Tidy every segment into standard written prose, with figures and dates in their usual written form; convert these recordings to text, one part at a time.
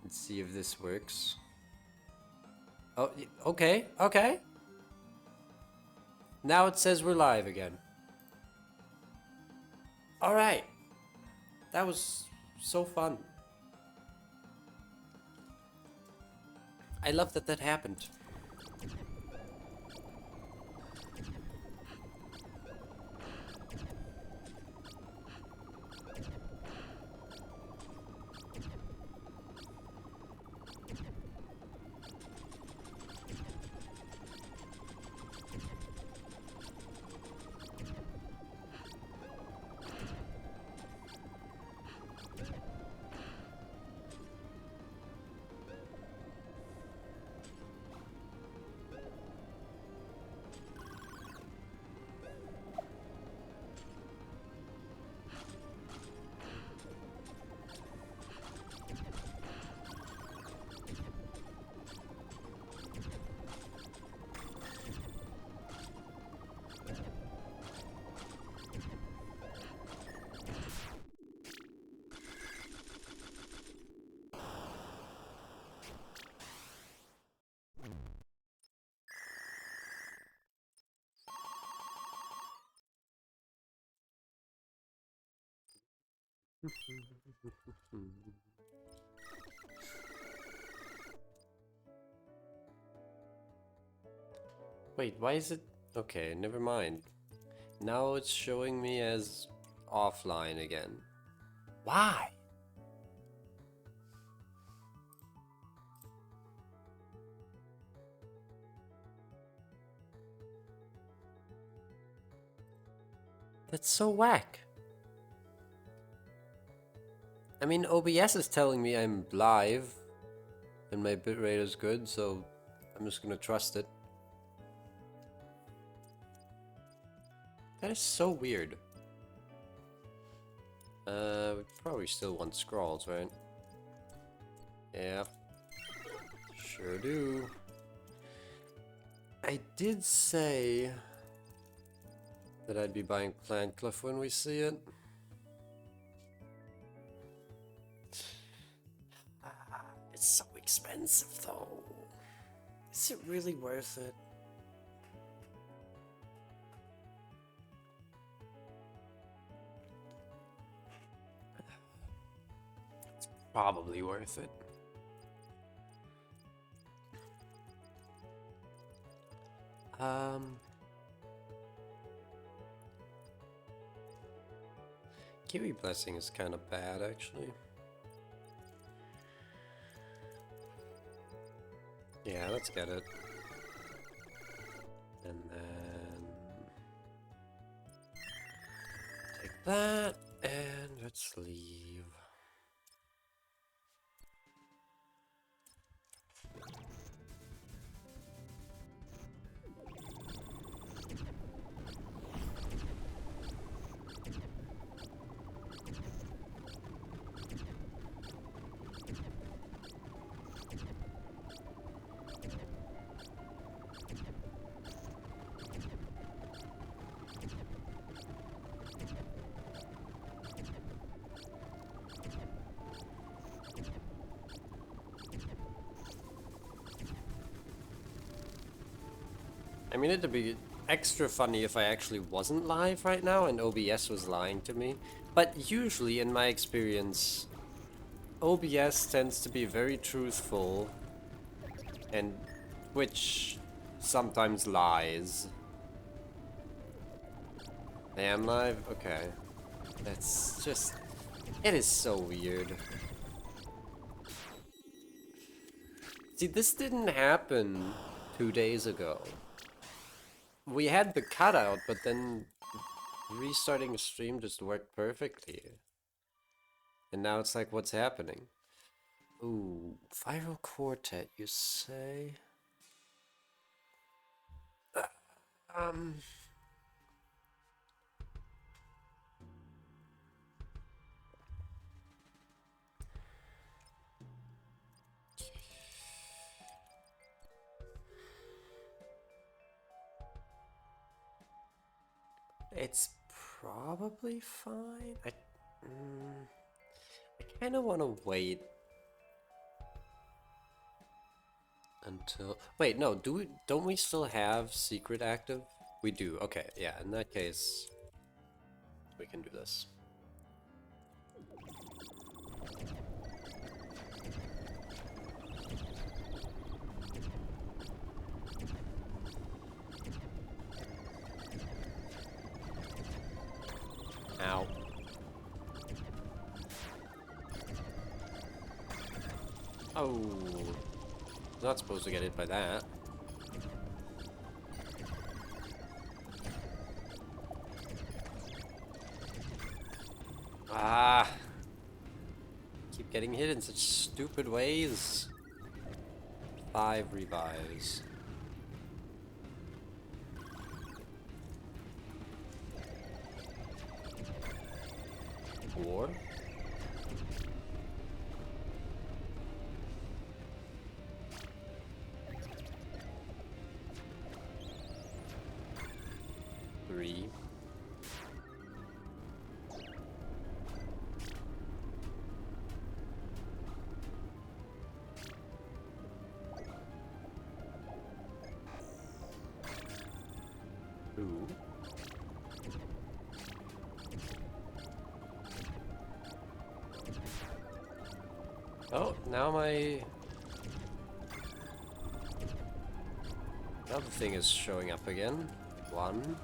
Let's see if this works. Oh, okay, okay. Now it says we're live again. Alright. That was so fun. I love that that happened. Wait, why is it... Okay, never mind. Now it's showing me as offline again. Why? That's so whack. I mean, OBS is telling me I'm live and my bitrate is good, so I'm just gonna trust it. That is so weird. We probably still want scrolls, right? Yeah. Sure do. I did say that I'd be buying Plantcliff when we see it. It's so expensive though. Is it really worth it? It's probably worth it. Kiwi Blessing is kind of bad, actually. Yeah, let's get it. And then... take that, and let's leave. I mean, it'd be extra funny if I actually wasn't live right now and OBS was lying to me. But usually, in my experience, OBS tends to be very truthful, and Twitch sometimes lies. I am live? Okay. That's just... it is so weird. See, this didn't happen 2 days ago. We had the cutout, but then restarting the stream just worked perfectly. And now it's like, what's happening? Ooh, Viral Quartet, you say? Um... It's probably fine. I kind of want to wait until... Wait, no, don't we still have secret active? We do, okay, yeah, in that case, we can do this. Ow. Oh, not supposed to get hit by that. Ah, keep getting hit in such stupid ways. 5 revives. War? Three. Two. Oh, now the thing is showing up again. 1.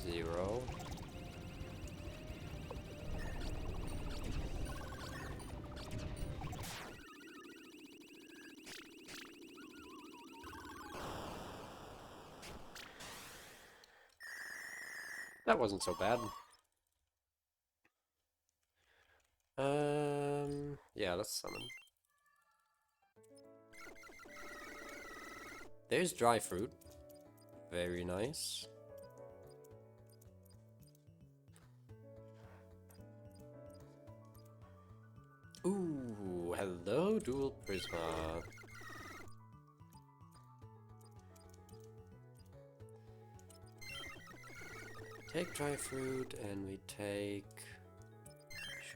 0. That wasn't so bad. Yeah, let's summon. There's dry fruit. Very nice. Ooh, hello, Dual Prisma. Take dry fruit, and we take...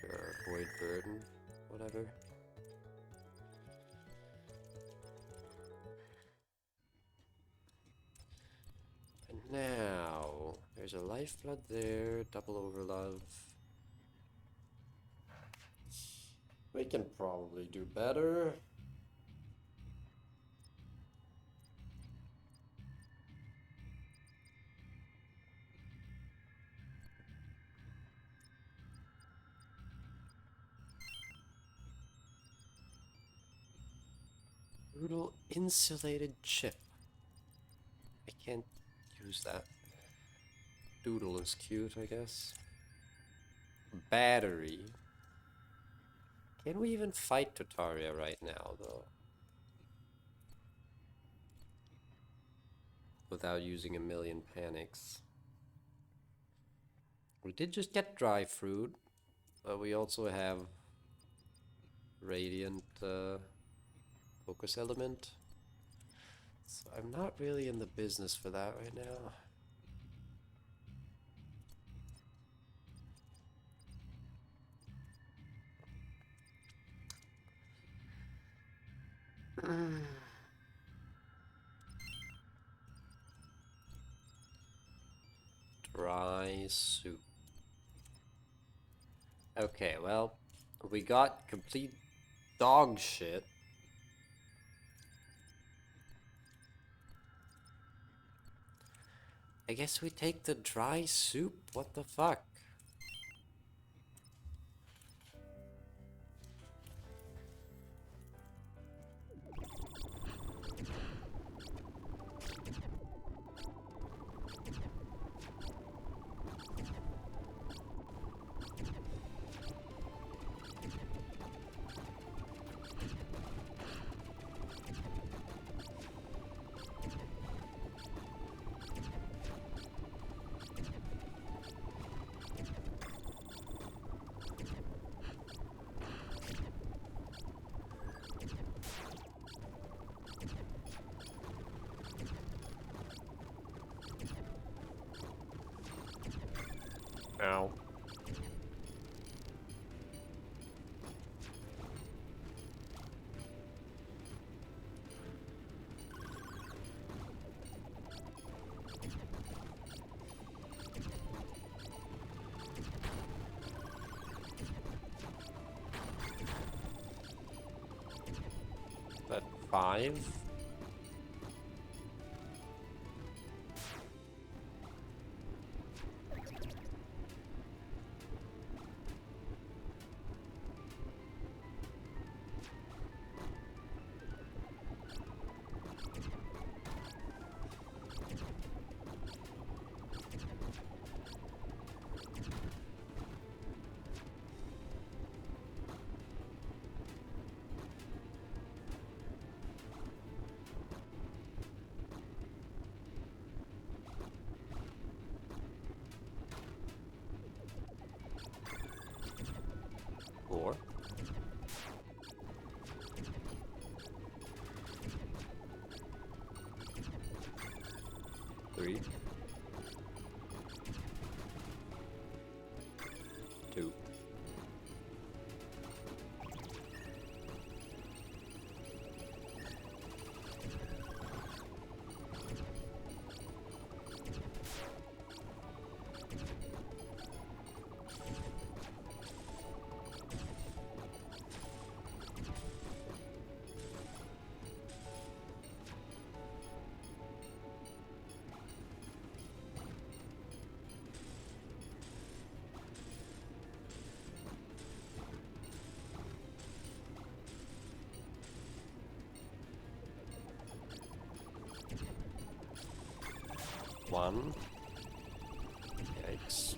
Sure, Void Burden, whatever. And now, there's a Lifeblood there, double Overlove. We can probably do better. Brutal insulated chip. I can't use that. Doodle is cute, I guess. Battery. Can we even fight Totaria right now, though? Without using a million panics. We did just get dry fruit, but we also have Radiant Focus Element. So I'm not really in the business for that right now. Dry soup. Okay, well, we got complete dog shit. I guess we take the dry soup. What the fuck? Ow. 5. Four. 3. 2. One. Yikes.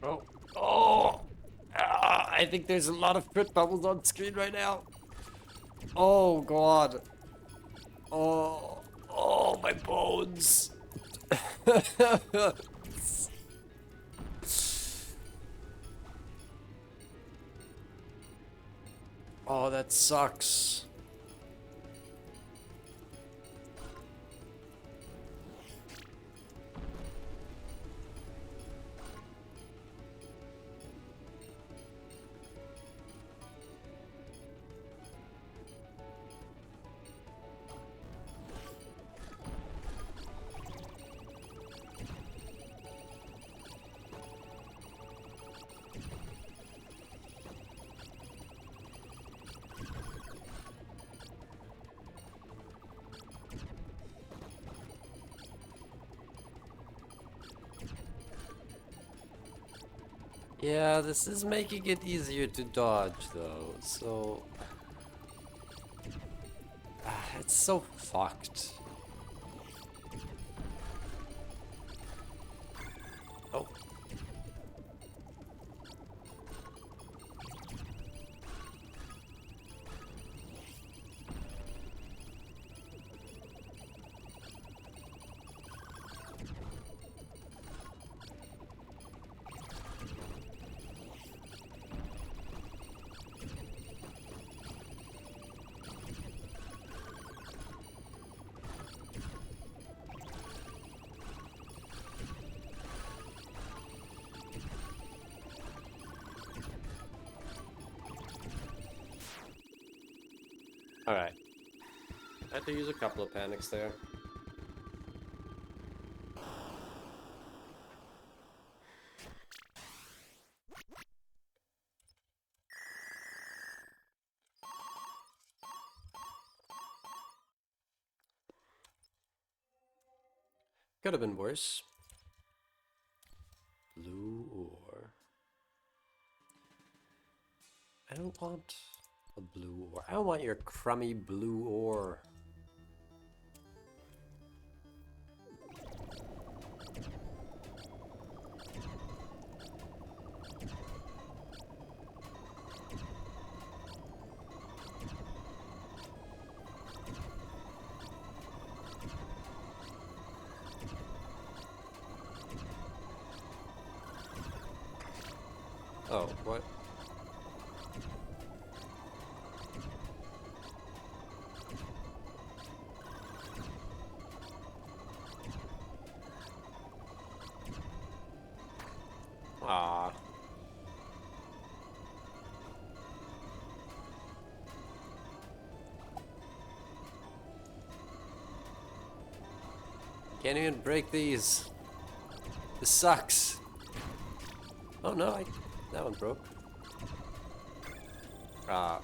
Oh. Oh! I think there's a lot of crit bubbles on screen right now. Oh, God. Oh. Oh, my bones. Oh, that sucks. Yeah, this is making it easier to dodge, though, so... it's so fucked. Oh. Alright. I had to use a couple of panics there. could have been worse. Blue ore. I don't want a blue ore. I don't want your crummy blue ore. Oh, what? Ah. Can't even break these. This sucks. Oh no, that one broke. Ah.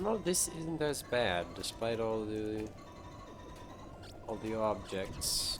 No, this isn't as bad, despite all the objects.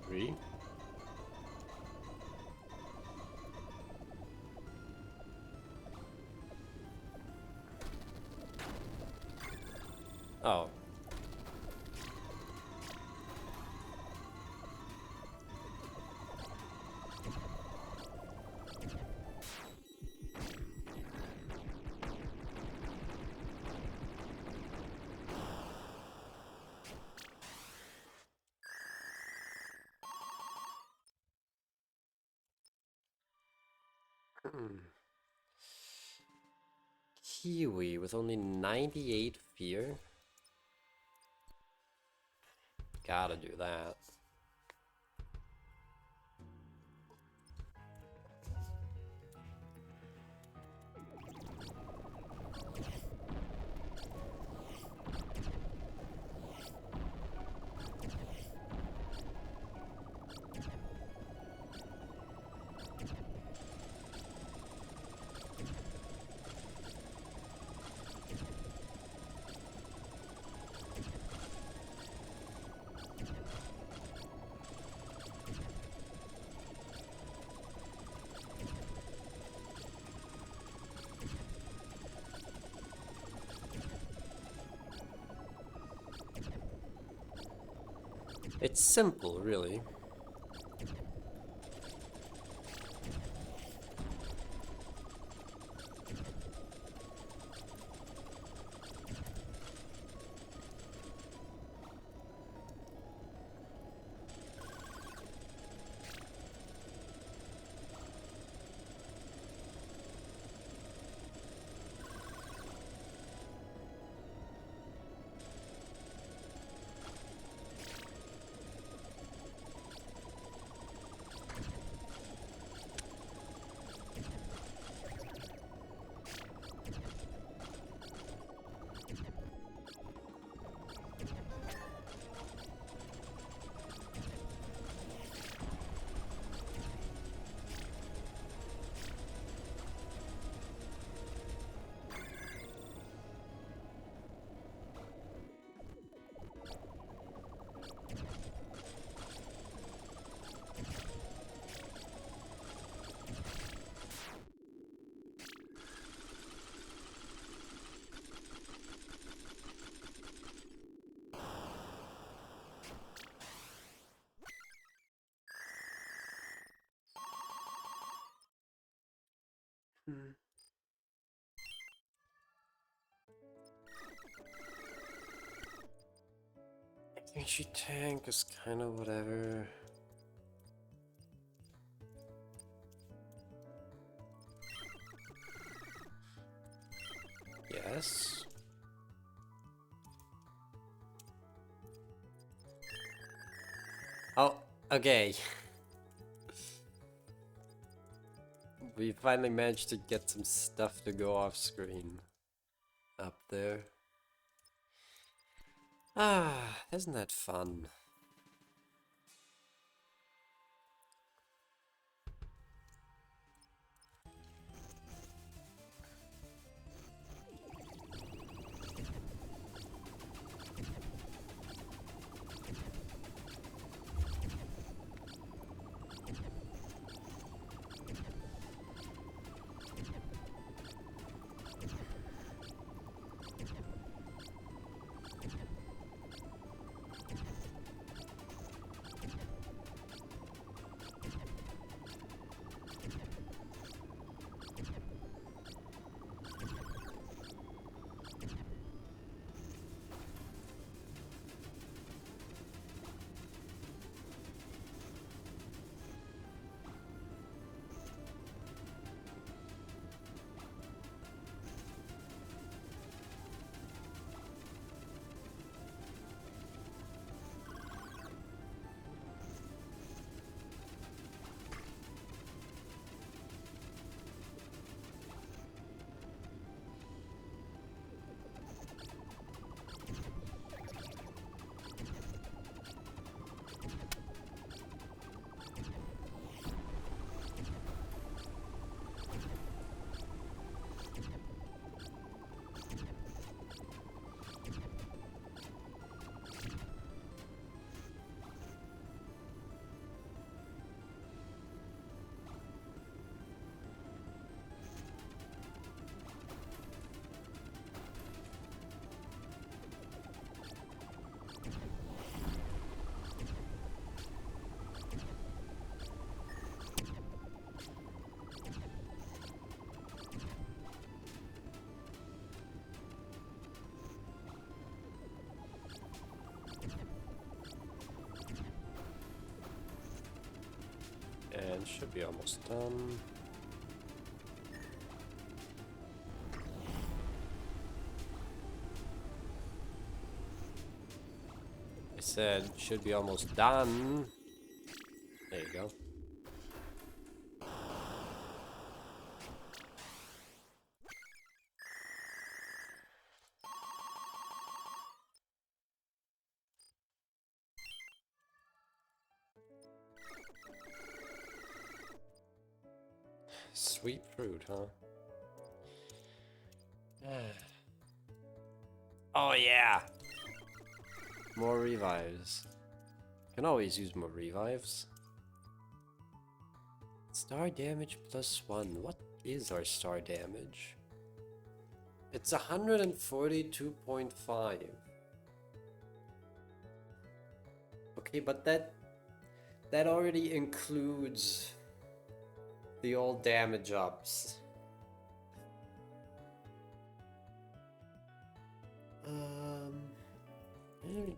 Three. Oh. Kiwi with only 98 fear? Gotta do that. It's simple, really. Ichi tank is kind of whatever. Yes. Oh, okay. We finally managed to get some stuff to go off screen. Up there. Ah, isn't that fun? And should be almost done. I said should be almost done. There you go. Sweet fruit, huh? Oh yeah! More revives. Can always use more revives. Star damage +1. What is our star damage? It's 142.5. Okay, but that already includes the old damage ups.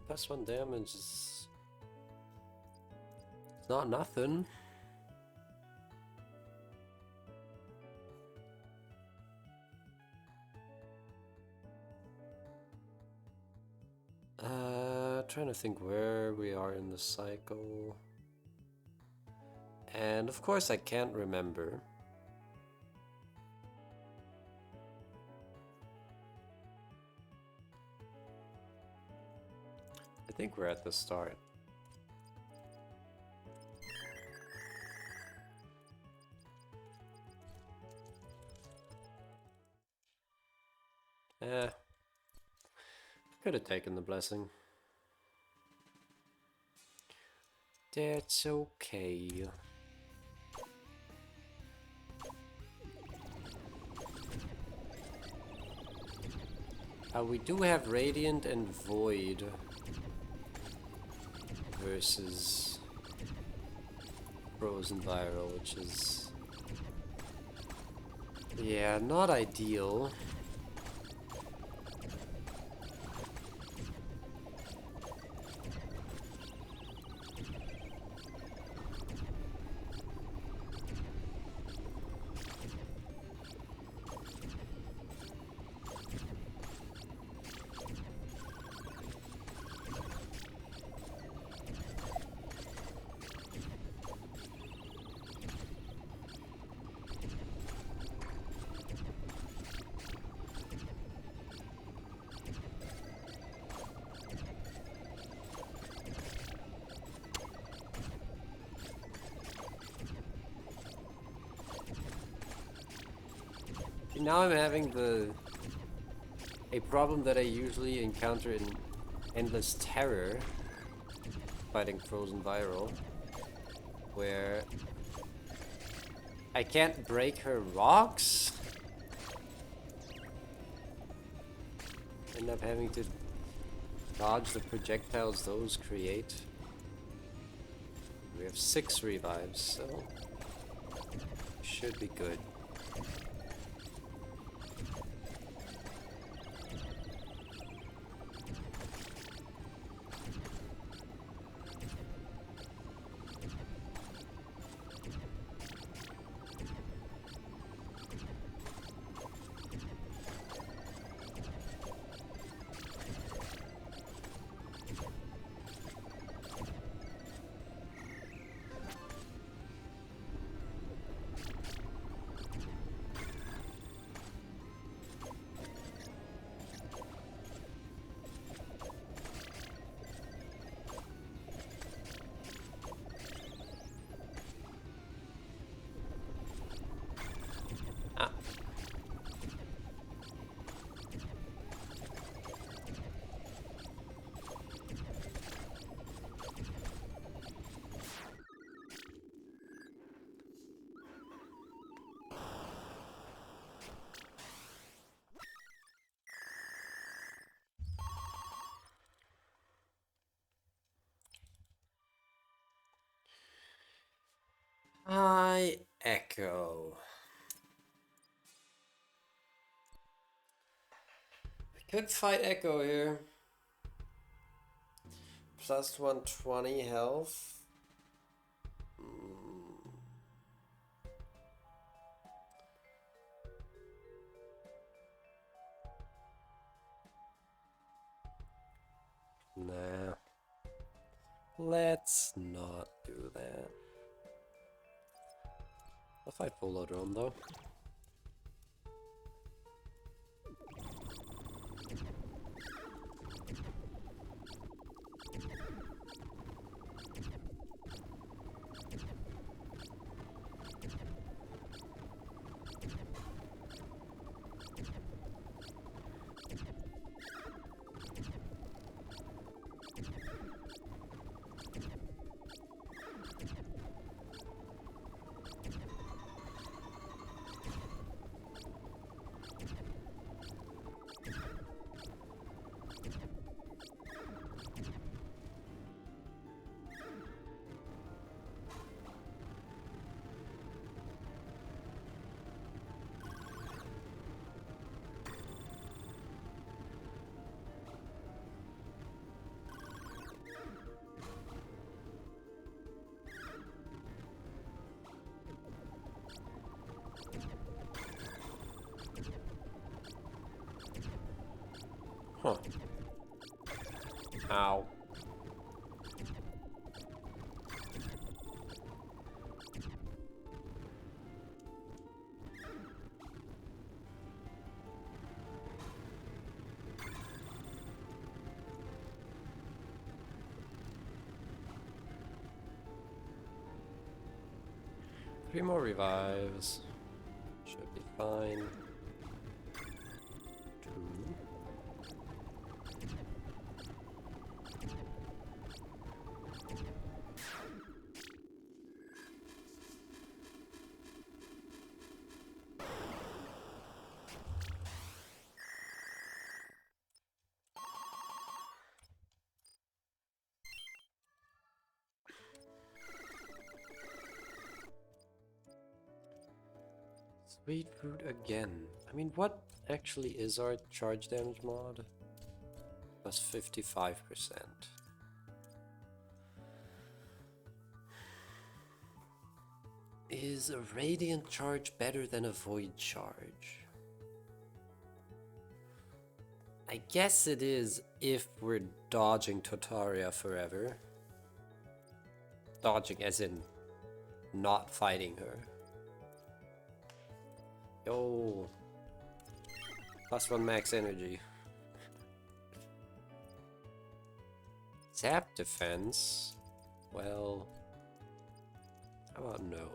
+1 damage is... It's not nothing. Trying to think where we are in the cycle. And of course I can't remember. I think we're at the start. Could have taken the blessing. That's okay. We do have Radiant and Void versus Frozen Viral, which is... yeah, not ideal. now I'm having a problem that I usually encounter in Endless Terror, fighting Frozen Viral, where I can't break her rocks. End up having to dodge the projectiles those create. We have 6 revives, so should be good. Hi, Echo. We could fight Echo here. Plus 120 health. Nah. Let's not do that. I'll fight Volodrome though. Huh. Ow. Three more revives. Should be fine. 2. Sweet fruit again. I mean, what actually is our charge damage mod? Plus 55%. Is a radiant charge better than a void charge? I guess it is if we're dodging Totaria forever. Dodging as in not fighting her. Yo. Plus 1 max energy. Zap defense? Well, how about no?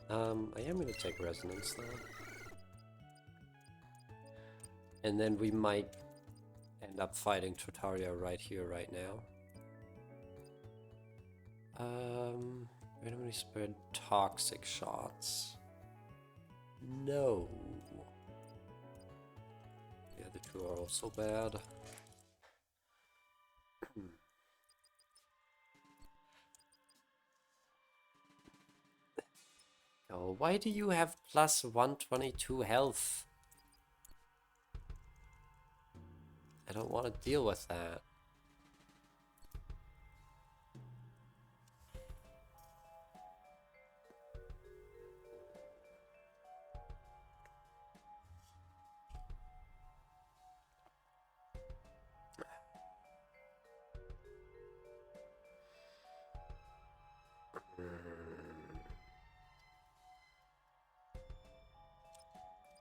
I am gonna take resonance though. And then we might end up fighting Tartaria right here, right now. Randomly spread toxic shots. No. The other two are also bad. Oh, why do you have plus 122 health? I don't want to deal with that.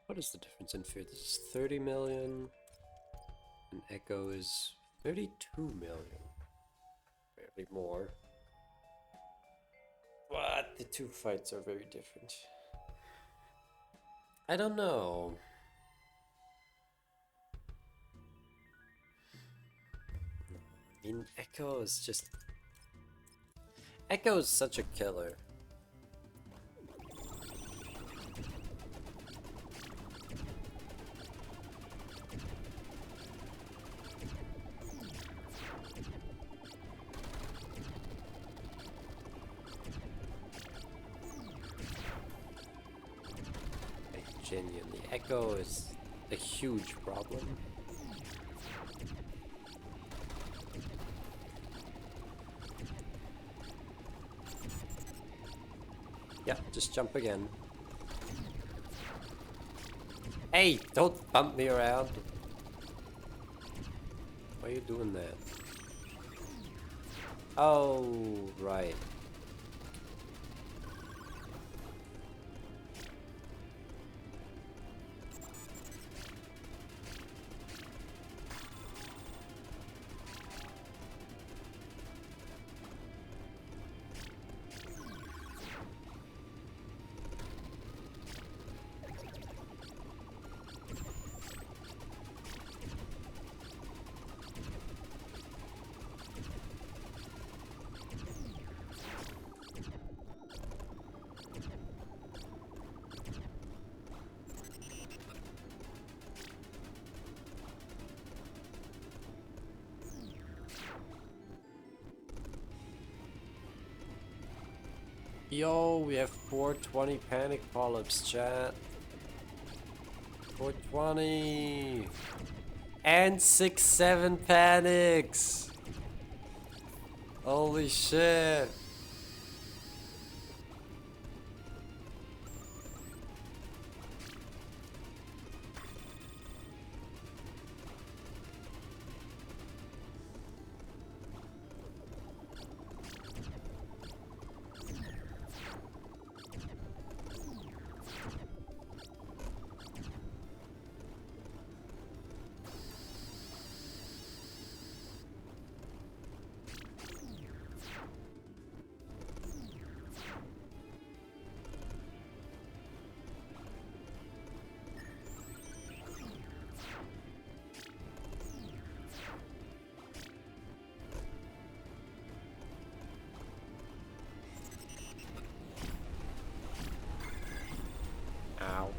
What is the difference in fear? This is 30 million. And Echo is 32 million. Barely more. But the two fights are very different. I don't know. I mean, Echo is just... Echo is such a killer. Genuinely, Echo is a huge problem. Yeah, just jump again. Hey, don't bump me around. Why are you doing that? Oh, right. Yo, we have 420 panic polyps, chat. 420 and 6-7 panics. Holy shit. Ow.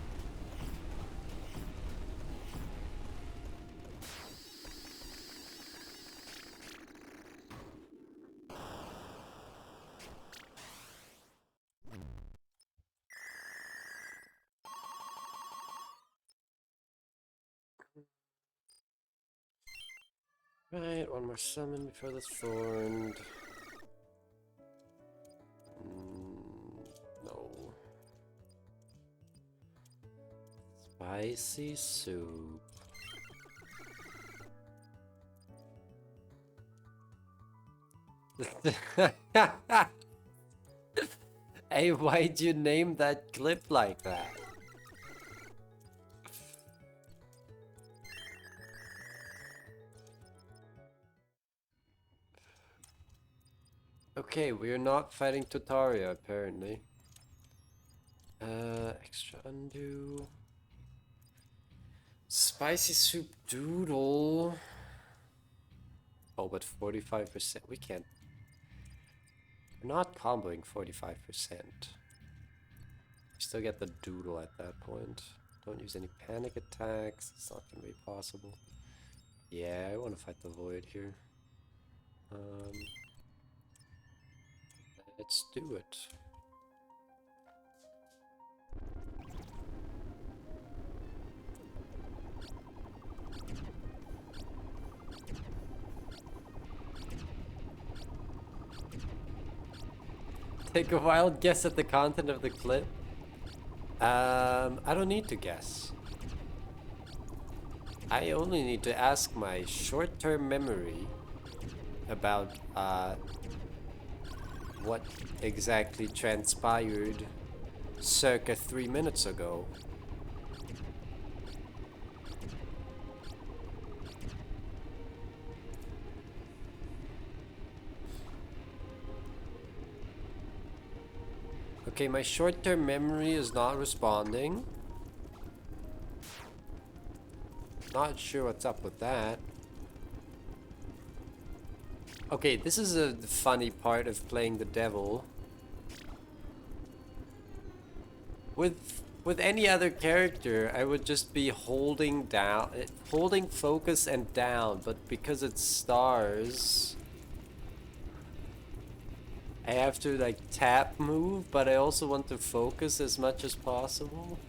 Right, one more summon before the thorned. No. Spicy soup. Hey, why'd you name that clip like that? Okay, we're not fighting Tartaria, apparently. Extra undo. Spicy soup doodle. Oh, but 45%. We can't. We're not comboing 45%. We still get the doodle at that point. Don't use any panic attacks. It's not gonna be possible. Yeah, I want to fight the void here. Let's do it. Take a wild guess at the content of the clip. I don't need to guess. I only need to ask my short-term memory about what exactly transpired circa 3 minutes ago. Okay, my short-term memory is not responding. Not sure what's up with that. Okay, this is a funny part of playing the devil. With any other character, I would just be holding down, holding focus and down, but because it's stars, I have to like tap move, but I also want to focus as much as possible.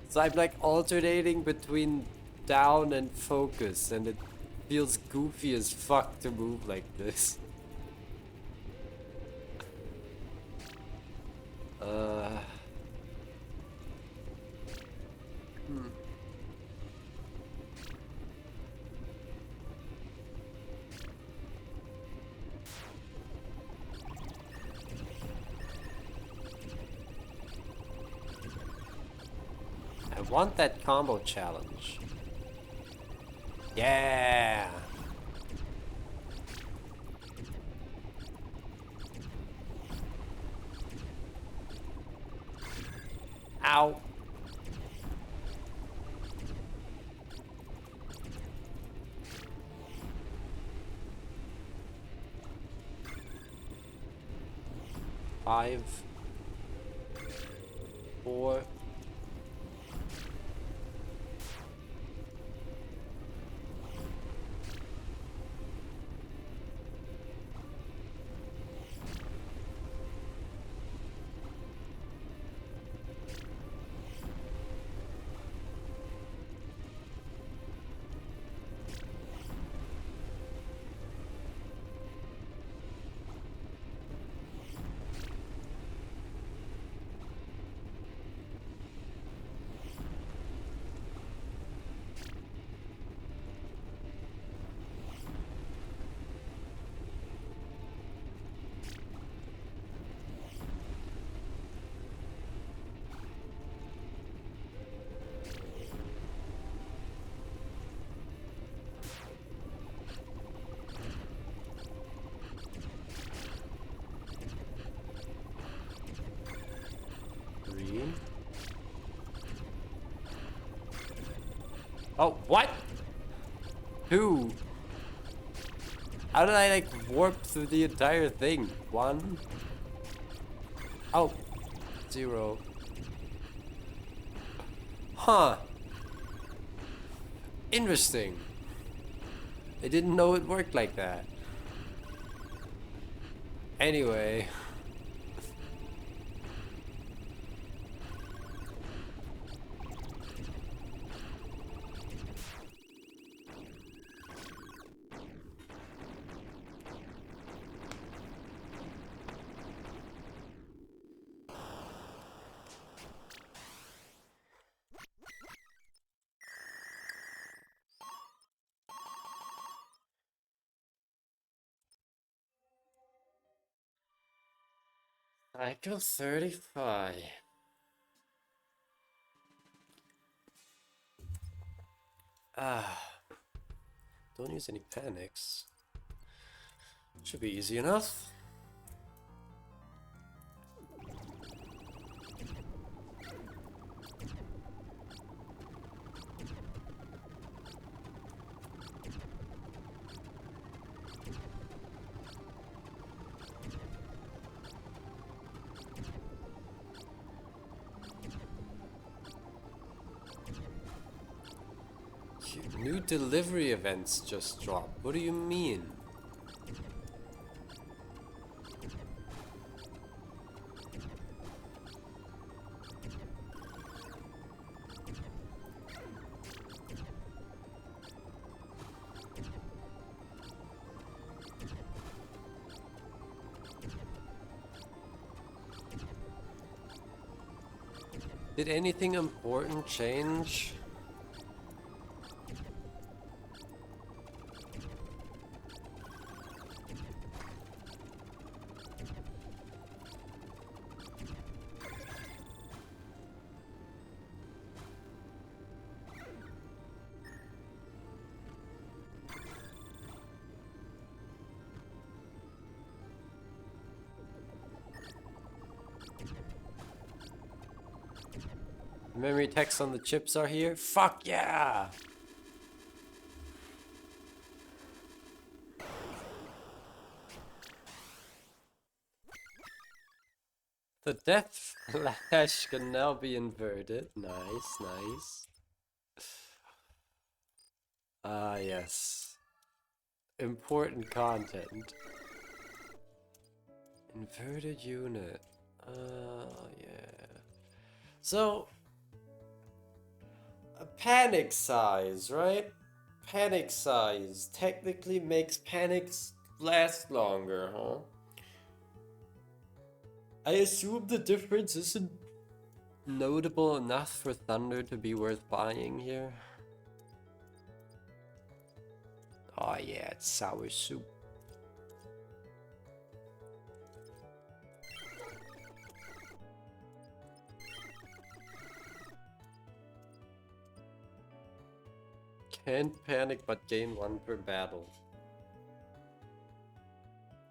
So I'm like alternating between down and focus, and it feels goofy as fuck to move like this. I want that combo challenge. Yeah. Ow. Five, 4. Oh, what? 2. How did I like warp through the entire thing? 1. Oh, 0. Huh. Interesting. I didn't know it worked like that. Anyway. Cycle 35. Don't use any panics. Should be easy enough. New delivery events just dropped. What do you mean? Did anything important change? Memory text on the chips are here? Fuck yeah! The death flash can now be inverted. Nice, nice. Ah, yes. Important content. Inverted unit. Yeah. So, a panic size, right? Panic size technically makes panics last longer, huh? I assume the difference isn't notable enough for Thunder to be worth buying here. Oh yeah, it's sour soup. Can't panic but gain 1 per battle.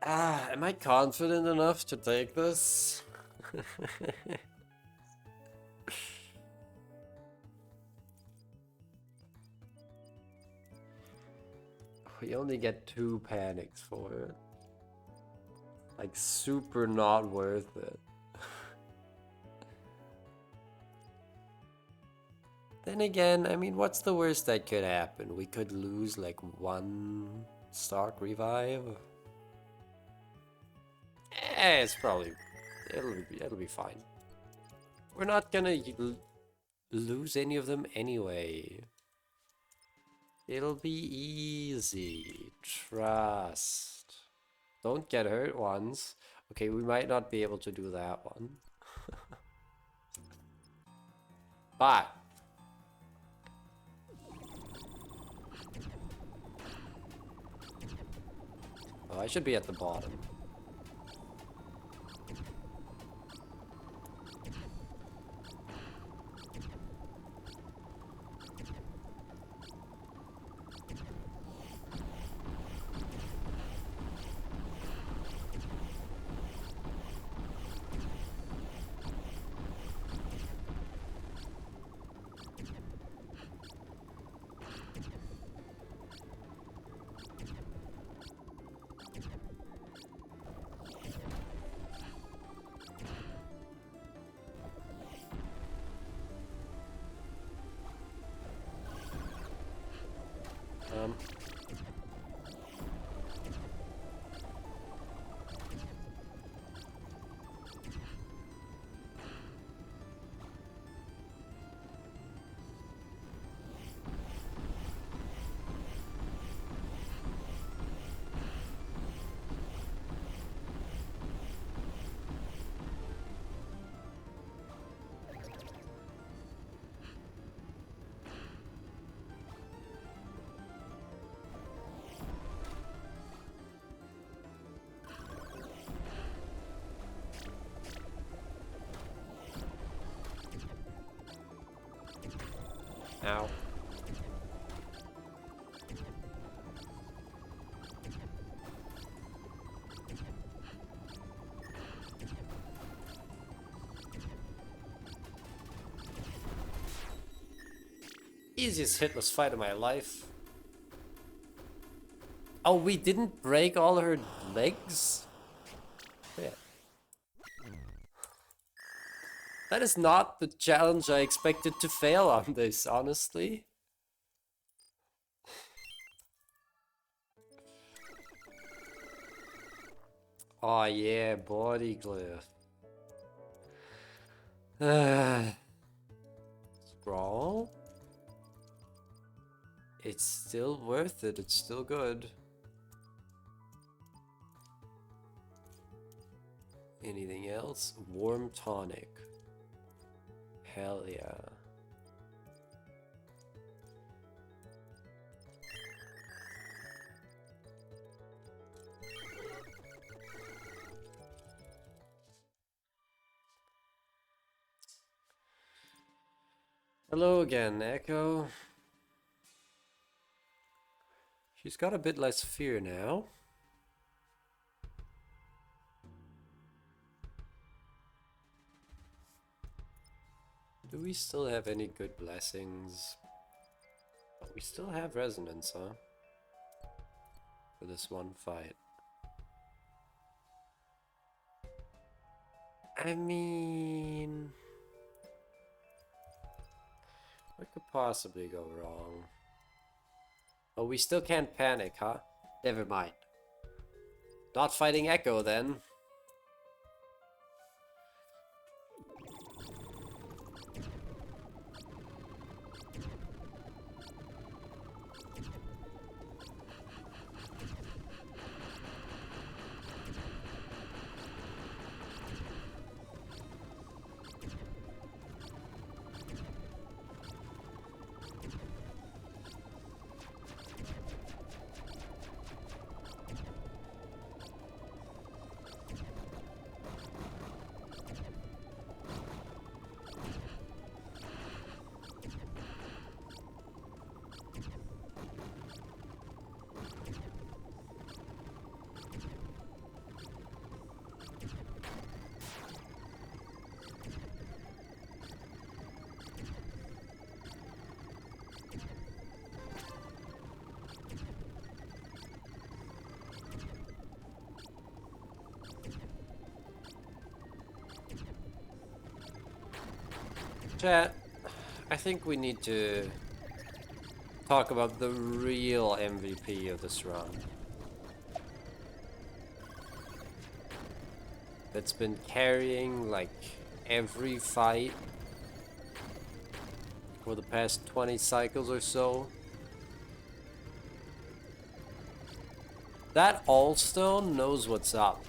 Ah, am I confident enough to take this? We only get 2 panics for it. Like, super not worth it. Then again, I mean, what's the worst that could happen? We could lose like 1 stock revive. It's probably it'll be fine. We're not gonna lose any of them anyway. It'll be easy. Trust. Don't get hurt once. Okay, we might not be able to do that one. But oh, I should be at the bottom. Ow. Easiest hitless fight of my life. Oh, we didn't break all her legs? Yeah. That is not the challenge I expected to fail on this, honestly. Oh yeah, body glyph. Scroll? It's still worth it, it's still good. Anything else? Warm tonic. Hell yeah. Hello again, Echo. She's got a bit less fear now. Do we still have any good blessings? Oh, we still have resonance, huh? For this one fight. I mean... what could possibly go wrong? Oh, we still can't panic, huh? Never mind. Not fighting Echo, then. Chat, I think we need to talk about the real MVP of this run. That's been carrying like every fight for the past 20 cycles or so. That Allstone knows what's up.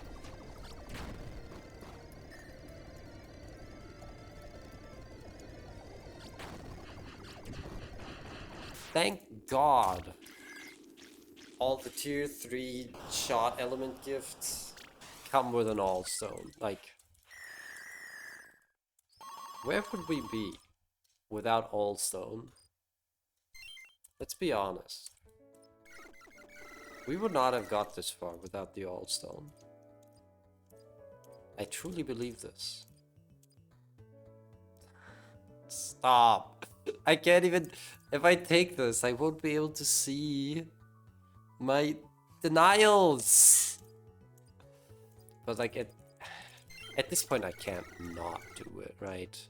Thank God all the tier 3 shot element gifts come with an Allstone. Like, where would we be without Allstone? Let's be honest. We would not have got this far without the Allstone. I truly believe this. Stop. I can't even... if I take this, I won't be able to see my denials. But like at this point I can't not do it, right?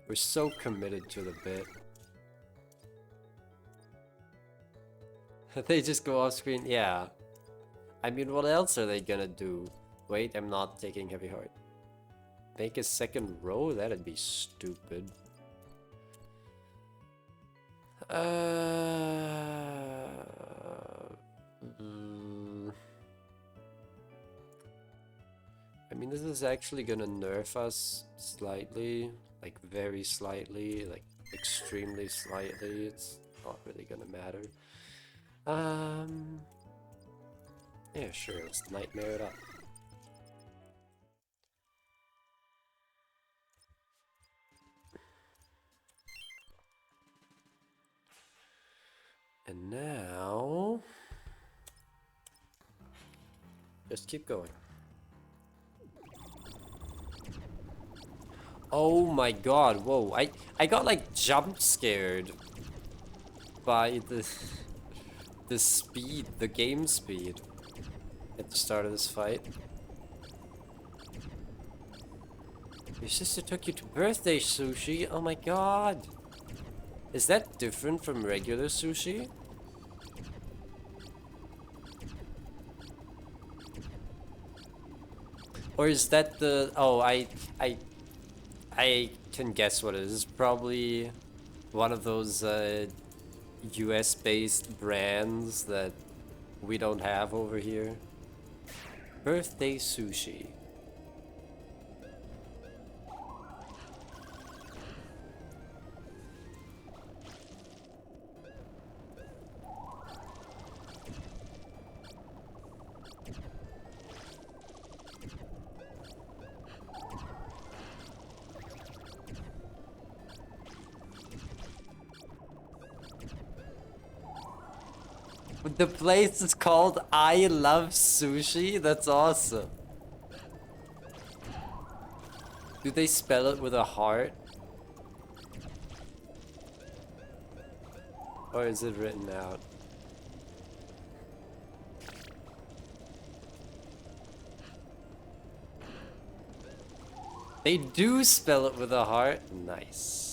We're so committed to the bit. They just go off screen, yeah. I mean, what else are they gonna do? Wait, I'm not taking heavy heart. Make a second row? That'd be stupid. I mean, this is actually gonna nerf us slightly, like very slightly, like extremely slightly. It's not really gonna matter. Yeah, sure, let's nightmare it up. And now... just keep going. Oh my god, whoa, I got like jump scared by the speed, the game speed at the start of this fight. Your sister took you to birthday sushi? Oh my god. Is that different from regular sushi? Or is that the... Oh, I can guess what it is. It's probably one of those US-based brands that we don't have over here. Birthday sushi. The place is called I Love Sushi? That's awesome. Do they spell it with a heart? Or is it written out? They do spell it with a heart? Nice.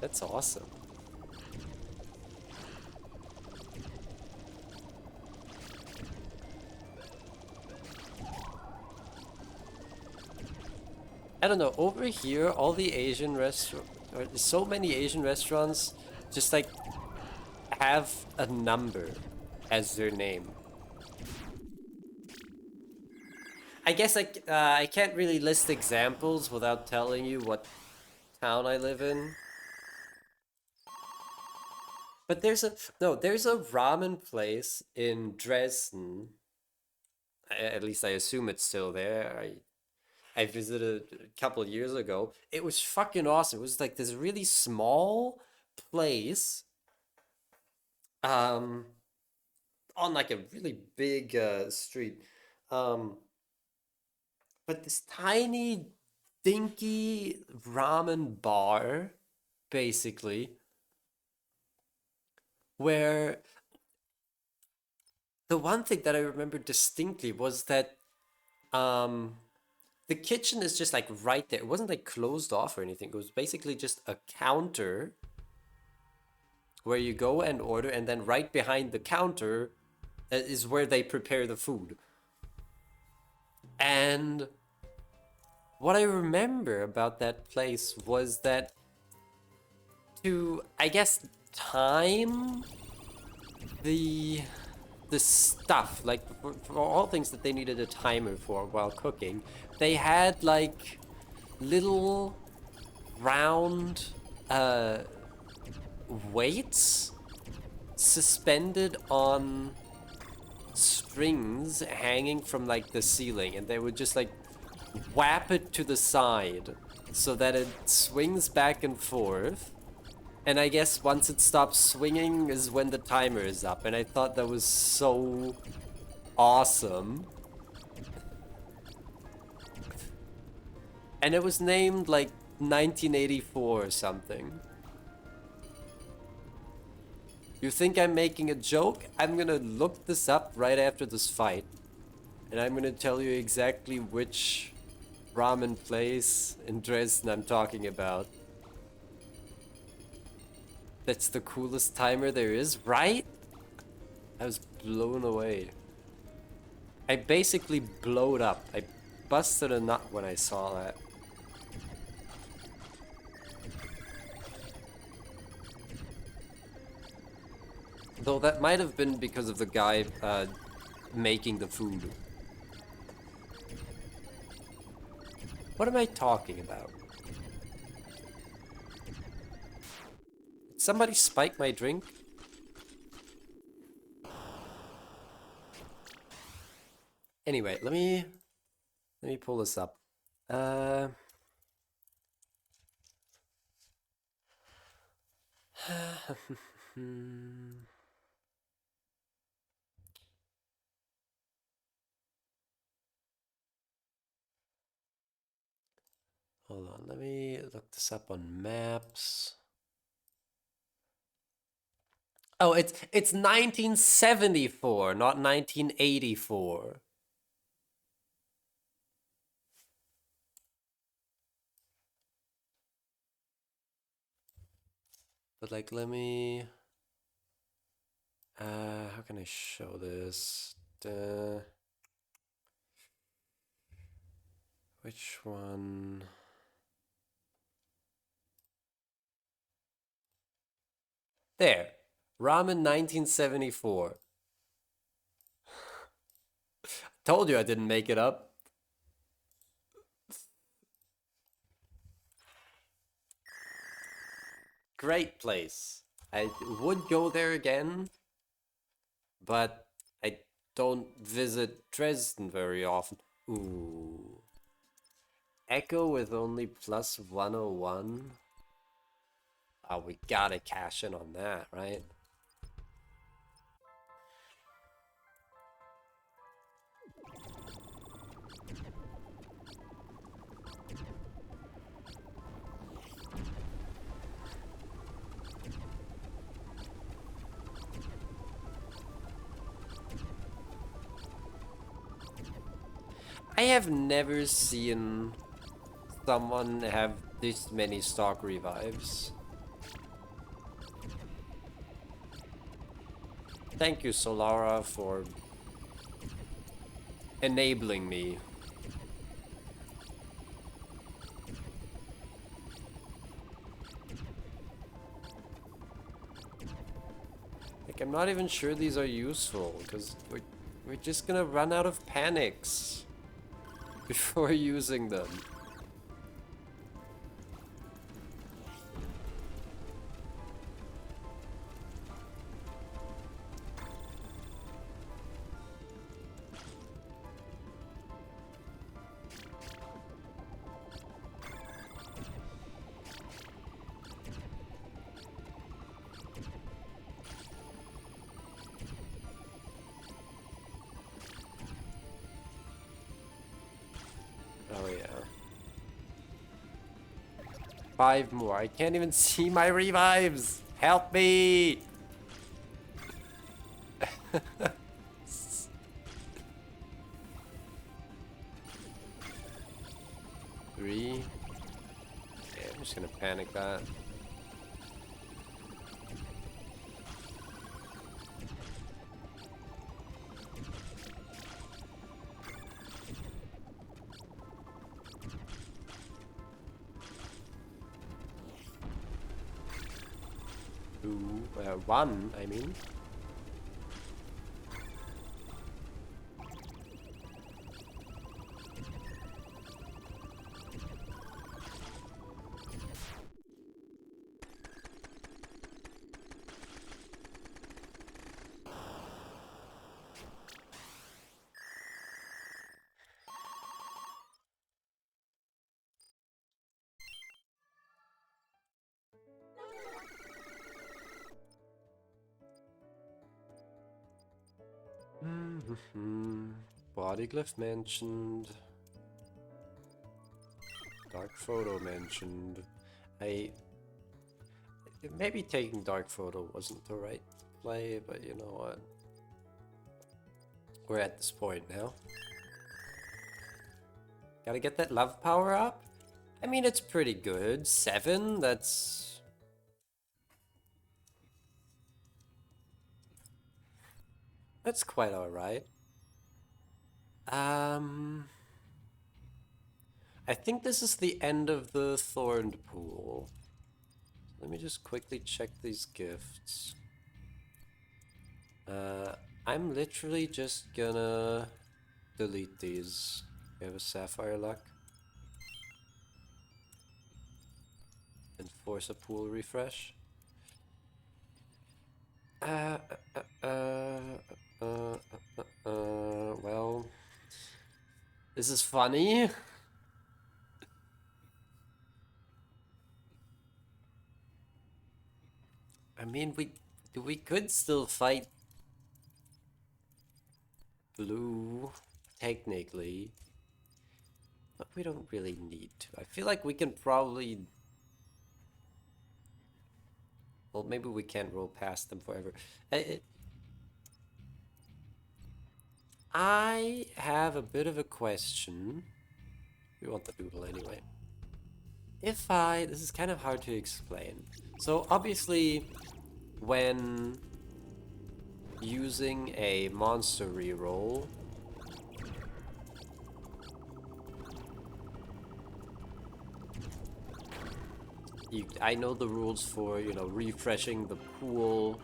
That's awesome. I don't know, over here, all the Asian restaurants, so many Asian restaurants just like have a number as their name. I guess I can't really list examples without telling you what town I live in. But there's a ramen place in Dresden. At least I assume it's still there. I visited a couple of years ago. It was fucking awesome. It was like this really small place, um, on like a really big street. Um, but this tiny, dinky ramen bar, basically, where the one thing that I remember distinctly was that um, the kitchen is just like right there. It wasn't like closed off or anything. It was basically just a counter where you go and order, and then right behind the counter is where they prepare the food. And what I remember about that place was that to, I guess, time the stuff, like for all things that they needed a timer for while cooking, they had like little round uh weights suspended on strings hanging from like the ceiling, and they would just like whap it to the side so that it swings back and forth. And I guess once it stops swinging is when the timer is up. And I thought that was so awesome. And it was named like 1984 or something. You think I'm making a joke? I'm gonna look this up right after this fight. And I'm gonna tell you exactly which ramen place in Dresden I'm talking about. That's the coolest timer there is, right? I was blown away. I basically blowed up. I busted a nut when I saw that. Though that might have been because of the guy making the food. What am I talking about? Did somebody spike my drink? Anyway, let me pull this up. Uh Hold on, let me look this up on maps. Oh, it's 1974, not 1984. But like, let me How can I show this? Which one? There. Ramen 1974. Told you I didn't make it up. Great place. I would go there again, but I don't visit Dresden very often. Ooh. Echo with only plus 101. Oh, we gotta cash in on that, right? I have never seen someone have this many stock revives. Thank you, Solara, for enabling me. Like, I'm not even sure these are useful, because we're just gonna run out of panics before using them. Oh yeah. 5 more. I can't even see my revives. Help me! Three. Okay, I'm just gonna panic that. Two, 1, I mean. Body glyph mentioned. Dark photo mentioned. Maybe taking dark photo wasn't the right play, but you know what? We're at this point now. Gotta get that love power up. I mean, it's pretty good. 7, that's quite alright. I think this is the end of the Thorned Pool. Let me just quickly check these gifts. I'm literally just gonna delete these. We have a Sapphire Luck. And force a pool refresh. Well, this is funny. I mean, we could still fight blue, technically, but we don't really need to. I feel like we can probably... Well, maybe we can't roll past them forever. I have a bit of a question. We want the doodle anyway. This is kind of hard to explain. So obviously, when using a monster reroll. I know the rules for, you know, refreshing the pool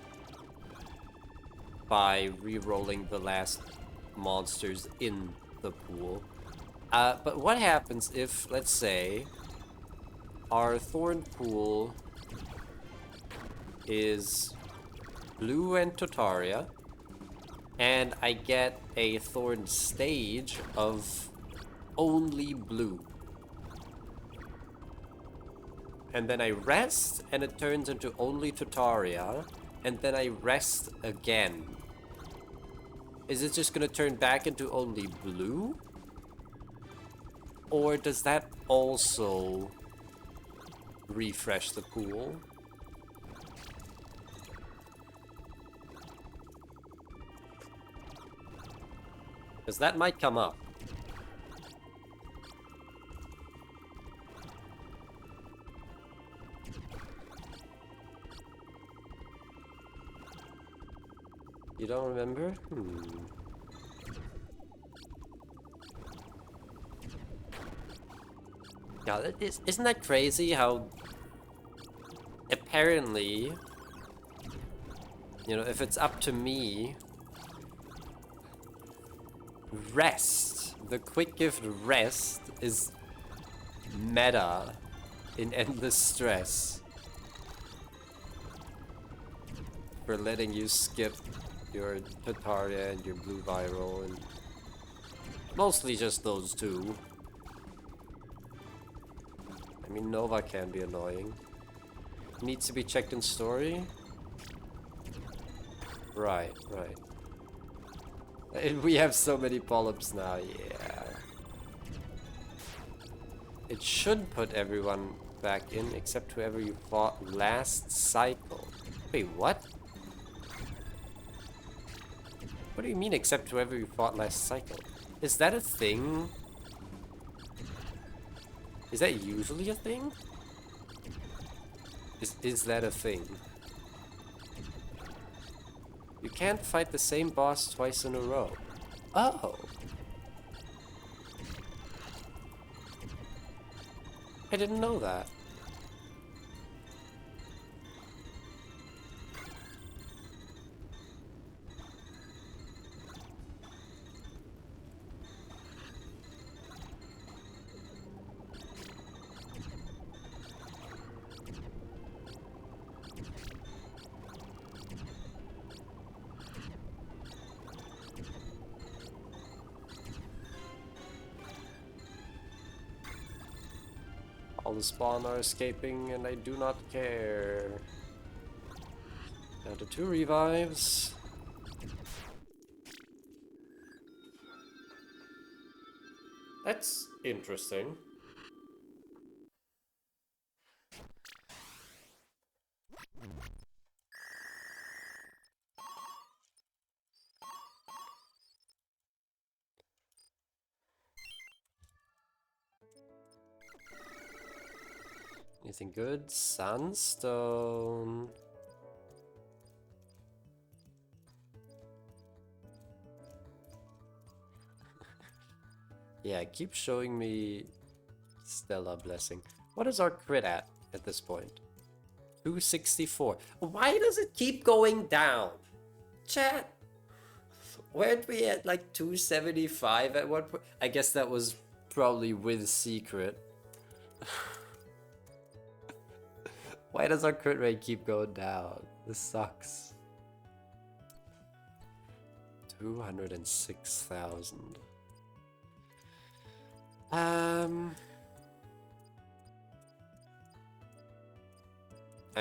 by re-rolling the last monsters in the pool. But what happens if, let's say, our Thorn pool is Blue and Totaria, and I get a Thorn stage of only Blue. And then I rest, and it turns into only Totaria, and then I rest again. Is it just gonna turn back into only Blue? Or does that also refresh the pool? Because that might come up. You don't remember? Yeah, isn't that crazy how apparently, you know, if it's up to me, rest, the quick gift rest is meta in Endless Stress for letting you skip your Tataria and your Blue Viral, and mostly just those two. I mean, Nova can be annoying. Needs to be checked in story? Right. And we have so many polyps now, yeah. It should put everyone back in except whoever you fought last cycle. Wait, what? What do you mean except whoever you fought last cycle? Is that a thing? Is that usually a thing? Is that a thing? You can't fight the same boss twice in a row. Oh! I didn't know that. All the spawn are escaping and I do not care. Down to 2 revives. That's interesting. Anything good? Sunstone. Yeah, keep showing me Stellar Blessing. What is our crit at this point? 264. Why does it keep going down? Chat, weren't we at like 275 at one point? I guess that was probably with secret. Why does our crit rate keep going down? This sucks. 206,000. I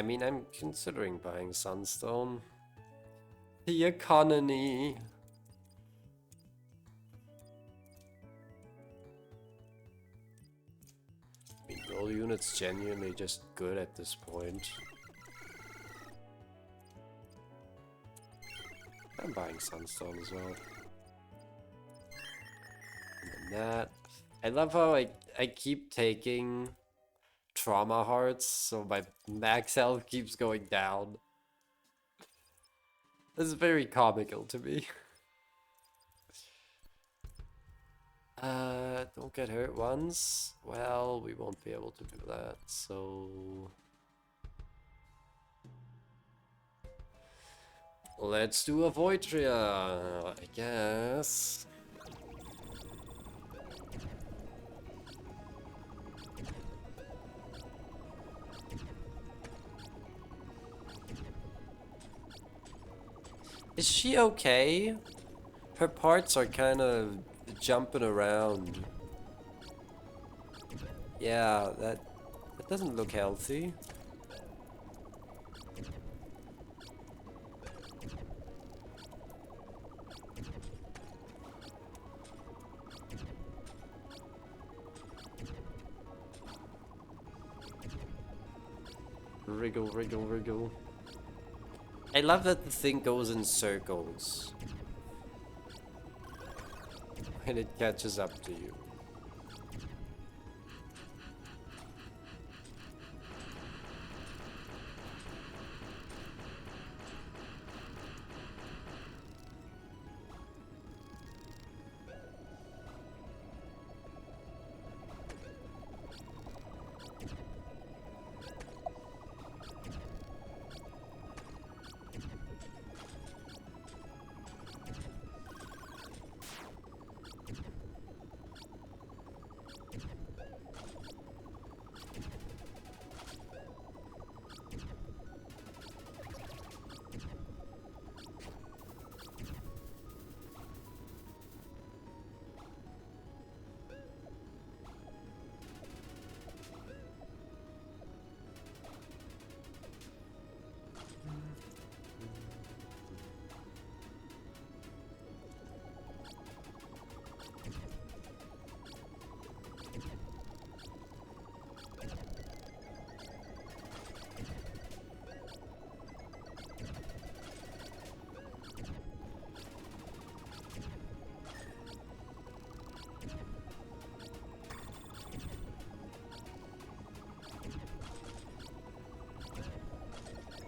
mean, I'm considering buying Sunstone. The economy. I mean, all units genuinely just good at this point. I'm buying Sunstone as well. And then that. I love how I keep taking trauma hearts, so my max health keeps going down. That's very comical to me. Don't get hurt once. Well, we won't be able to do that, so... Let's do a Voidria, I guess. Is she okay? Her parts are kind of jumping around. Yeah, that doesn't look healthy. Wriggle, wriggle, wriggle. I love that the thing goes in circles when it catches up to you.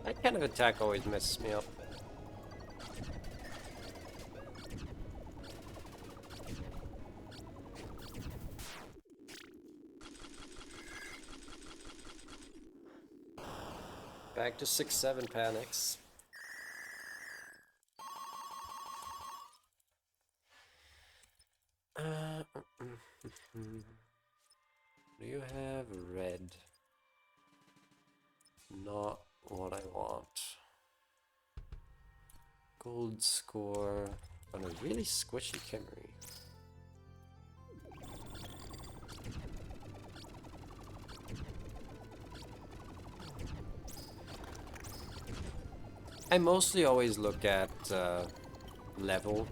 That kind of attack always messes me up. Back to 6-7 panics. Do you have red? Not what I want. Gold score on a really squishy Kimmery. I mostly always look at level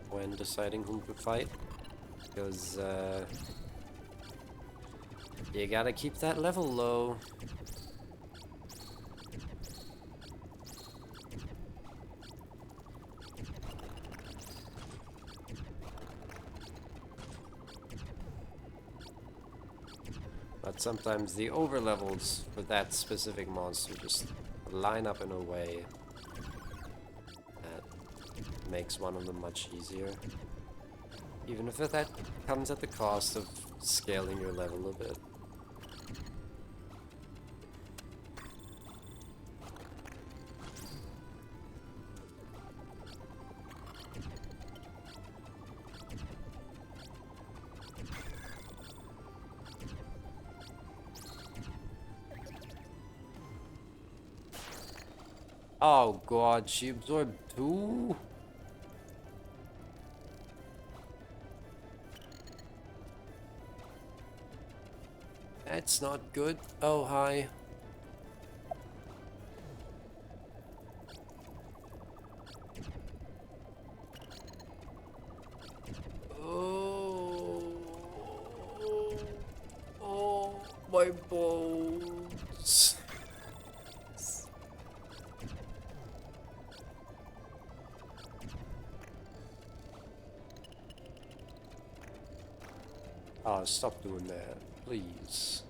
when deciding whom to fight, because you gotta keep that level low. But sometimes the overlevels for that specific monster just line up in a way that makes one of them much easier. Even if that comes at the cost of scaling your level a bit. Oh god, she absorbed 2? That's not good. Oh, hi. Oh, oh, my bones. Oh, stop doing that, please.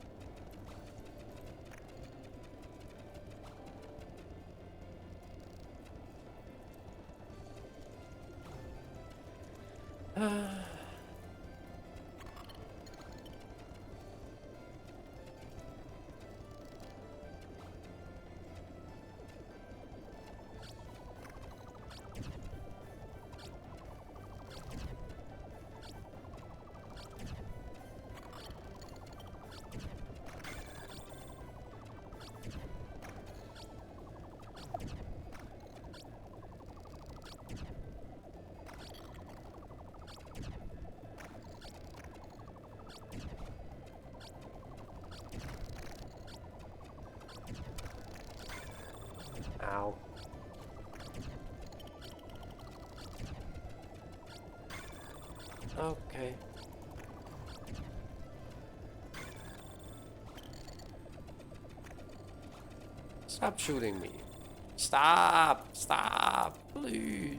Ow. Okay. Stop shooting me. Stop! Stop! Please.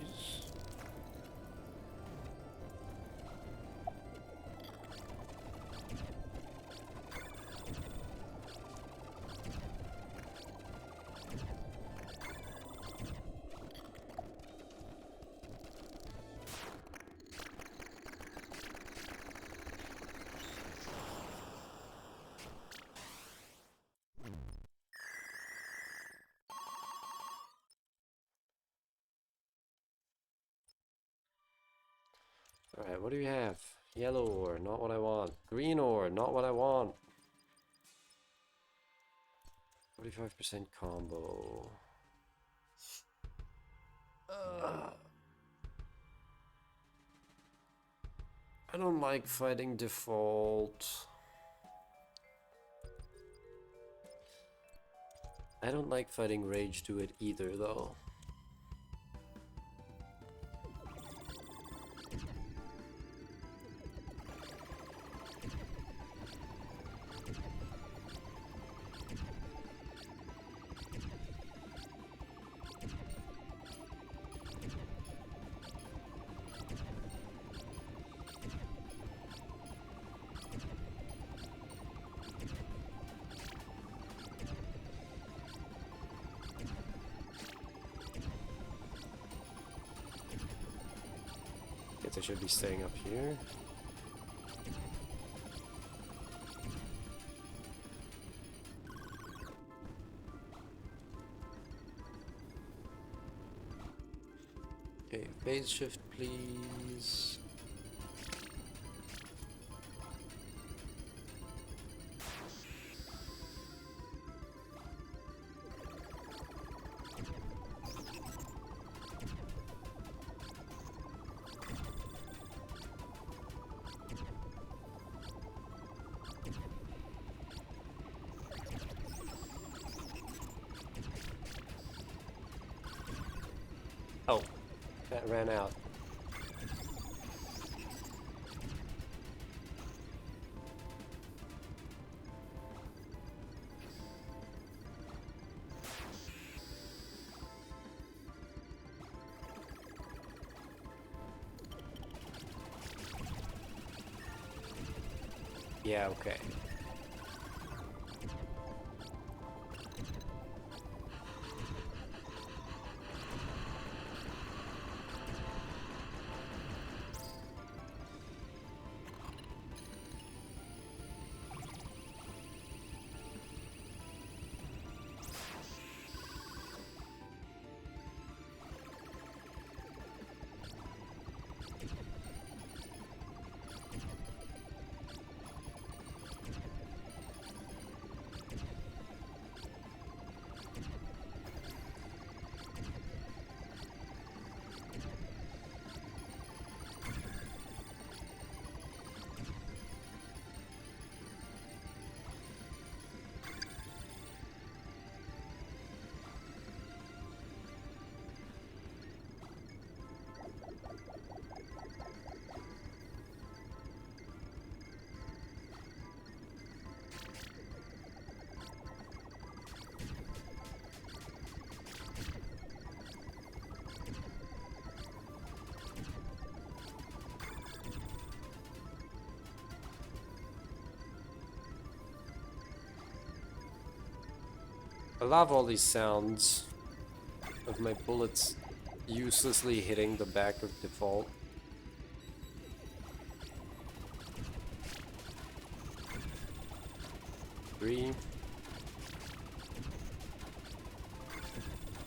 Alright, what do we have? Yellow ore, not what I want. Green ore, not what I want. 45% combo. I don't like fighting default. I don't like fighting Rage to it either, though. Guess I should be staying up here. Okay, phase shift, please. Oh, that ran out. Yeah, okay. I love all these sounds of my bullets uselessly hitting the back of default. 3,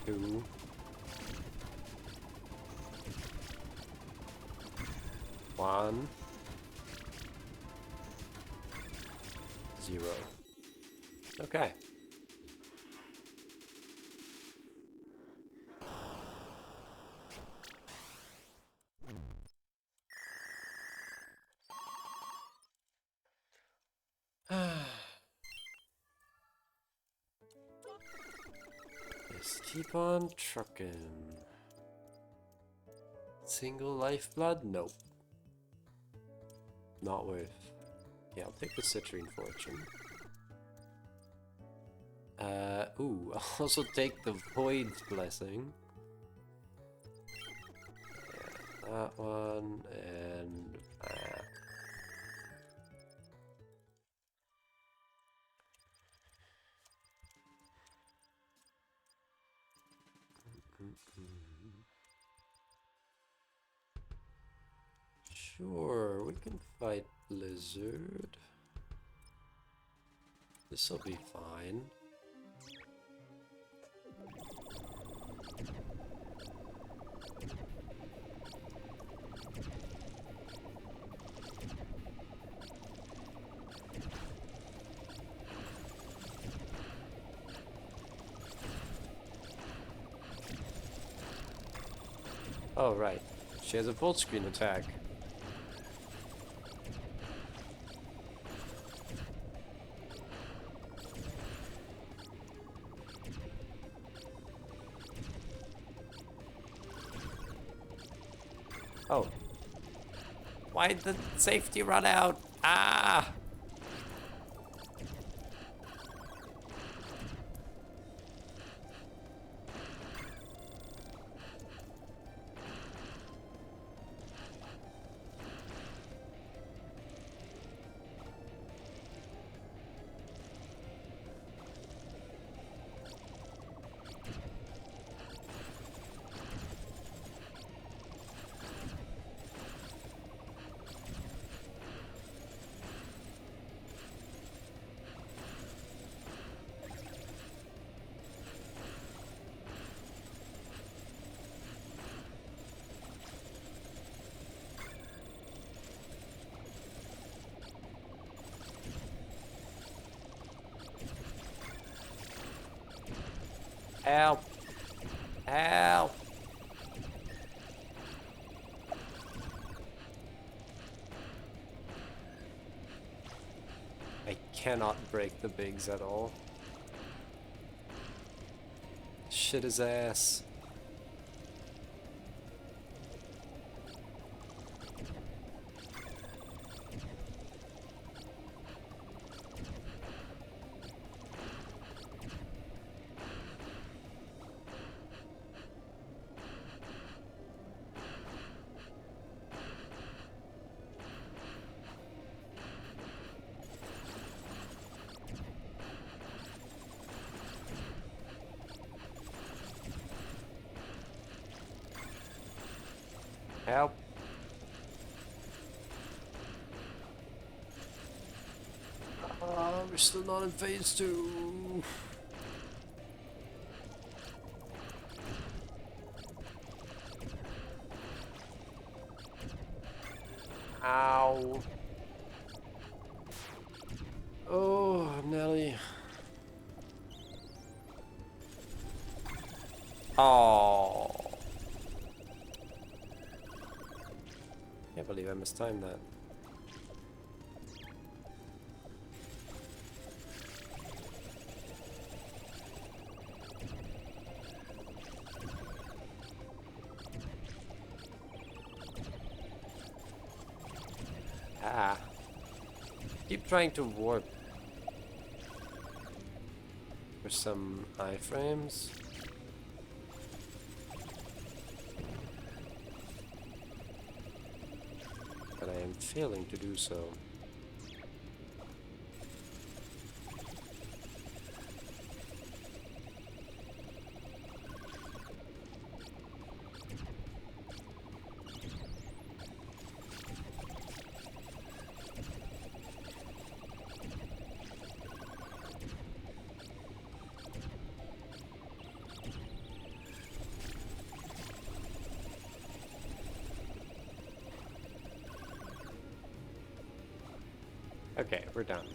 2, 1, 0. Okay. Just keep on trucking. Single lifeblood? Nope. Not worth. Yeah, I'll take the Citrine Fortune. Ooh, I'll also take the Void's Blessing. Yeah, that one, and that. Sure, we can fight Blizzard. This'll be fine. Oh, right. She has a full screen attack. Oh. Why'd the safety run out? Ah! Help! Help! I cannot break the bigs at all. Shit his ass. Help. We're still not in phase 2. Ow. Oh, Nelly. Oh. Can't believe I mistimed that. Ah. Keep trying to warp for some iframes. But I am failing to do so. Okay, we're done.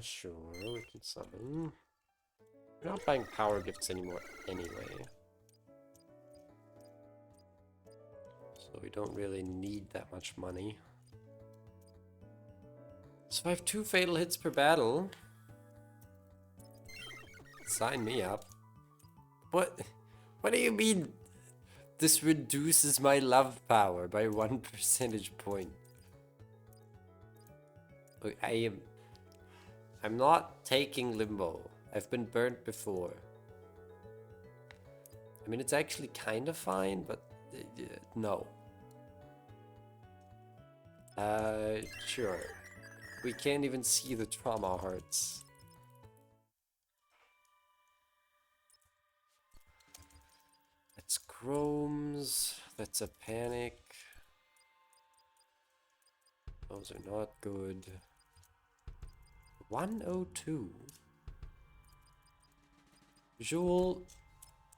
Sure, we can summon. We're not buying power gifts anymore anyway. So we don't really need that much money. Survive 2 fatal hits per battle. Sign me up. What? What do you mean? This reduces my love power by 1 percentage point. Look, I'm not taking Limbo. I've been burnt before. I mean, it's actually kind of fine, but no. Sure. We can't even see the trauma hearts. That's chromes. That's a panic. Those are not good. 102. Jewel,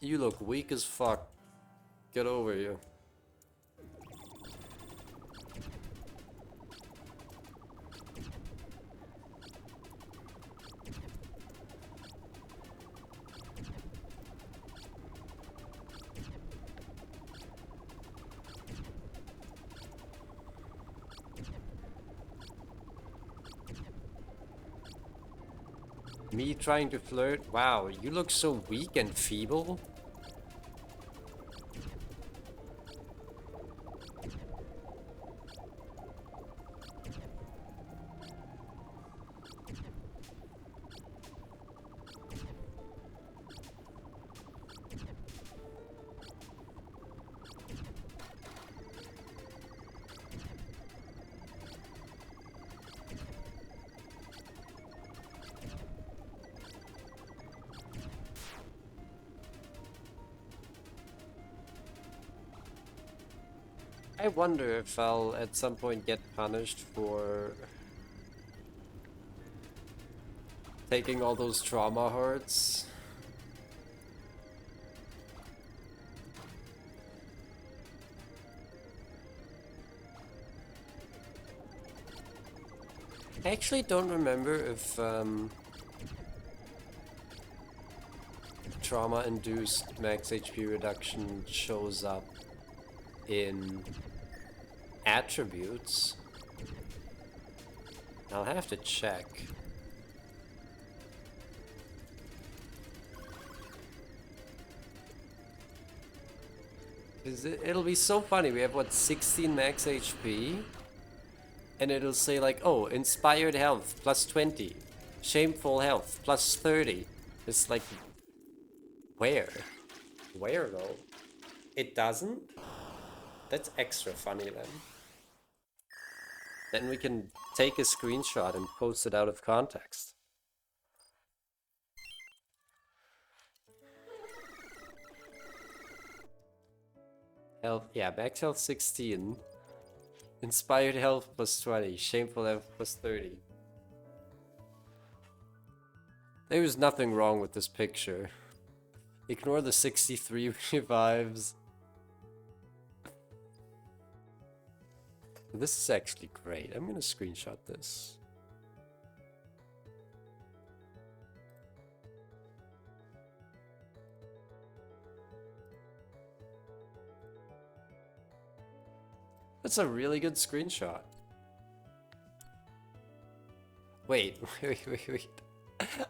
you look weak as fuck. Get over here. Me trying to flirt? Wow, you look so weak and feeble. I wonder if I'll at some point get punished for taking all those trauma hearts. I actually don't remember if trauma-induced max HP reduction shows up in attributes. I'll have to check. It'll be so funny. We have what, 16 max HP? And it'll say like, oh, inspired health plus 20. Shameful health plus 30. It's like, where? Where though? It doesn't? That's extra funny then. Then we can take a screenshot and post it out of context. Health, yeah, max health 16. Inspired health plus 20. Shameful health plus 30. There's nothing wrong with this picture. Ignore the 63 revives. This is actually great. I'm gonna screenshot this. That's a really good screenshot. Wait.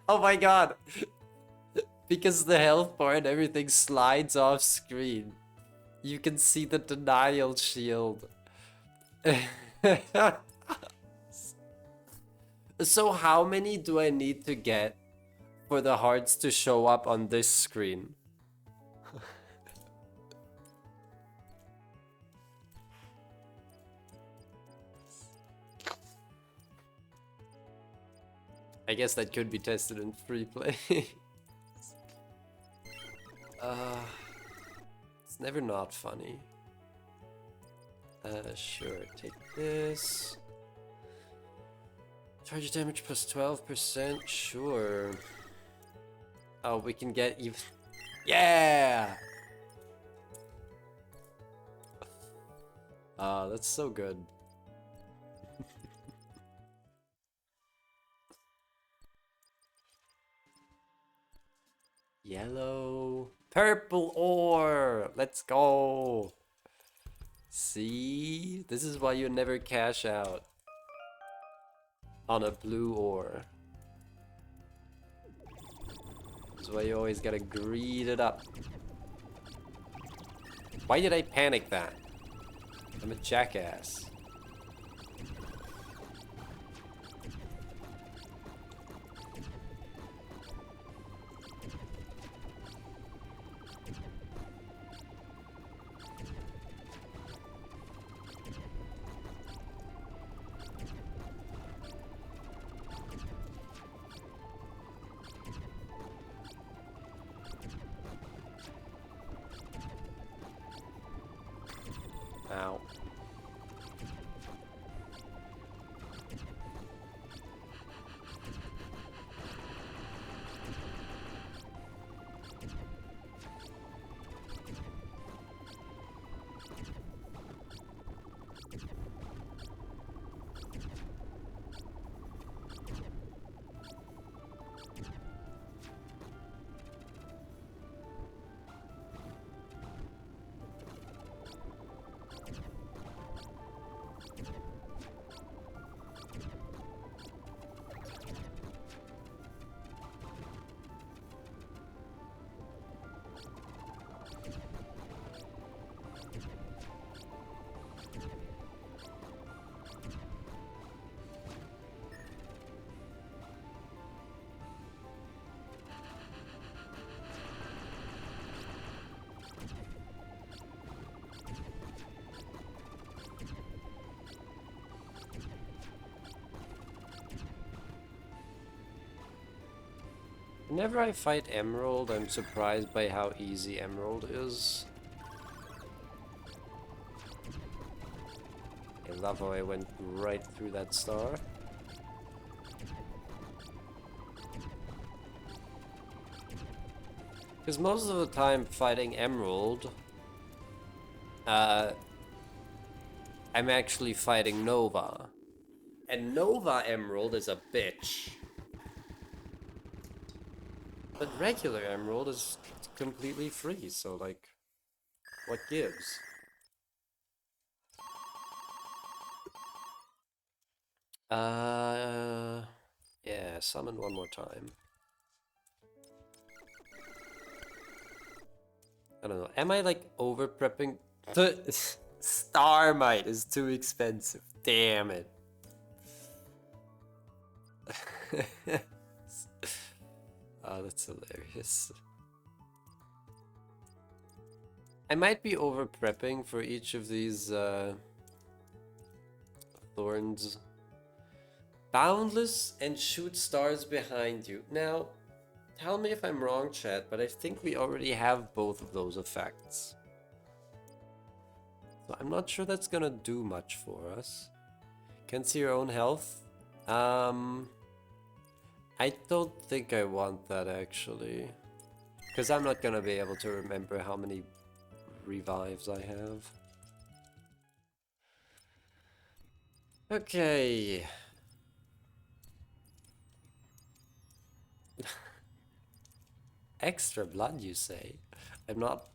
Oh my god! Because the health bar and everything slides off screen. You can see the denial shield. So how many do I need to get for the hearts to show up on this screen? I guess that could be tested in free play. It's never not funny. Sure, take this. Charge damage plus 12%, sure. Oh, we can get even. Yeah! That's so good. Yellow. Purple ore! Let's go! See? This is why you never cash out on a blue ore. This is why you always gotta greed it up. Why did I panic that? I'm a jackass. Ow. Whenever I fight Emerald, I'm surprised by how easy Emerald is. I love how I went right through that star. Because most of the time fighting Emerald, I'm actually fighting Nova. And Nova Emerald is a bitch. But regular Emerald is completely free, so like, what gives? Yeah, summon one more time. I don't know, am I like over prepping? The Starmite is too expensive, damn it. Oh, that's hilarious. I might be over prepping for each of these thorns. Boundless and shoot stars behind you. Now, tell me if I'm wrong, chat, but I think we already have both of those effects. So I'm not sure that's gonna do much for us. Can see your own health. I don't think I want that actually. Because I'm not gonna be able to remember how many revives I have. Okay. Extra blood, you say? I'm not...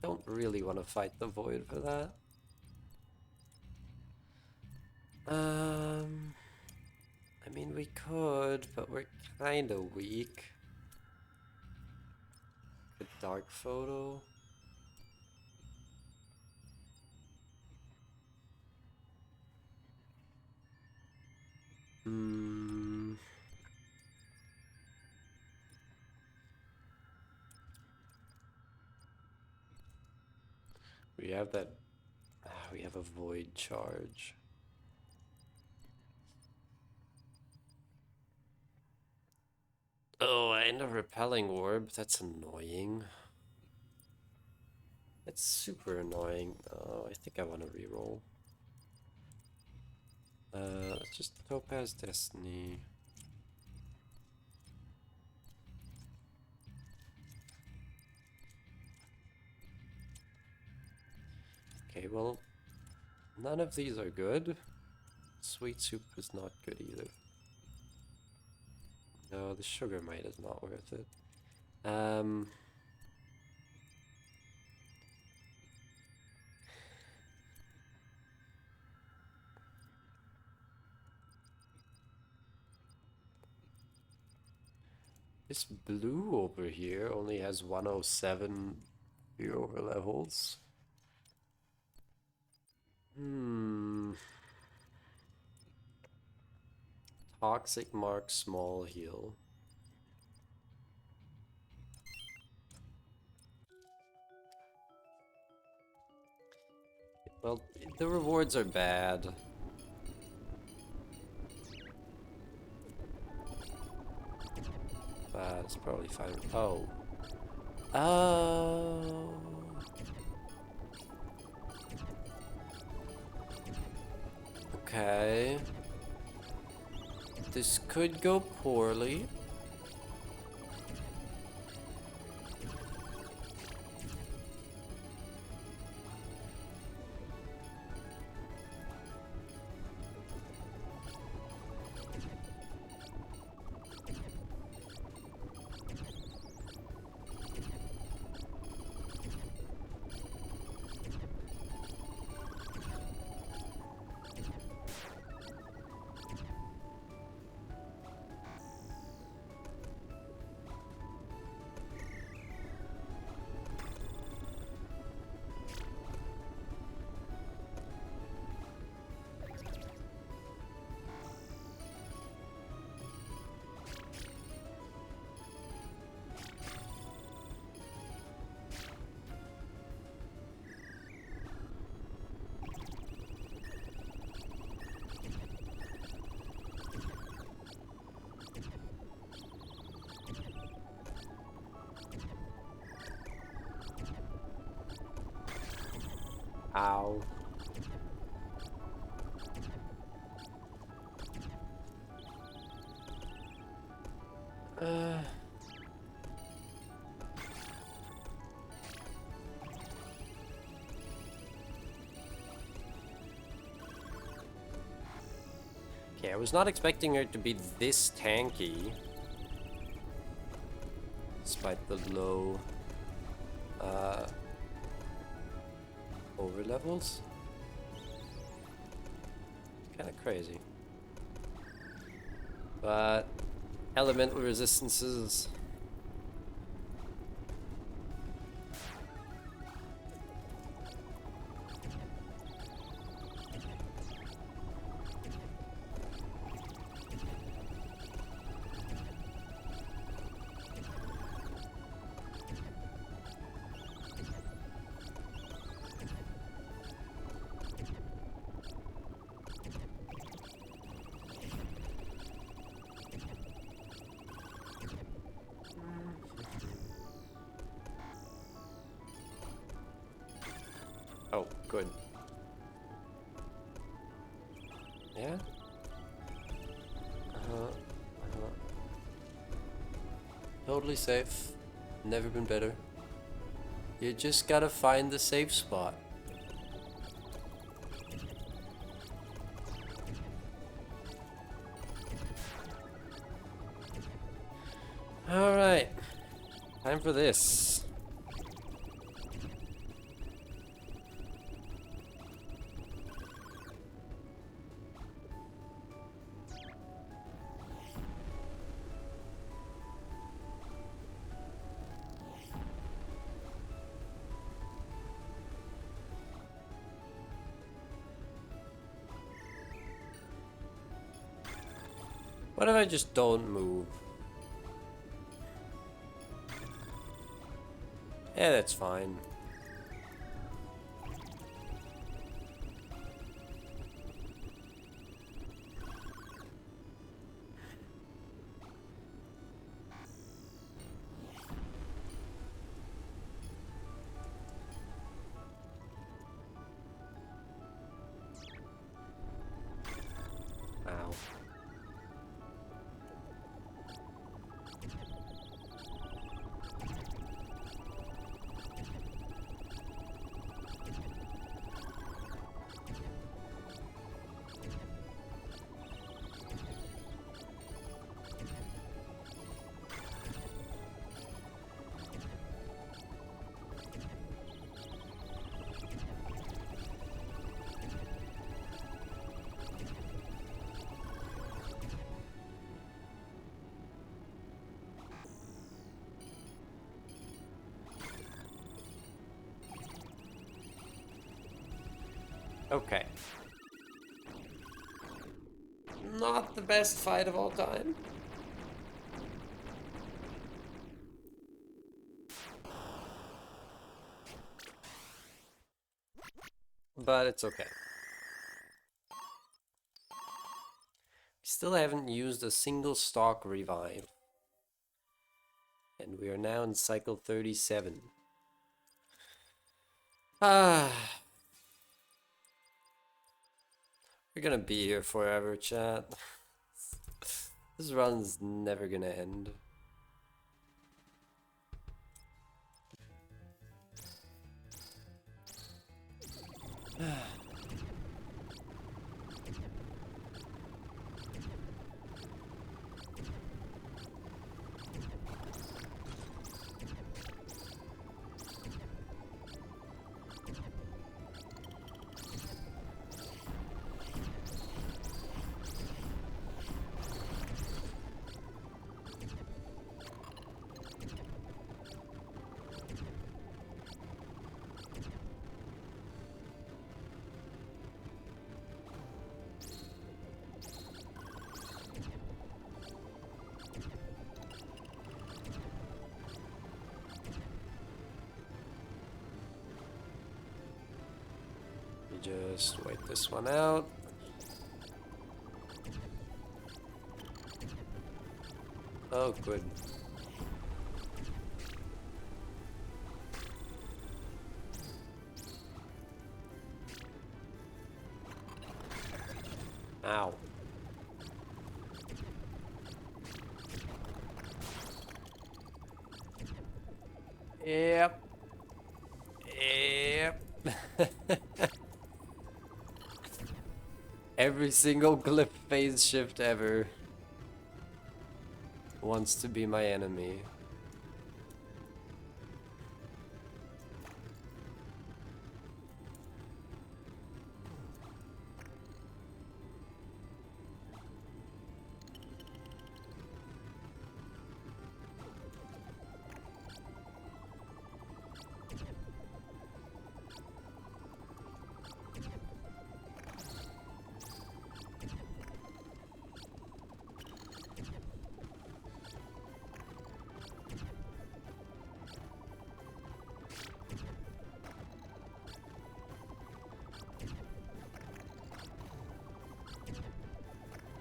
I don't really want to fight the void for that. I mean, we could, but we're kind of weak. A dark photo. We have that. We have a void charge. Oh, and a repelling orb. That's annoying. That's super annoying. Oh, I think I want to reroll. Let's just Topaz Destiny. Okay, well, none of these are good. Sweet soup is not good either. No, the sugar mite is not worth it. This blue over here only has 107 over levels. Toxic Mark Small Heal. Well, the rewards are bad. But it's probably fine. Oh. Oh. Okay. This could go poorly. Ow. Okay, I was not expecting her to be this tanky. Despite the low over levels. Kinda crazy. But elemental resistances. Oh, good. Yeah? Totally safe. Never been better. You just gotta find the safe spot. Alright. Time for this. What if I just don't move? Yeah, that's fine. Okay. Not the best fight of all time. But it's okay. We still haven't used a single stock revive. And we are now in cycle 37. Ah. We're gonna be here forever, chat. This run's never gonna end. Just wait this one out. Oh, good. Ow. Yep. Yep. Every single glyph phase shift ever wants to be my enemy.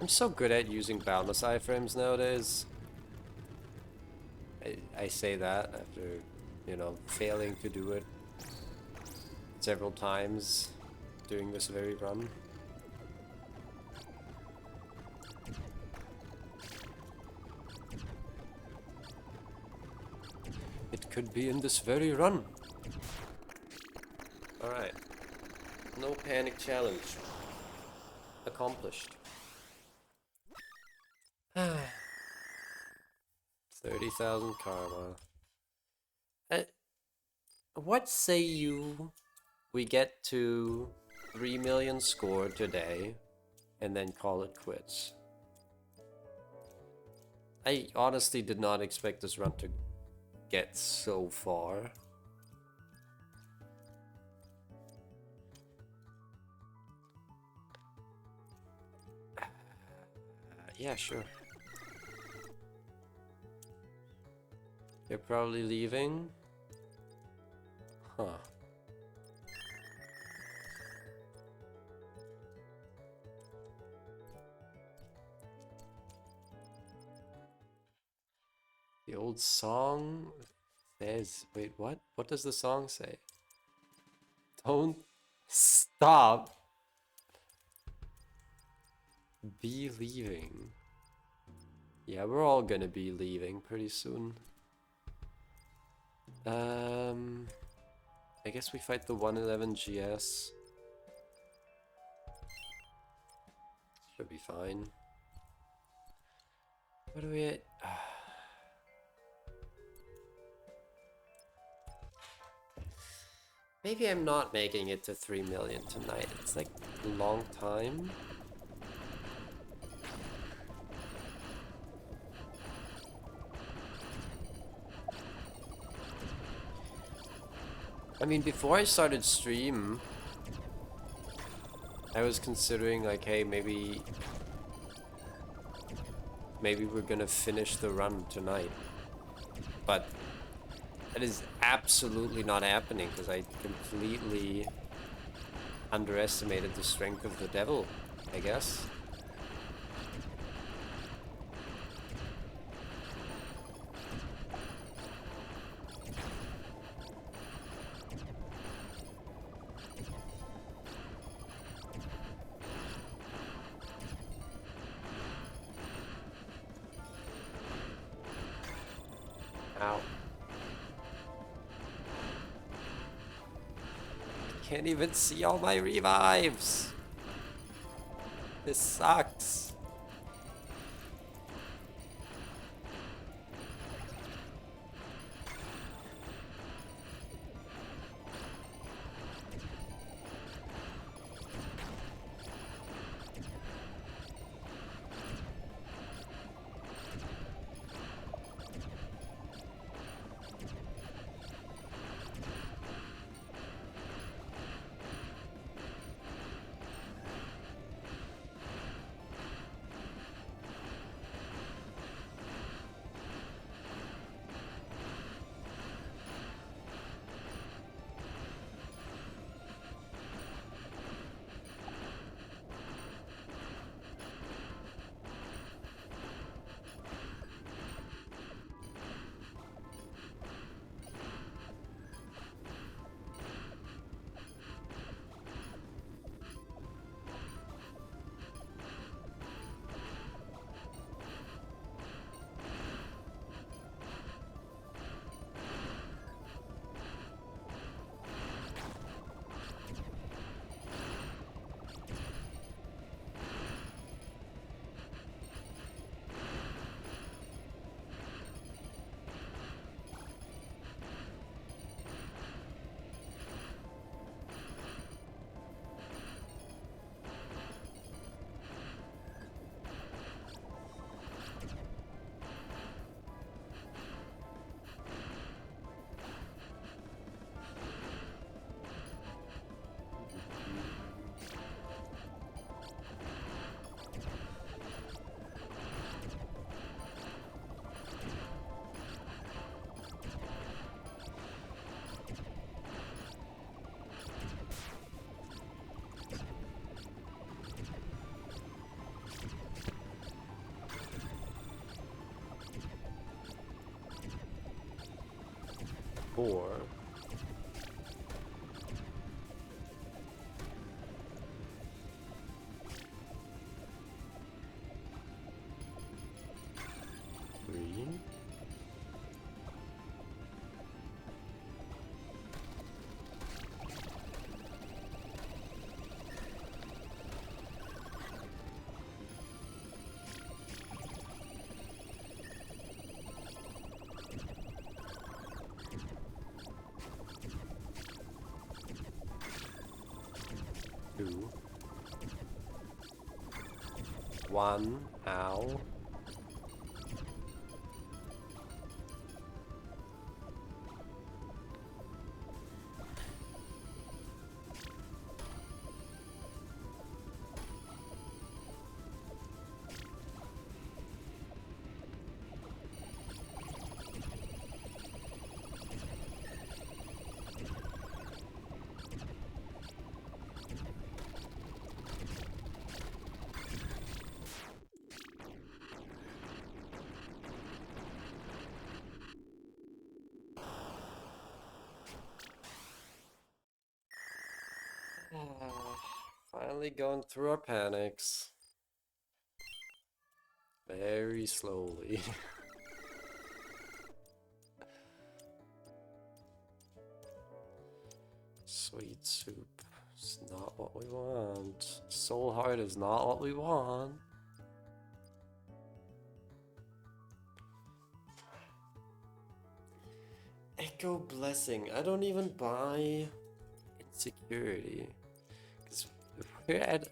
I'm so good at using boundless iframes nowadays. I say that after, you know, failing to do it several times during this very run. It could be in this very run. Alright. No panic challenge. Accomplished. 30,000 karma. What say you we get to 3 million score today and then call it quits? I honestly did not expect this run to get so far. Yeah, sure. You're probably leaving? Huh. The old song says... Wait, what? What does the song say? Don't stop. Be leaving. Yeah, we're all gonna be leaving pretty soon. I guess we fight the 111 GS. Should be fine. What do we... Maybe I'm not making it to 3 million tonight. It's like a long time. I mean, before I started stream, I was considering like, hey, maybe we're gonna finish the run tonight. But that is absolutely not happening because I completely underestimated the strength of the devil, I guess. Ow. Can't even see all my revives. This sucks. Four. Three. Two. One. Ow. Finally going through our panics. Very slowly. Sweet soup. It's not what we want. Soul heart is not what we want. Echo blessing. I don't even buy insecurity. Because we're at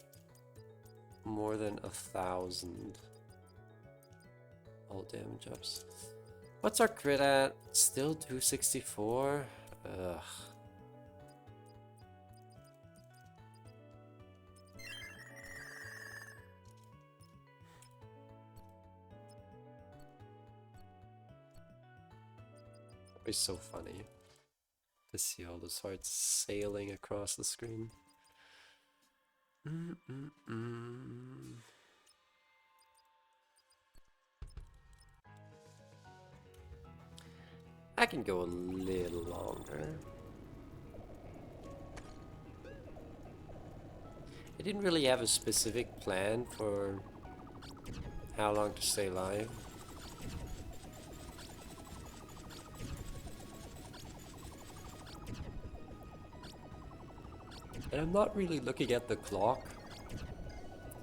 more than 1,000. All damage ups. What's our crit at? Still 264? Ugh. It's so funny to see all those hearts sailing across the screen. I can go a little longer. I didn't really have a specific plan for how long to stay live. And I'm not really looking at the clock,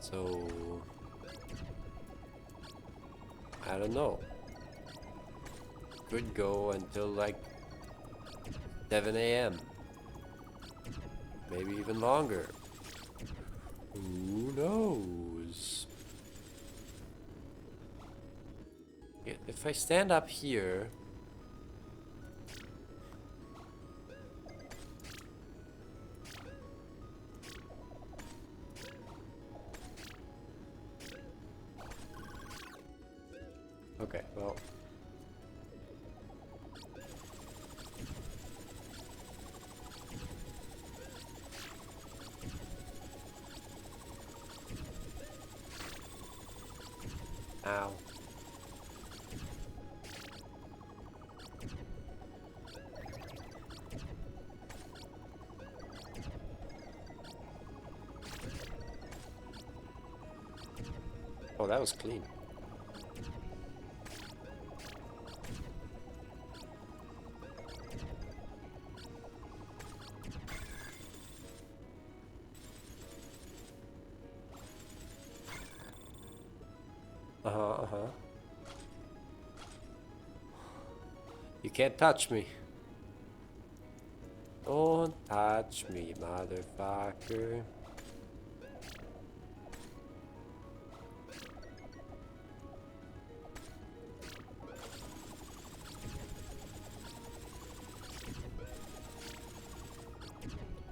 so I don't know. Could go until like 7 a.m. Maybe even longer. Who knows? Yeah, if I stand up here, okay, well. Ow. Oh, that was clean. You can't touch me. Don't touch me, motherfucker.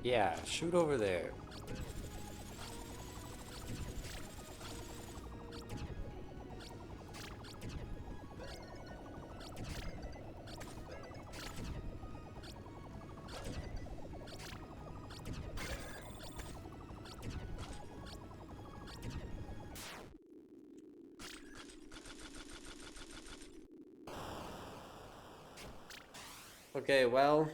Yeah, shoot over there. Okay, well.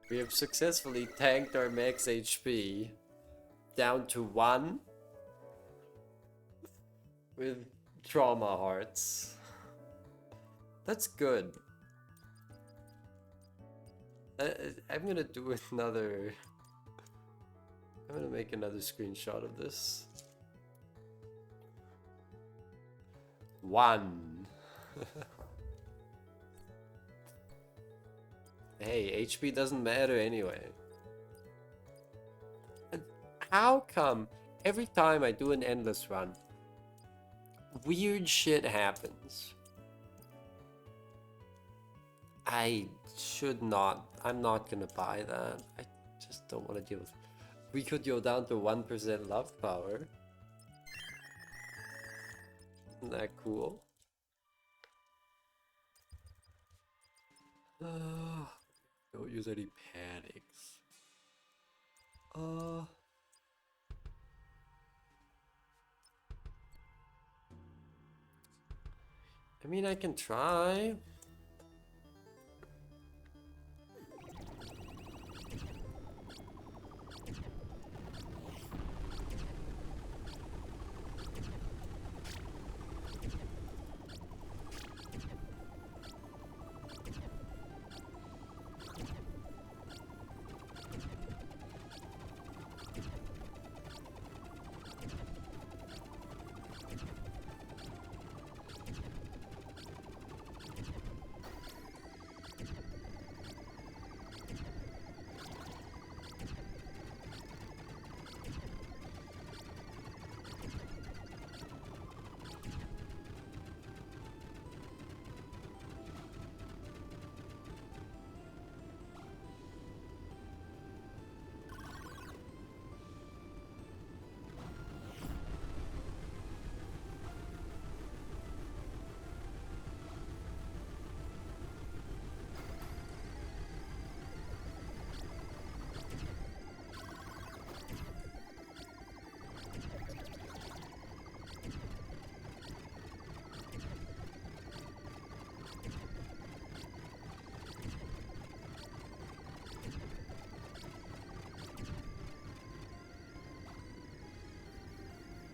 We have successfully tanked our max HP down to 1 with trauma hearts. That's good. I'm gonna do another... I'm gonna make another screenshot of this. 1. Hey, HP doesn't matter anyway. And how come every time I do an endless run, weird shit happens? I should not. I'm not gonna buy that. I just don't want to deal with it. We could go down to 1% love power. Isn't that cool? Don't use any panics. I mean, I can try.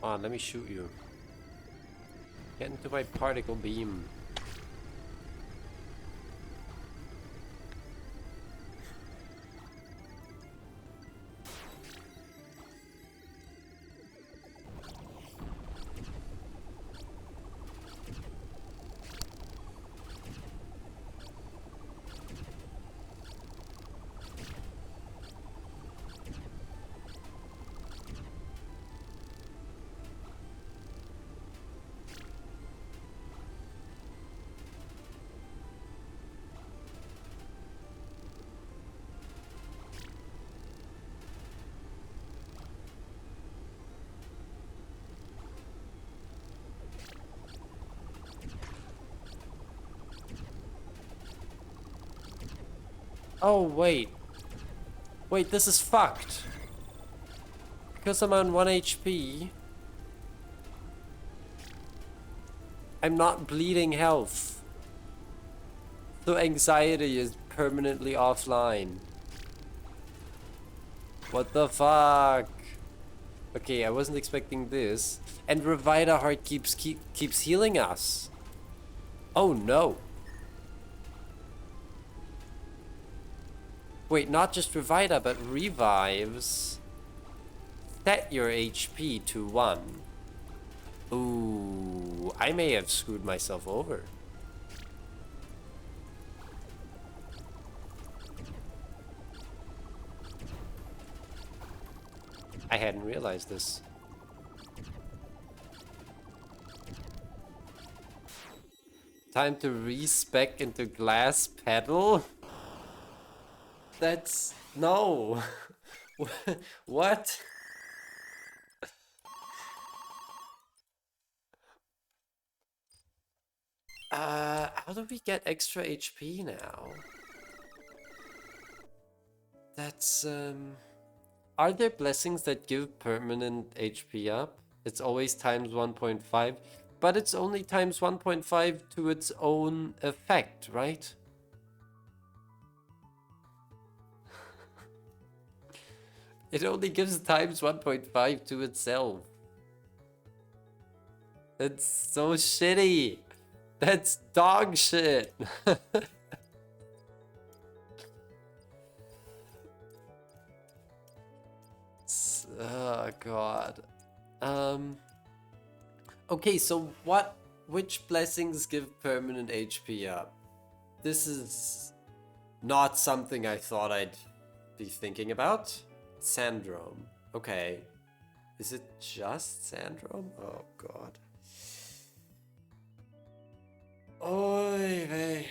on, let me shoot you. Get into my particle beam. Oh, wait. Wait, this is fucked. Because I'm on 1 HP, I'm not bleeding health. So anxiety is permanently offline. What the fuck? Okay, I wasn't expecting this. And Revita Heart keeps healing us. Oh no. Wait, not just Revita, but revives. Set your HP to 1. Ooh, I may have screwed myself over. I hadn't realized this. Time to respec into glass pedal? That's... no. What? How do we get extra HP now? That's, Are there blessings that give permanent HP up? It's always times 1.5, but it's only times 1.5 to its own effect, right? It only gives times 1.5 to itself. That's so shitty. That's dog shit. Oh god. Okay, so which blessings give permanent HP up? This is not something I thought I'd be thinking about. Sandrome. Okay. Is it just Sandrome? Oh god. Oy vey.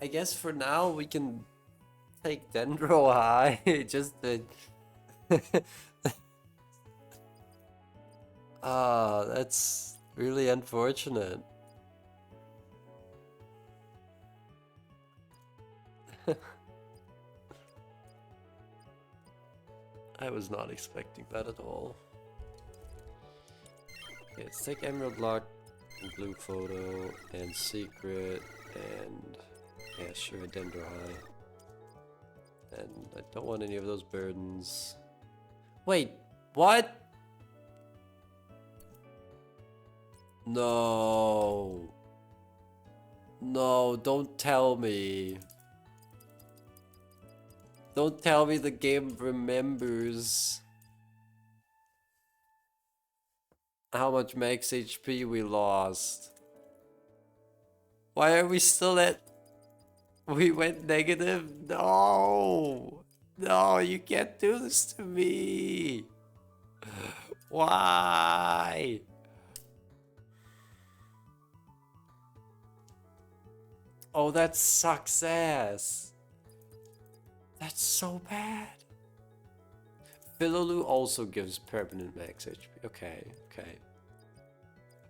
I guess for now we can take Dendro high. Just the ah, that's really unfortunate. I was not expecting that at all. Okay, let's take Emerald Lock, and Blue Photo, and Secret, and yeah, sure, Dendro High. And I don't want any of those burdens. Wait, what? No. No, don't tell me. Don't tell me the game remembers how much max HP we lost. Why are we still at... We went negative? No! No, you can't do this to me! Why? Oh, that sucks ass. That's so bad. Philolu also gives permanent max HP. Okay, okay.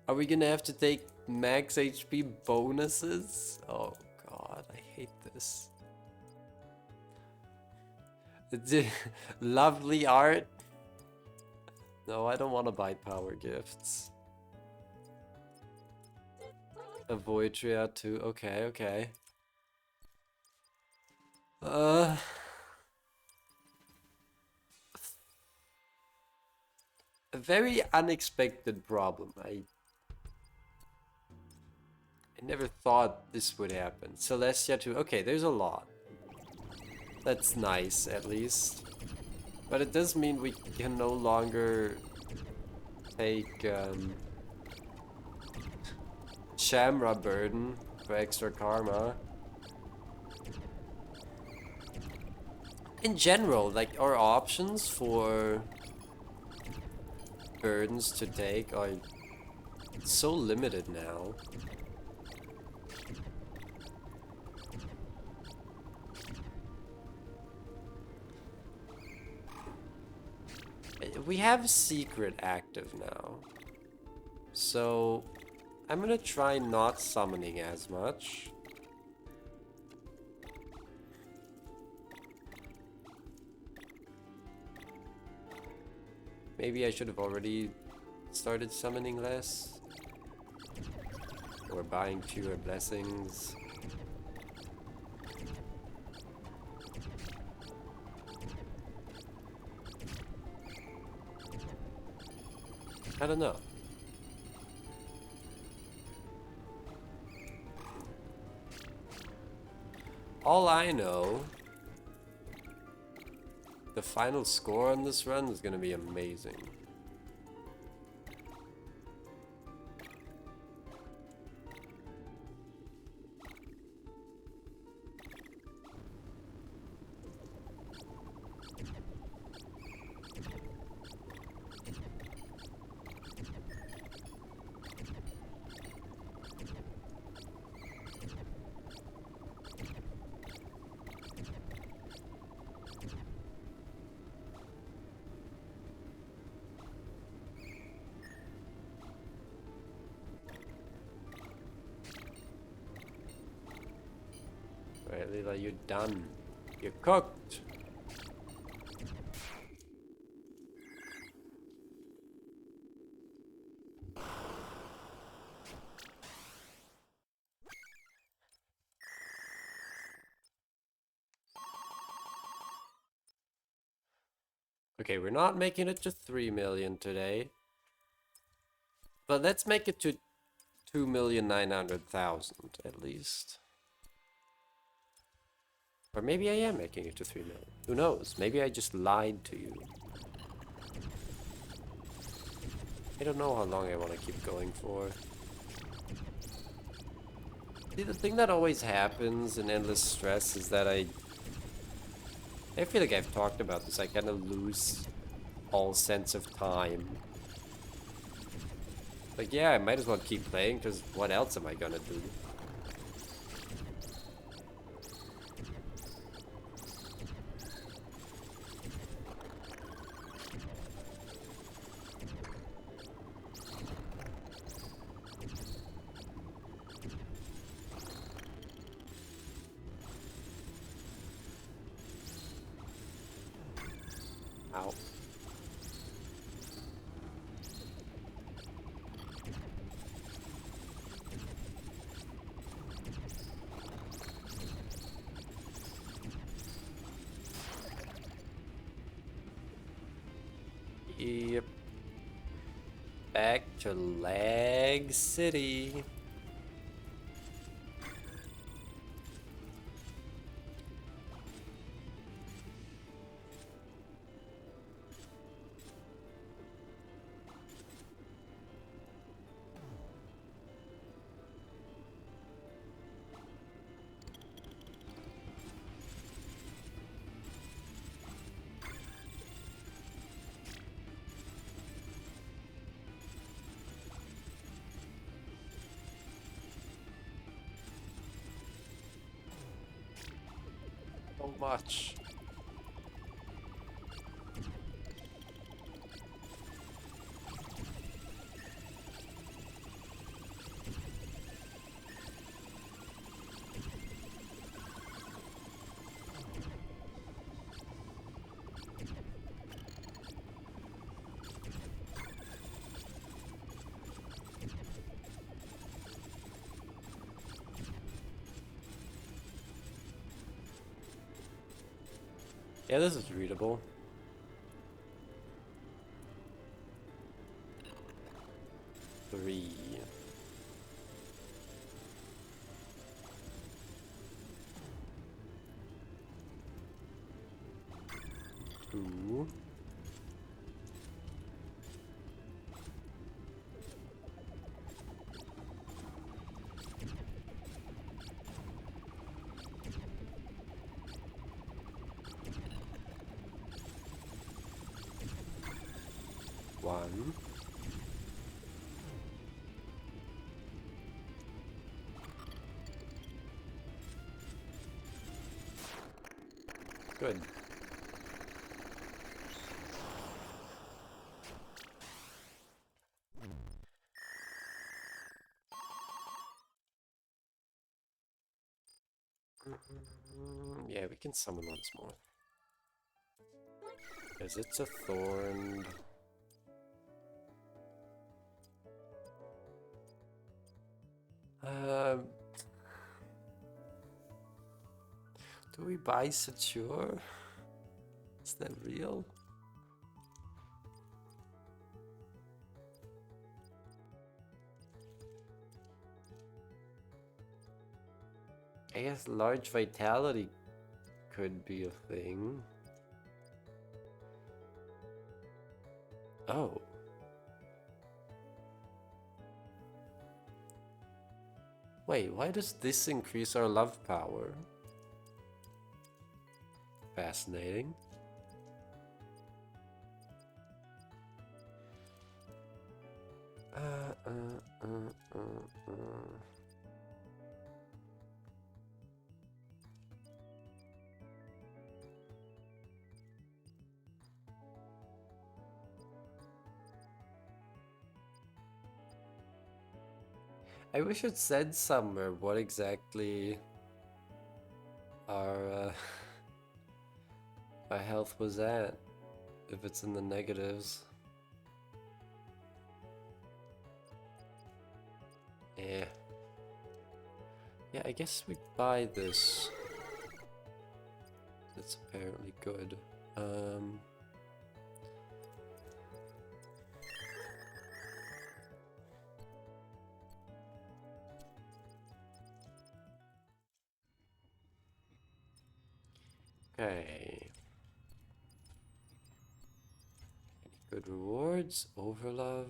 Are we gonna have to take max HP bonuses? Oh god, I hate this. Lovely art. No, I don't want to buy power gifts. A Voidria too. Okay, okay. a very unexpected problem. I never thought this would happen. Celestia too. Okay, there's a lot. That's nice, at least. But it does mean we can no longer take Shamra Burden for extra karma. In general, like, our options for burdens to take are so limited now. We have Secret active now. So I'm gonna try not summoning as much. Maybe I should have already started summoning less. Or buying fewer blessings. I don't know. All I know, the final score on this run is gonna be amazing. Right, Leela, you're done. You're cooked. Okay, we're not making it to 3 million today. But let's make it to 2,900,000 at least. Or maybe I am making it to 3 million. Who knows? Maybe I just lied to you. I don't know how long I want to keep going for. See, the thing that always happens in Endless Stress is that I feel like I've talked about this. I kind of lose all sense of time. Like, yeah, I might as well keep playing, because what else am I gonna do? Ow. Yep. Back to Lag City. So much. Yeah, this is readable. one. Good. Yeah, we can summon once more. Because it's a thorn. Do we buy Sature? Is that real? I guess large vitality could be a thing. Oh. Wait, why does this increase our love power? Fascinating. I wish it said somewhere what exactly our our health was at, if it's in the negatives. Yeah. Yeah, I guess we buy this. It's apparently good. Okay. Any good rewards? Overlove?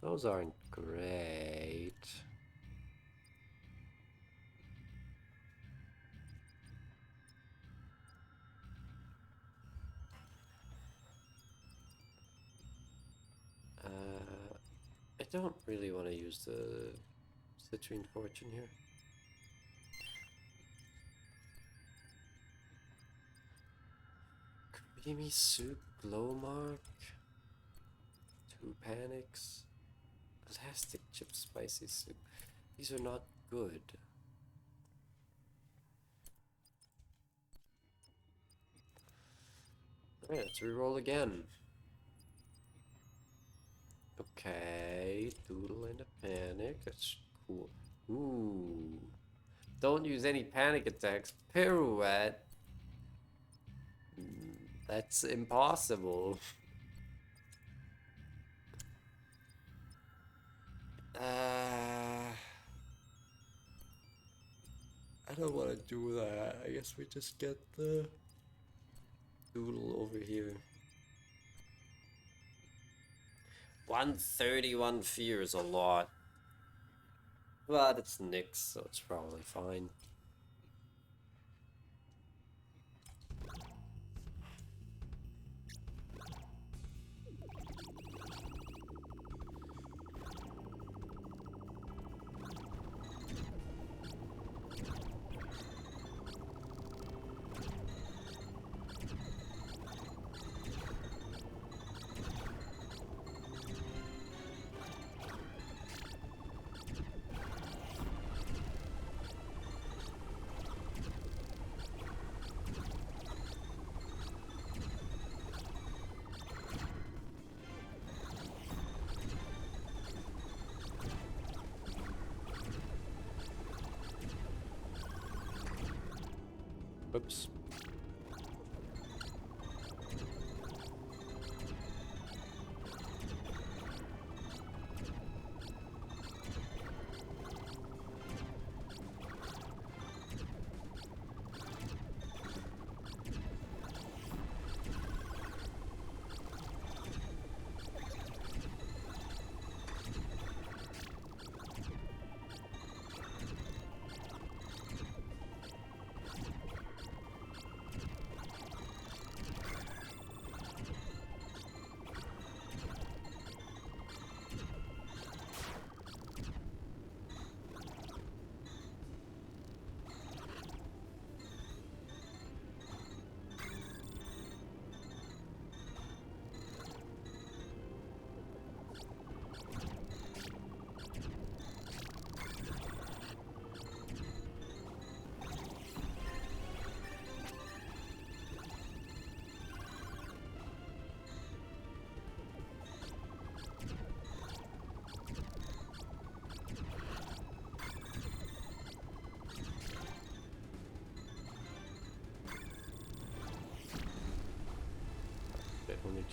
Those aren't great. I don't really want to use the Citrine Fortune here. Creamy Soup, Glow Mark, 2 Panics, Elastic Chip Spicy Soup. These are not good. Alright, let's reroll again. Okay, Doodle and a Panic. That's cool. Ooh. Don't use any panic attacks. Pirouette. That's impossible. I don't want to do that. I guess we just get the Doodle over here. 131 fear is a lot. But it's Nyx, so it's probably fine. Oops.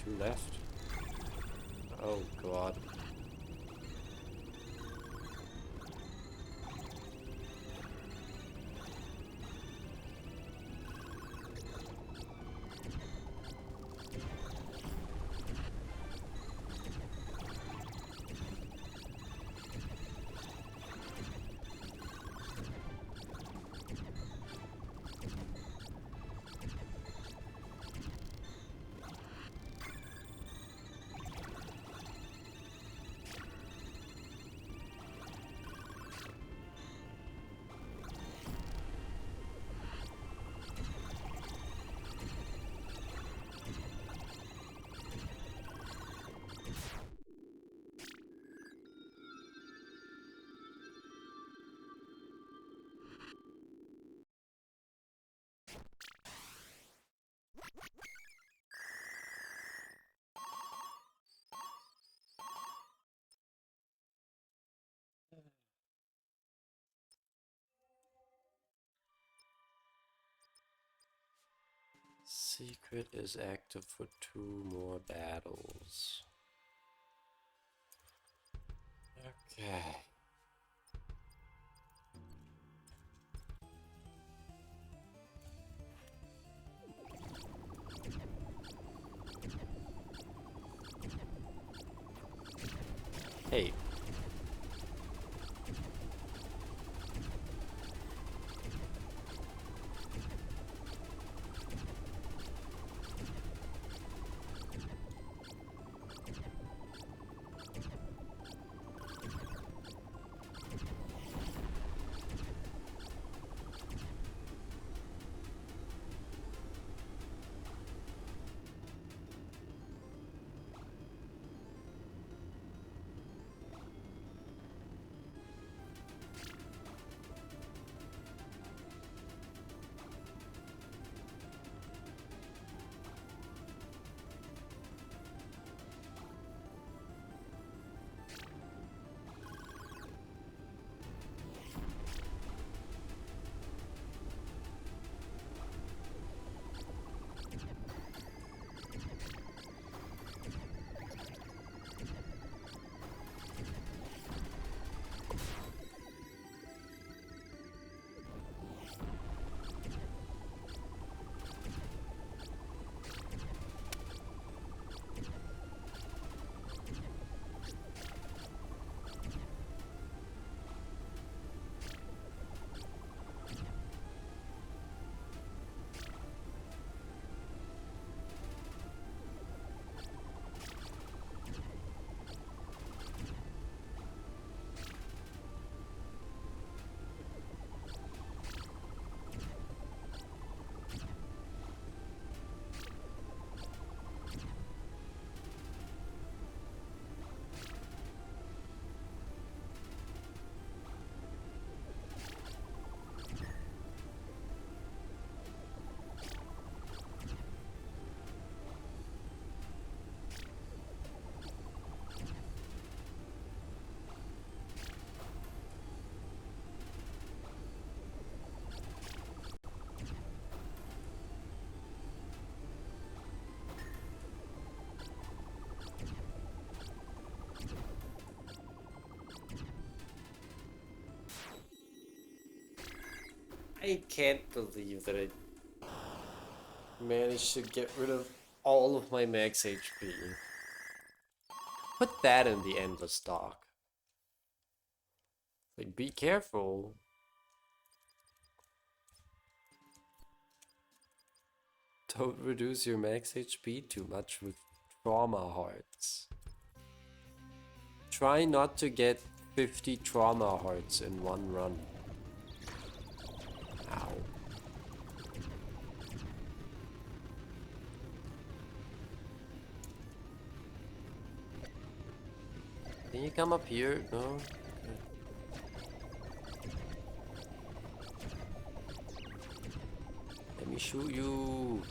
Two left. Oh god. Secret is active for 2 more battles. Okay. Hey. I can't believe that I managed to get rid of all of my max HP. Put that in the endless dock. Like, be careful. Don't reduce your max HP too much with trauma hearts. Try not to get 50 trauma hearts in one run. Ow. Can you come up here? No? Okay. Let me shoot you.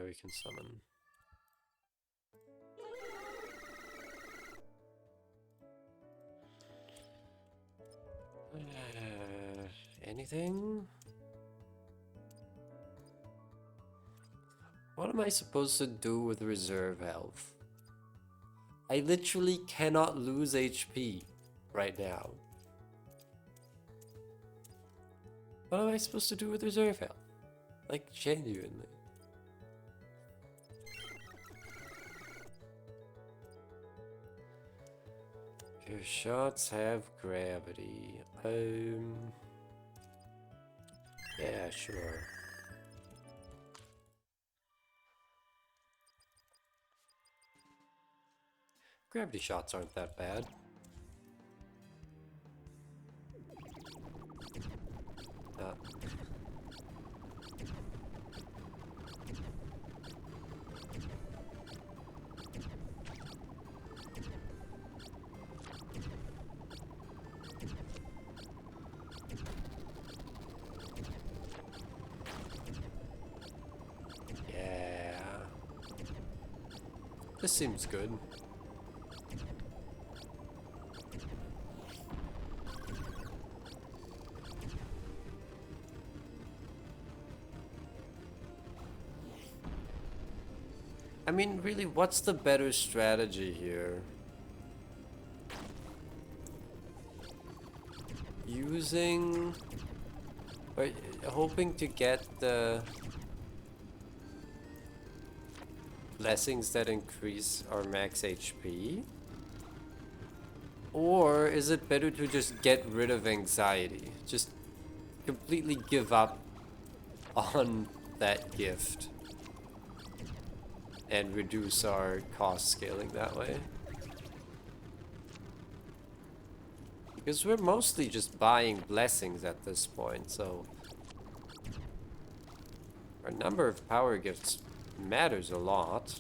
we can summon. Anything? What am I supposed to do with reserve health? I literally cannot lose HP right now. What am I supposed to do with reserve health? Like, genuinely. Your shots have gravity. Yeah, sure. Gravity shots aren't that bad. Yeah. This seems good. I mean, really, what's the better strategy here? Using... or hoping to get the... blessings that increase our max HP? Or is it better to just get rid of anxiety? Just completely give up on that gift. And reduce our cost scaling that way. Because we're mostly just buying blessings at this point, so... our number of power gifts matters a lot.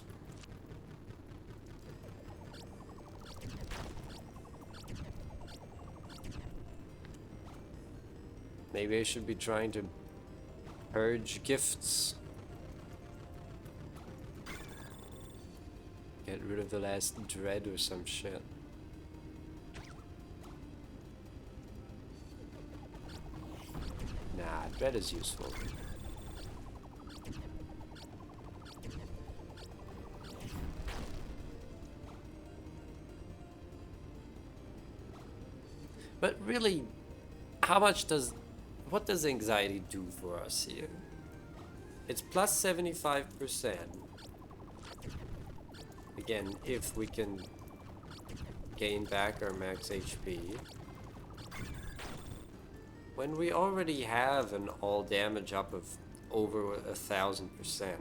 Maybe I should be trying to purge gifts. Get rid of the last dread or some shit. Nah, dread is useful. But really, how much does... what does anxiety do for us here? It's plus 75%. Again, if we can gain back our max HP. When we already have an all damage up of over 1000%.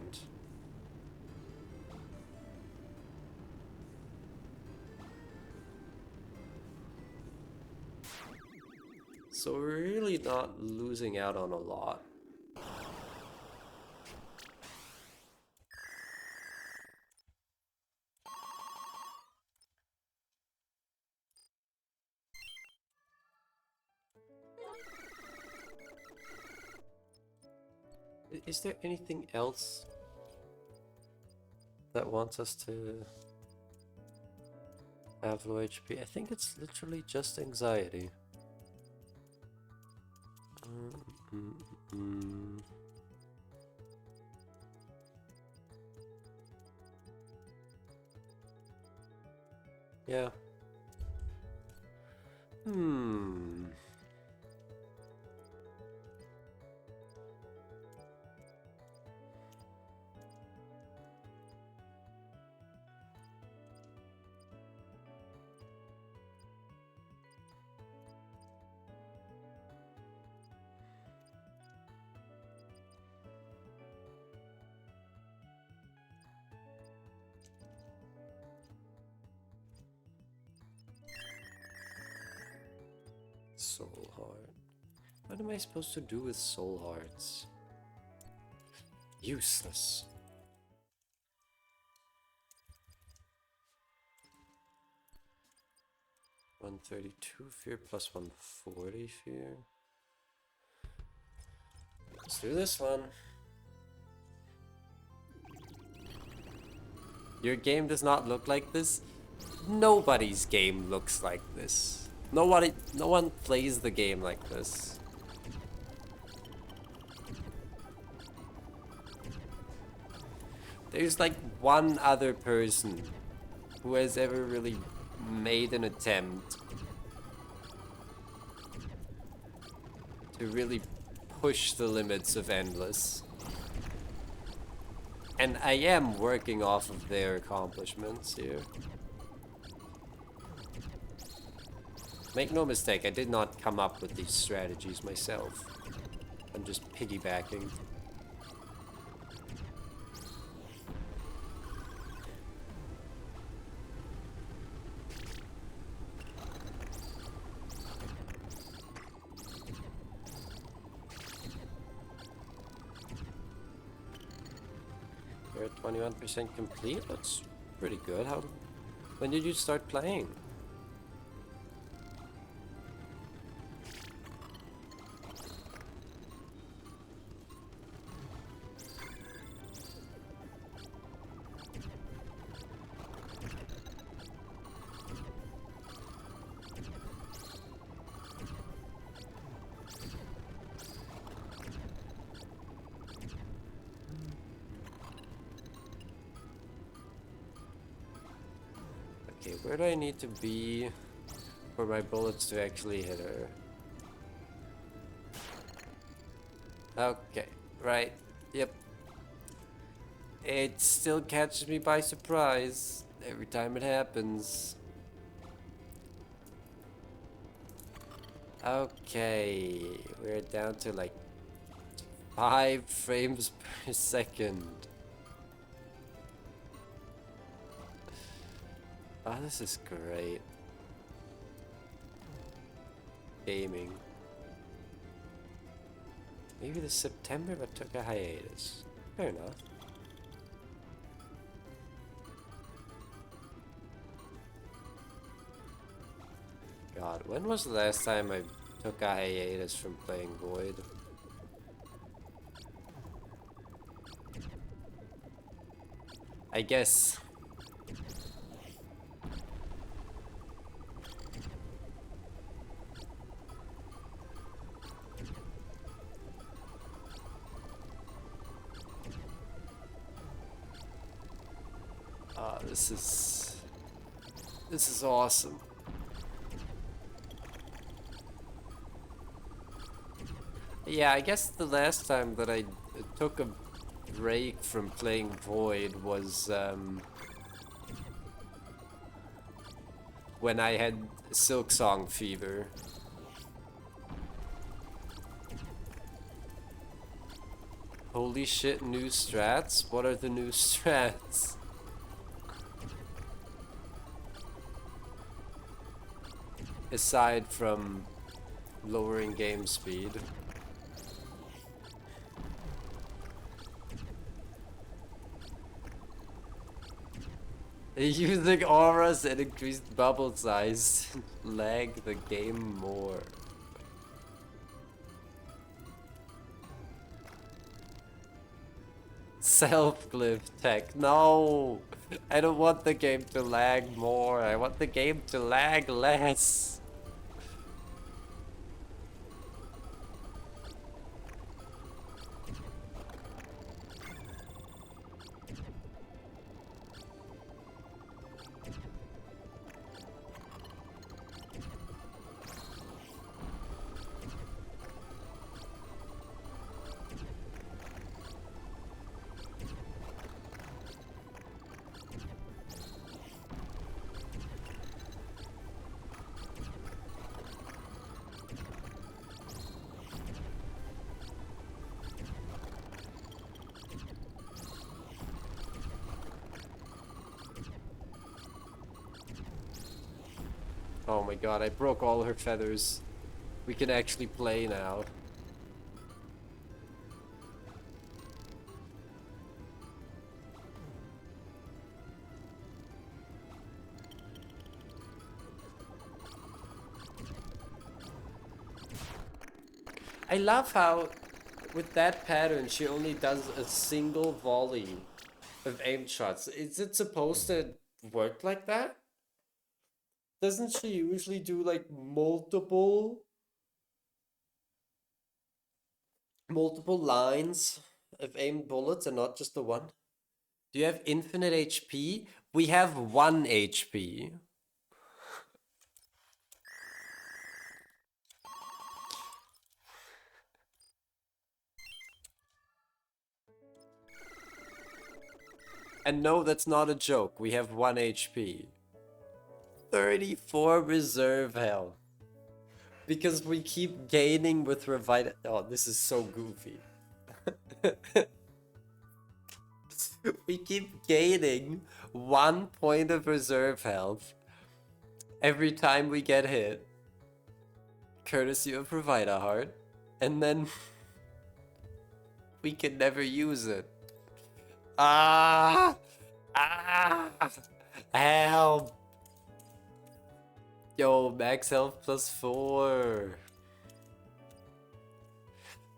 So we're really not losing out on a lot. Is there anything else that wants us to have low HP? I think it's literally just anxiety. Yeah. Soul heart. What am I supposed to do with soul hearts? Useless. $132 fear plus 140 fear. Let's do this one. Your game does not look like this. Nobody's game looks like this. No one plays the game like this. There's like one other person who has ever really made an attempt to really push the limits of Endless. And I am working off of their accomplishments here. Make no mistake, I did not come up with these strategies myself. I'm just piggybacking. You're at 21% complete? That's pretty good. When did you start playing? Okay, where do I need to be for my bullets to actually hit her? Okay, right. Yep. It still catches me by surprise every time it happens. Okay, we're down to like 5 frames per second. Oh, this is great. Gaming. Maybe this September, but took a hiatus. Fair enough. God, when was the last time I took a hiatus from playing Void? I guess. This is awesome. Yeah, I guess the last time that I took a break from playing Void was when I had Silksong fever. Holy shit, new strats? What are the new strats? Aside from lowering game speed. Using auras and increased bubble size lag the game more. Self-glyph tech. No! I don't want the game to lag more. I want the game to lag less. Oh my god, I broke all her feathers. We can actually play now. I love how with that pattern she only does a single volley With aim shots. Is it supposed to work like that? Doesn't she usually do like multiple lines of aimed bullets and not just the one? Do you have infinite HP? We have 1 HP. And no, that's not a joke. We have 1 HP. 34 reserve health. Because we keep gaining with Revita. Oh, this is so goofy. We keep gaining 1 point of reserve health every time we get hit. Courtesy of Revita Heart. And then we can never use it. Ah! Ah! Help! Yo, max health +4.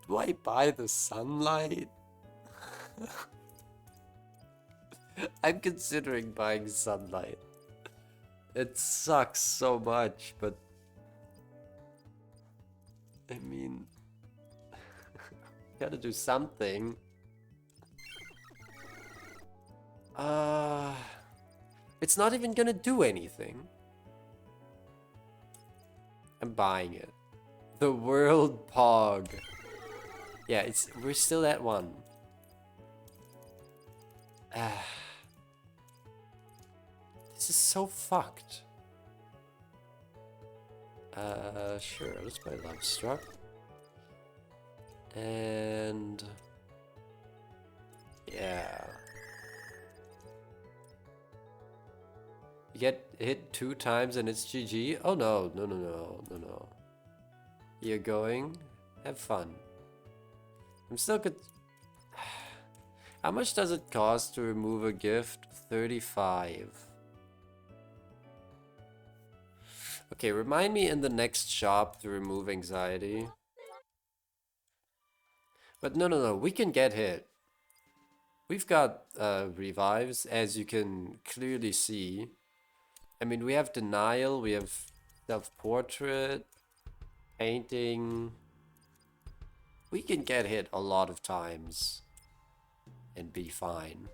Do I buy the sunlight? I'm considering buying sunlight. It sucks so much, but I mean, gotta do something. It's not even gonna do anything. I'm buying it. The World Pog. Yeah, we're still at 1. This is so fucked. Sure, let's play Love Struck. And yeah. You get hit 2 times and it's GG? Oh no, no, no, no, no, no. You're going? Have fun. I'm still good. How much does it cost to remove a gift? 35. Okay, remind me in the next shop to remove anxiety. But no, no, no, we can get hit. We've got revives, as you can clearly see. I mean, we have denial, we have self-portrait, painting. We can get hit a lot of times and be fine.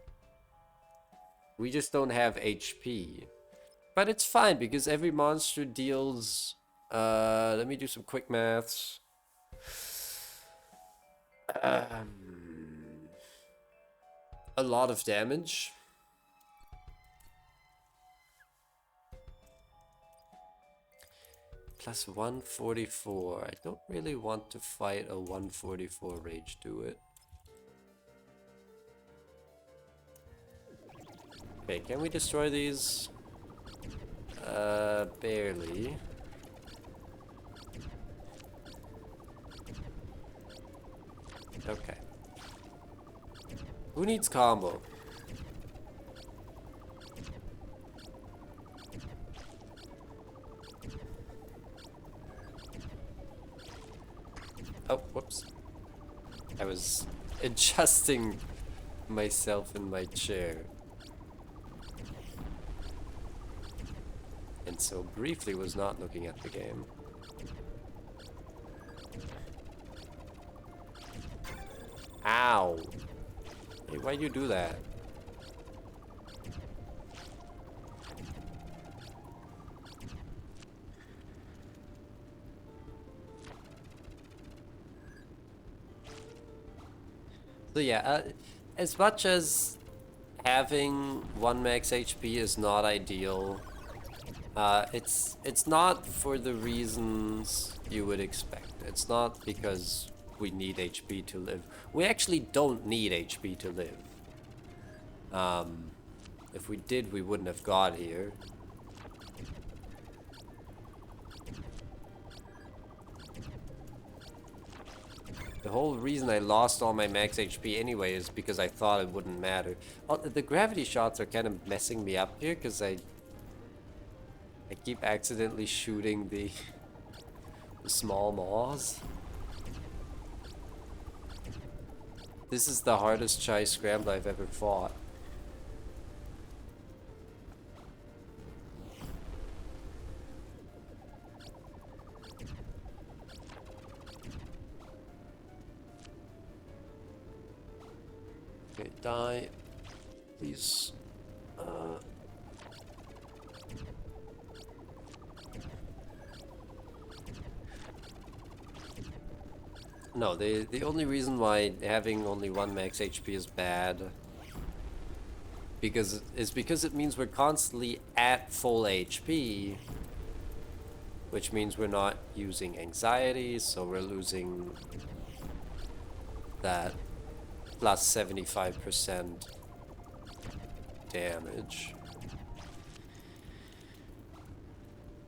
We just don't have HP. But it's fine because every monster deals... let me do some quick maths. A lot of damage. Plus 144. I don't really want to fight a 144 rage do it. Okay, can we destroy these? Barely. Okay. Who needs combo? Oh, whoops. I was adjusting myself in my chair. And so briefly was not looking at the game. Ow! Hey, why'd you do that? So yeah, as much as having 1 max HP is not ideal, it's not for the reasons you would expect. It's not because we need HP to live. We actually don't need HP to live. If we did, we wouldn't have got here. The whole reason I lost all my max HP anyway is because I thought it wouldn't matter. Oh, the gravity shots are kind of messing me up here because I keep accidentally shooting the small maws. This is the hardest Chai Scramble I've ever fought. Okay, die. Please. No, the only reason why having only 1 max HP is bad because it means we're constantly at full HP, which means we're not using anxiety, so we're losing that plus 75% damage.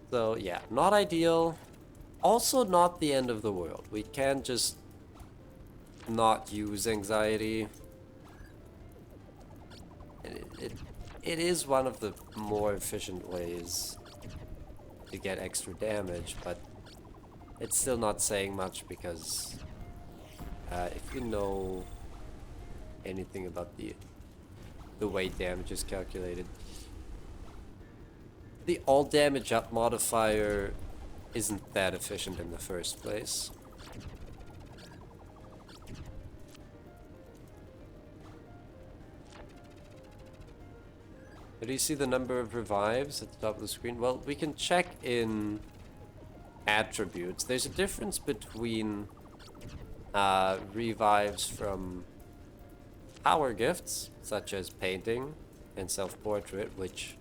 So yeah, not ideal. Also not the end of the world. We can just not use anxiety. It is one of the more efficient ways to get extra damage, but it's still not saying much because if you know anything about the way damage is calculated, the all damage up modifier isn't that efficient in the first place. Do you see the number of revives at the top of the screen? Well, we can check in attributes. There's a difference between revives from power gifts, such as painting and self-portrait, which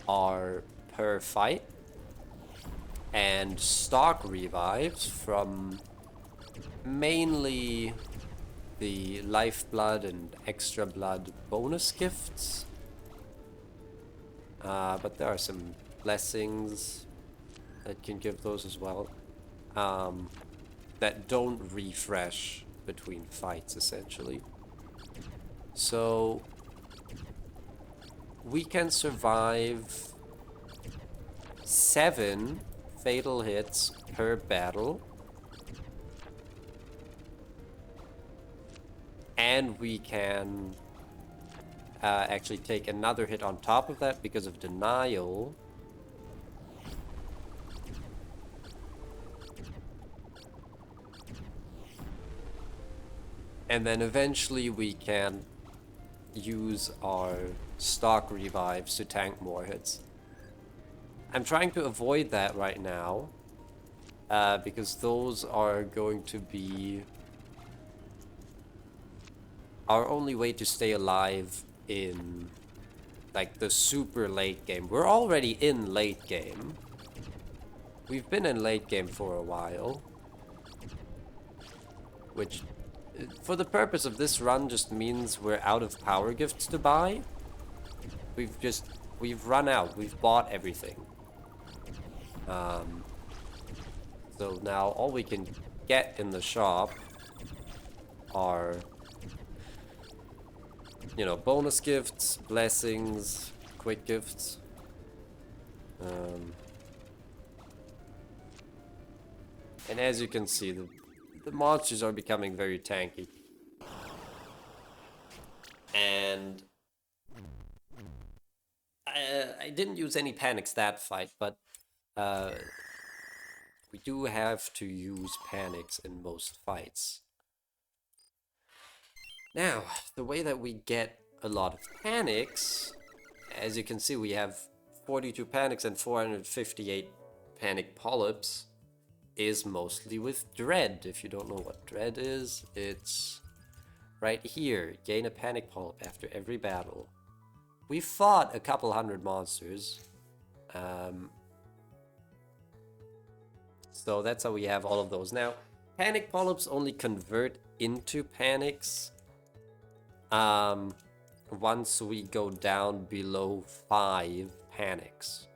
are per fight, and stock revives from mainly the lifeblood and extra blood bonus gifts. But there are some blessings that can give those as well, that don't refresh between fights, essentially. So we can survive 7 fatal hits per battle, and we can actually take another hit on top of that because of denial. And then eventually we can use our stock revives to tank more hits. I'm trying to avoid that right now, because those are going to be our only way to stay alive in like the super late game. We're already in late game. We've been in late game for a while, which for the purpose of this run just means we're out of power gifts to buy. We've run out. We've bought everything. So now all we can get in the shop are, you know, bonus gifts, blessings, quick gifts. And as you can see, the monsters are becoming very tanky. And I didn't use any panics that fight, but we do have to use panics in most fights. Now, the way that we get a lot of panics, as you can see, we have 42 panics and 458 panic polyps, is mostly with dread. If you don't know what dread is, it's right here. Gain a panic polyp after every battle. We fought a couple hundred monsters. So that's how we have all of those. Now, panic polyps only convert into panics once we go down below 5 panics.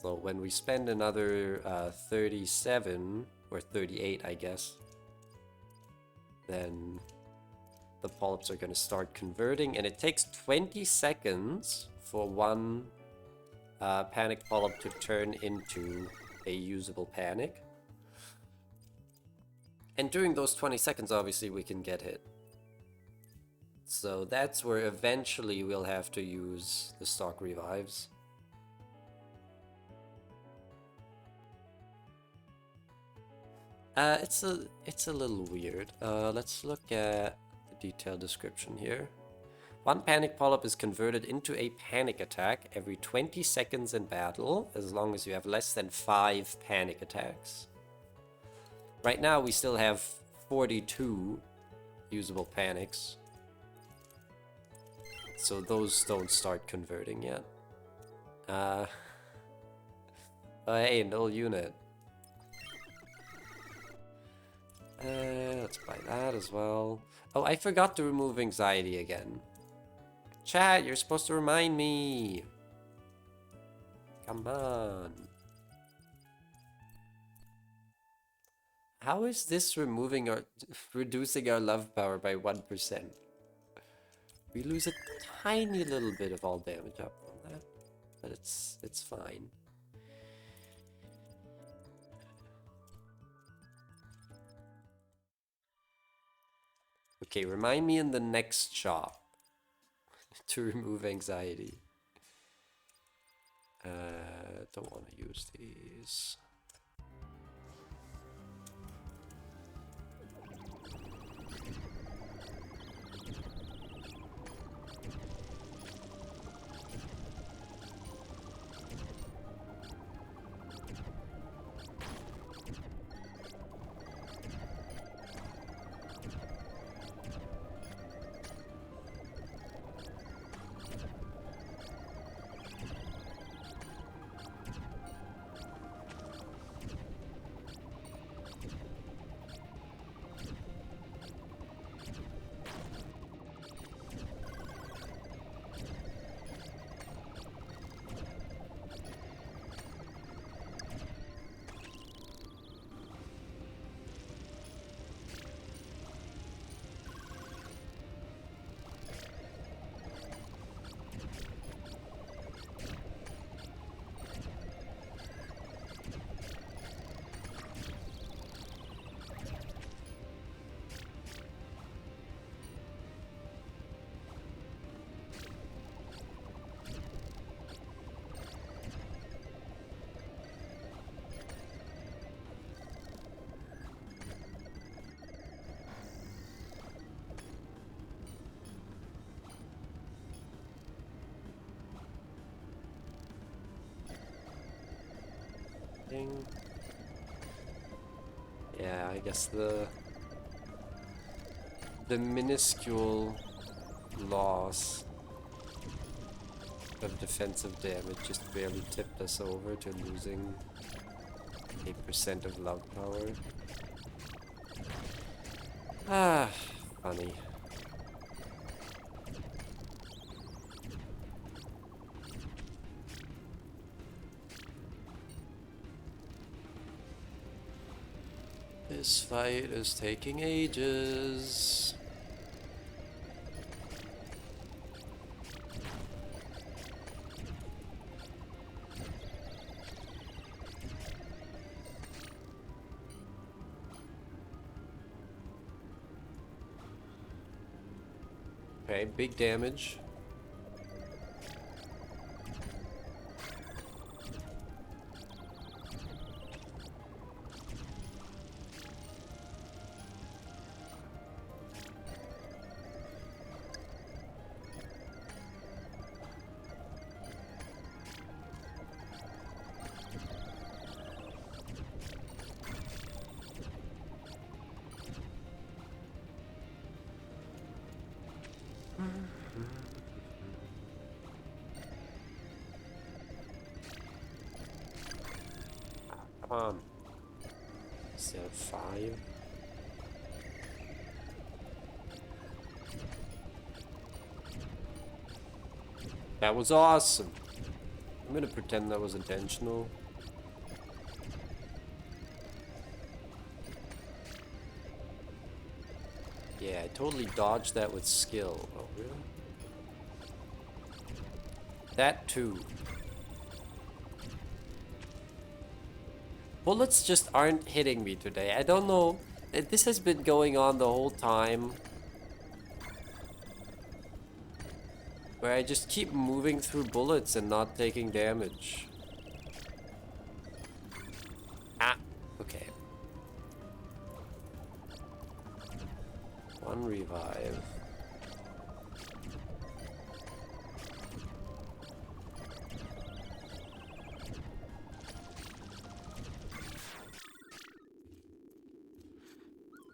So when we spend another 37 or 38, I guess, then the polyps are going to start converting, and it takes 20 seconds for one panic polyp to turn into a usable panic. And during those 20 seconds, obviously, we can get hit. So that's where eventually we'll have to use the stock revives. It's a little weird. Let's look at detailed description here. One panic polyp is converted into a panic attack every 20 seconds in battle, as long as you have less than 5 panic attacks. Right now we still have 42 usable panics, so those don't start converting yet. Oh, hey, null unit. Let's buy that as well. Oh, I forgot to remove anxiety again. Chat, you're supposed to remind me. Come on. How is this reducing our love power by 1%? We lose a tiny little bit of all damage up from that, but it's fine. Okay, remind me in the next shop to remove anxiety. Don't want to use these. Yeah, I guess the minuscule loss of defensive damage just barely tipped us over to losing 8% of love power. Ah, funny. This fight is taking ages. Okay, big damage. Come on. Is that 5? That was awesome. I'm gonna pretend that was intentional. Yeah, I totally dodged that with skill. Oh, really? That too. Bullets just aren't hitting me today. I don't know. This has been going on the whole time, where I just keep moving through bullets and not taking damage. Ah, okay. One revive.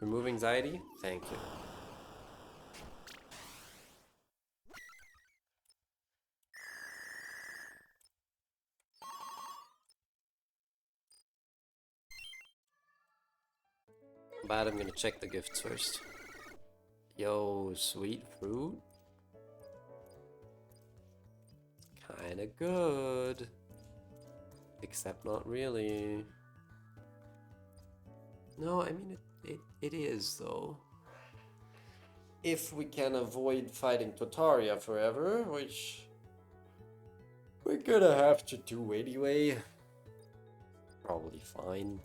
Remove anxiety? Thank you. But I'm gonna check the gifts first. Yo, sweet fruit. Kinda good. Except not really. No, I mean, it is, though. If we can avoid fighting Totaria forever, which we're gonna have to do anyway. Probably fine.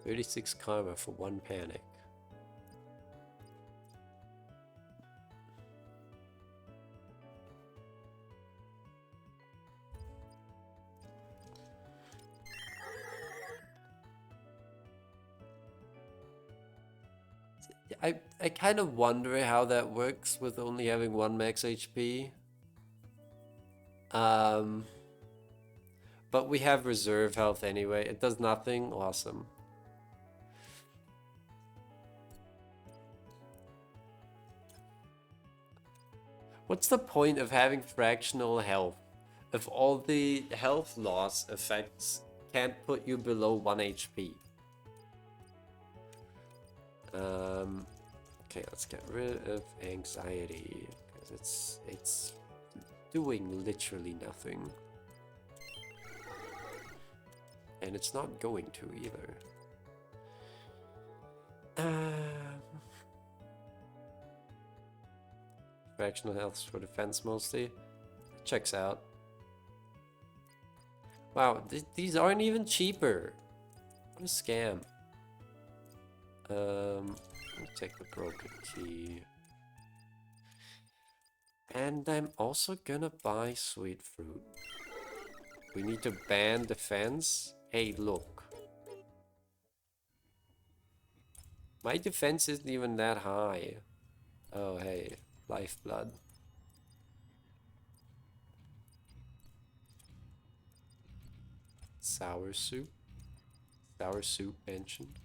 36 karma for 1 panic. I kind of wonder how that works with only having 1 max HP. But we have reserve health anyway. It does nothing. Awesome. What's the point of having fractional health if all the health loss effects can't put you below 1 HP? Okay, let's get rid of anxiety because it's doing literally nothing. And it's not going to either. Fractional health for defense mostly. Checks out. Wow, these aren't even cheaper. What a scam. I'll take the broken key. And I'm also gonna buy sweet fruit. We need to ban defense. Hey, look. My defense isn't even that high. Oh, hey. Lifeblood. Sour soup. Sour soup mentioned.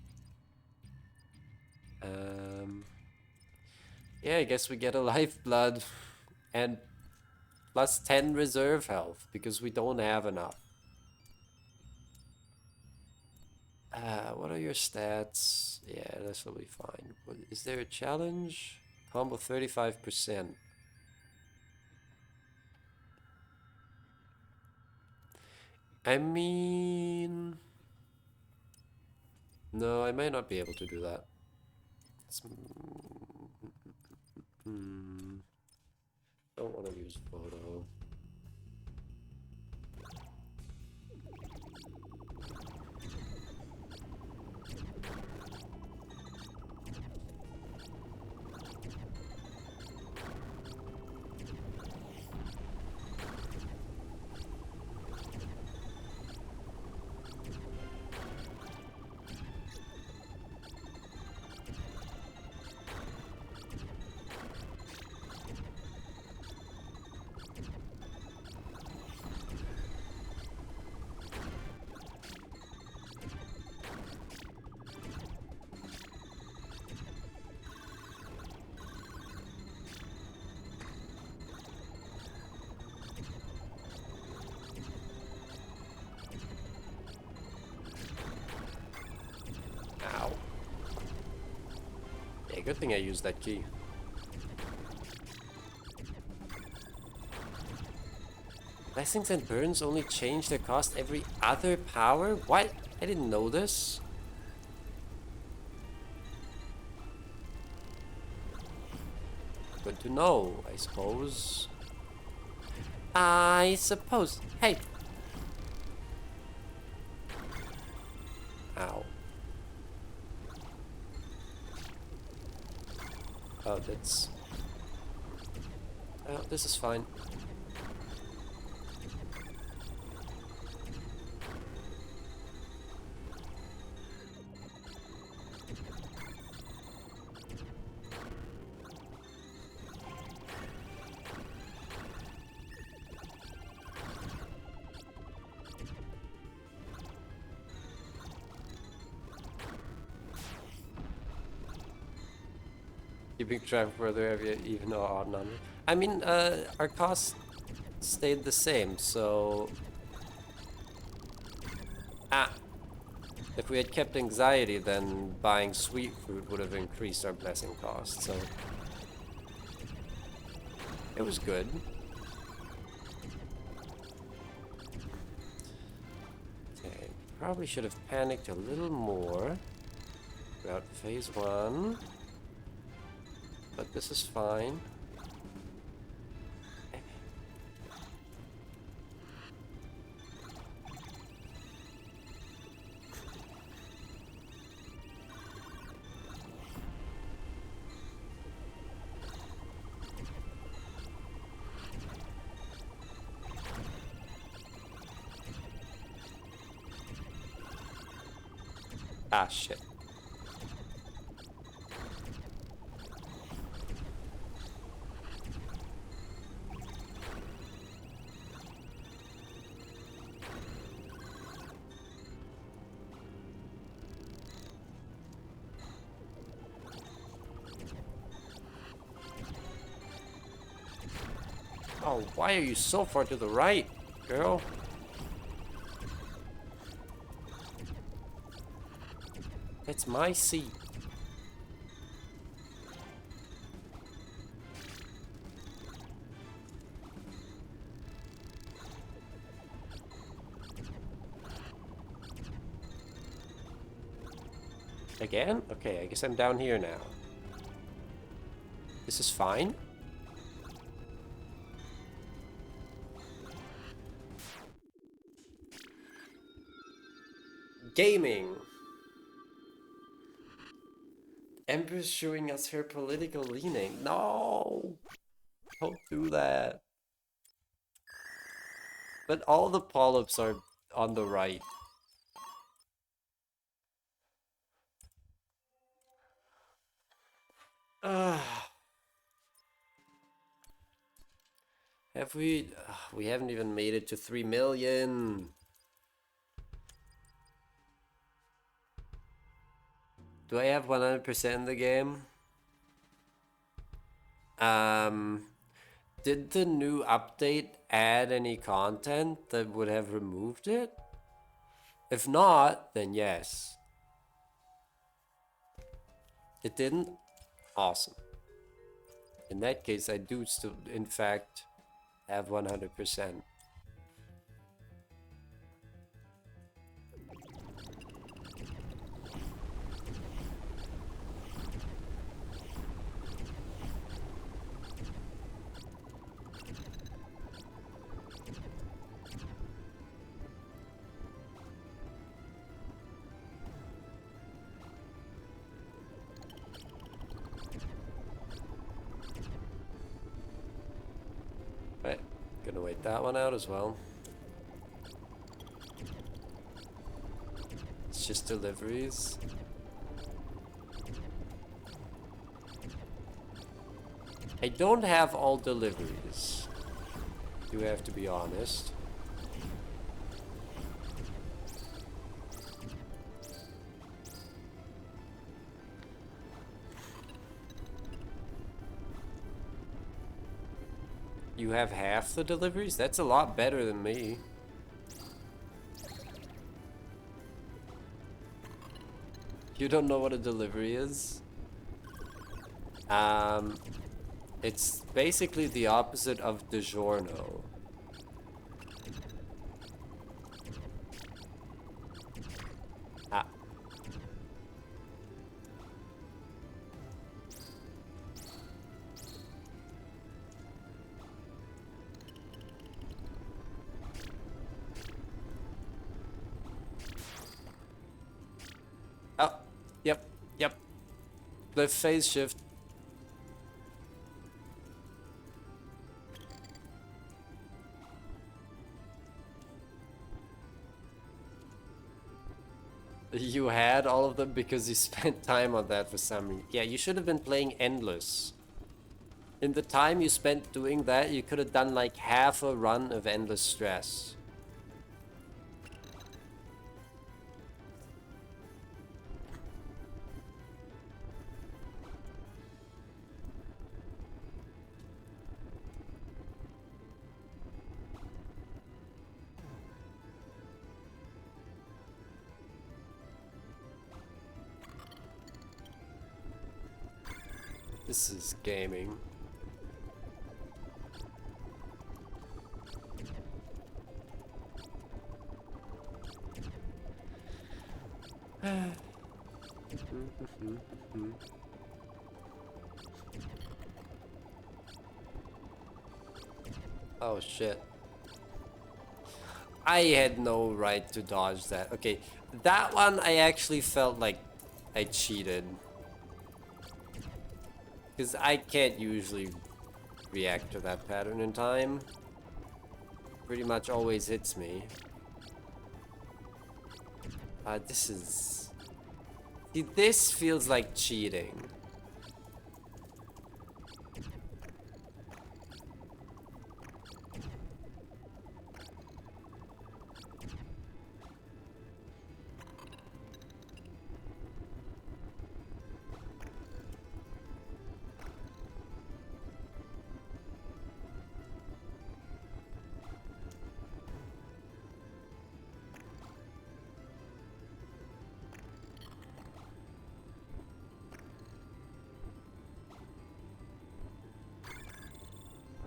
Yeah, I guess we get a lifeblood and plus 10 reserve health because we don't have enough. What are your stats? Yeah, this will be fine. Is there a challenge? Combo 35%. I mean... No, I might not be able to do that. Don't want to use photo. Ow. Yeah, good thing I used that key. Blessings and burns only change their cost every other power? What? I didn't know this. Good to know, I suppose. Hey! Ow. Oh, that's... Oh, this is fine. Keeping track of whether every even or odd number. I mean, our costs stayed the same, so... Ah! If we had kept anxiety, then buying sweet fruit would have increased our blessing cost, so... It was good. Okay, probably should have panicked a little more throughout phase 1. But this is fine. Ah, shit. Oh, why are you so far to the right, girl? It's my seat. Again? Okay, I guess I'm down here now. This is fine. Gaming. Empress showing us her political leaning. No! Don't do that. But all the polyps are on the right. Have we... we haven't even made it to 3 million. Do I have 100% in the game? Did the new update add any content that would have removed it? If not, then yes. It didn't? Awesome. In that case, I do still, in fact, have 100%. Right, gonna wait that one out as well. It's just deliveries. I don't have all deliveries. Do have to be honest. You have half the deliveries? That's a lot better than me. You don't know what a delivery is? It's basically the opposite of DiGiorno. Ah. Oh, yep. The phase shift. You had all of them because you spent time on that for some reason. Yeah, you should have been playing Endless. In the time you spent doing that, you could have done like half a run of Endless Stress. This is gaming. Oh shit. I had no right to dodge that. Okay, that one I actually felt like I cheated. Because I can't usually react to that pattern in time. Pretty much always hits me. This is... See, this feels like cheating.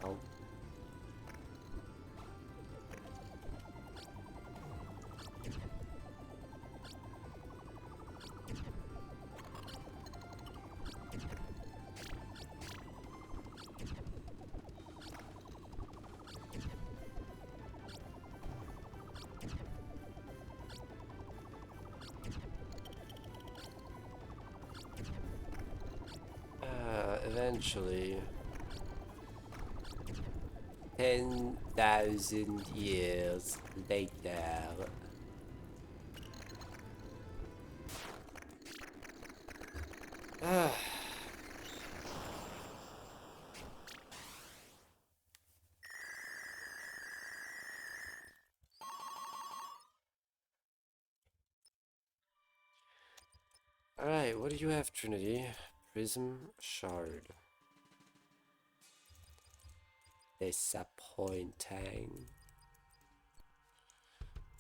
Oh. Eventually. 10,000 years later. Alright, what do you have, Trinity? Prism Shard. Disappointing.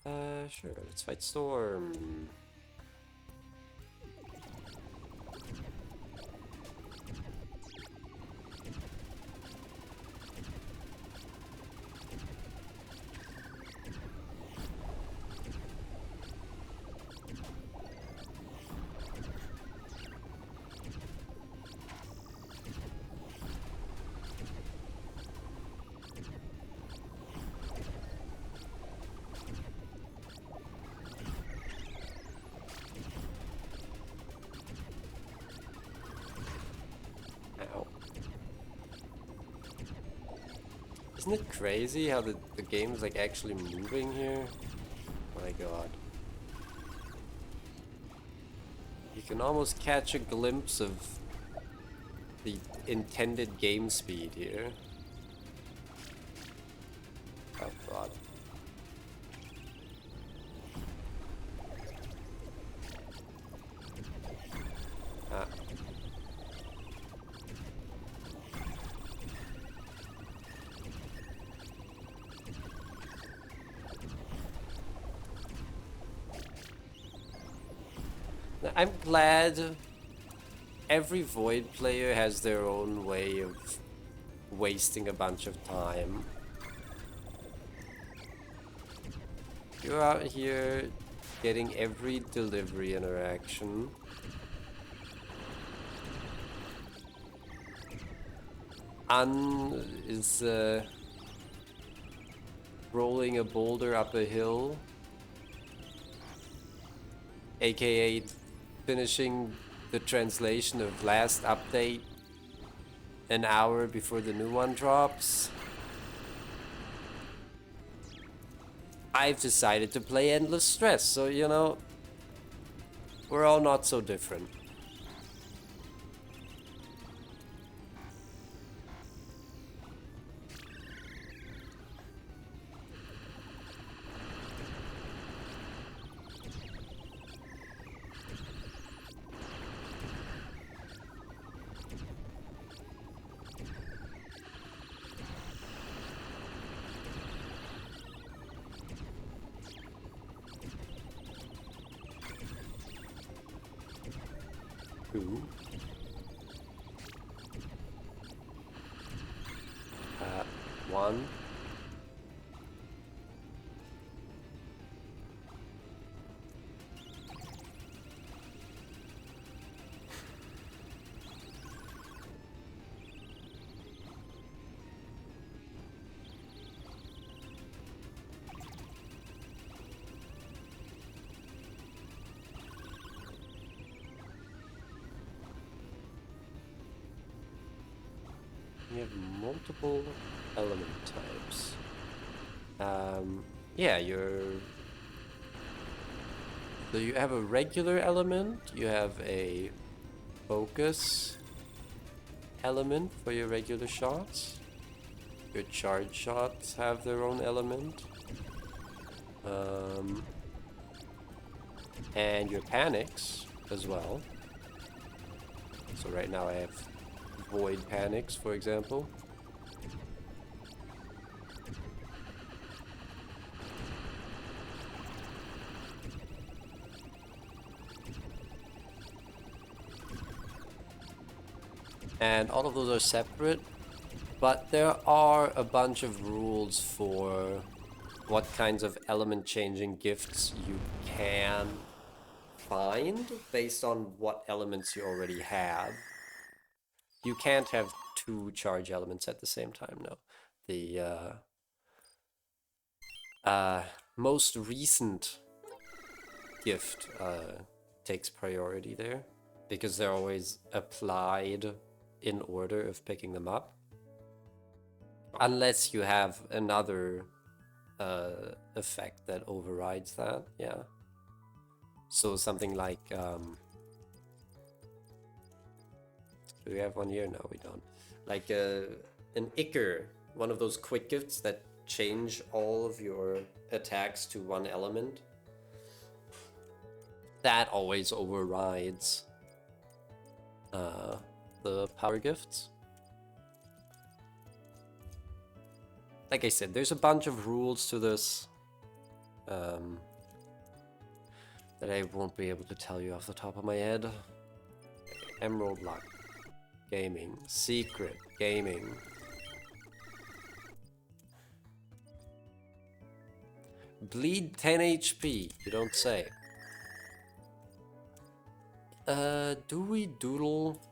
Sure, let's fight Storm. Ow. Isn't it crazy how the game's like actually moving here? Oh my god. You can almost catch a glimpse of the intended game speed here. Oh god. Ah. I'm glad every Void player has their own way of wasting a bunch of time. You're out here getting every delivery interaction. Is rolling a boulder up a hill, aka finishing the translation of last update an hour before the new one drops. I've decided to play Endless Stress, so you know, we're all not so different. Ooh. 1. You have multiple element types. Yeah, so you have a regular element, you have a focus element for your regular shots. Your charge shots have their own element. And your panics as well. So right now I have void panics, for example. And all of those are separate, but there are a bunch of rules for what kinds of element changing gifts you can find based on what elements you already have. You can't have 2 charge elements at the same time, no. The most recent gift takes priority there because they're always applied in order of picking them up. Unless you have another effect that overrides that, yeah. So something like, do we have one here? No, we don't. Like an Icker, one of those quick gifts that change all of your attacks to one element. That always overrides the power gifts. Like I said, there's a bunch of rules to this that I won't be able to tell you off the top of my head. Emerald Luck, gaming, secret, gaming. Bleed 10 HP, you don't say. Do we doodle?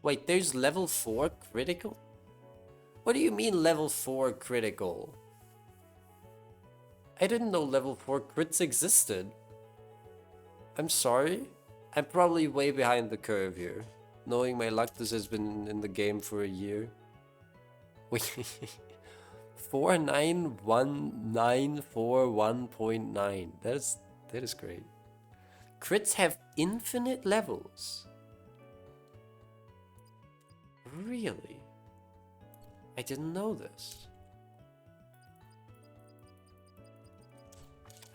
Wait, there's level 4 critical? What do you mean level 4 critical? I didn't know level 4 crits existed. I'm sorry. I'm probably way behind the curve here. Knowing my luck, this has been in the game for a year. Wait. 49194.9. That is great. Crits have infinite levels. Really? I didn't know this.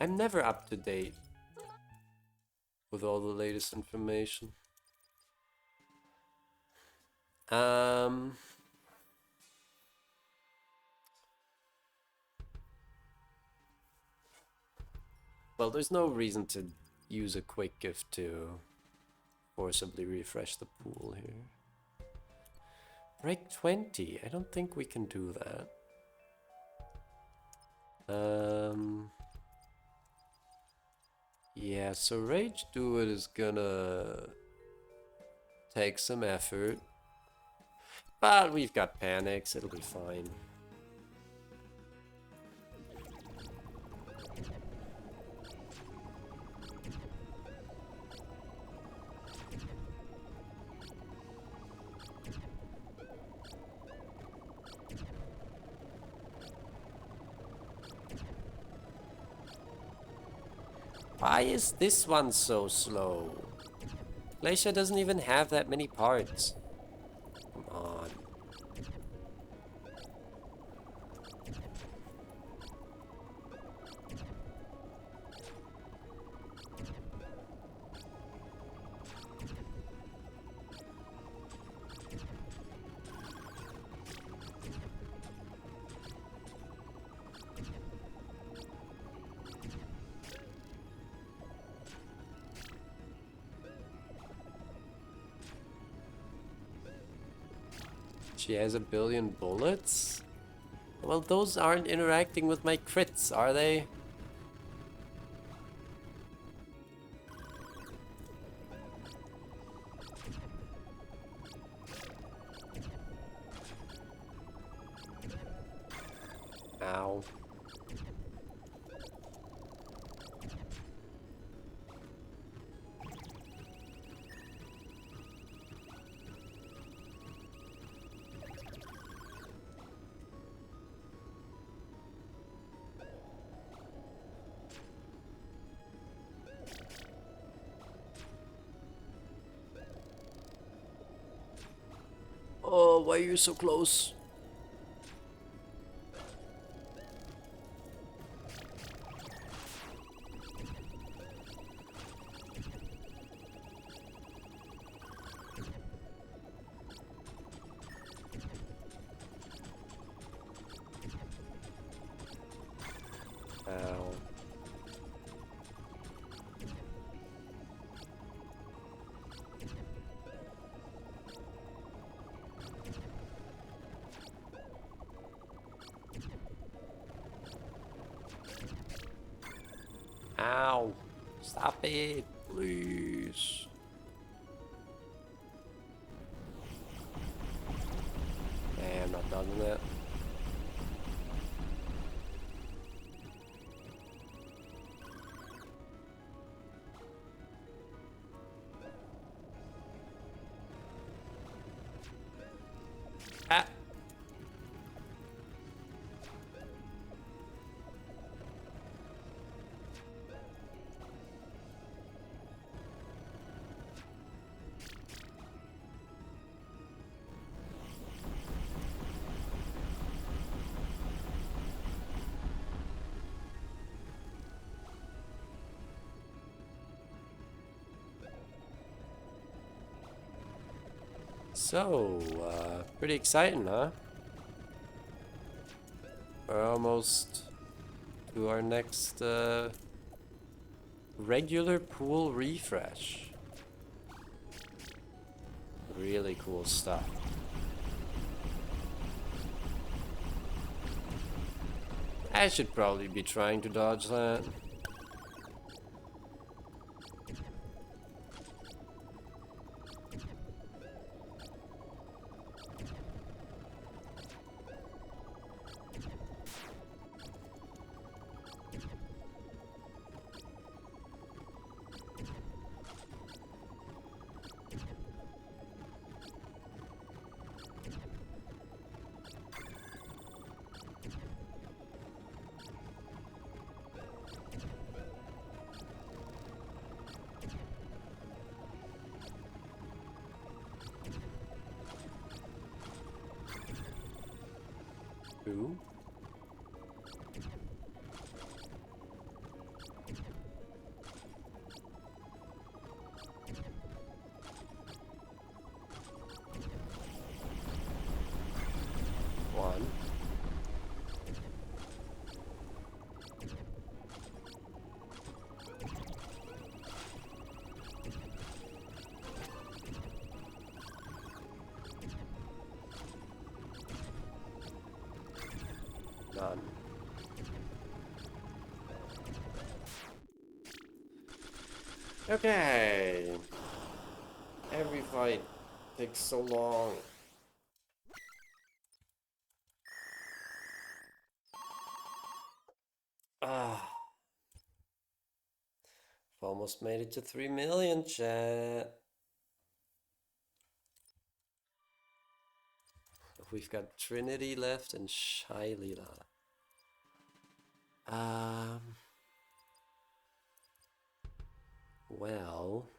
I'm never up to date with all the latest information. Well, there's no reason to use a quick gift to forcibly refresh the pool here. Break 20. I don't think we can do that. Yeah, so Rage Do It is gonna take some effort. But we've got panics, it'll be fine. Why is this one so slow? Glacier doesn't even have that many parts. Come on. She has 1,000,000,000 bullets? Well, those aren't interacting with my crits, are they? Ow. Oh, why are you so close? Ow. Ow. Stop it, please. Man, I'm not done with that. Ah. So, pretty exciting, huh? We're almost to our next regular pool refresh. Really cool stuff. I should probably be trying to dodge that. Ooh. One. None. Okay. Every fight takes so long. Ah. Almost made it to 3 million, chat. We've got Trinity left and Shylila. Well,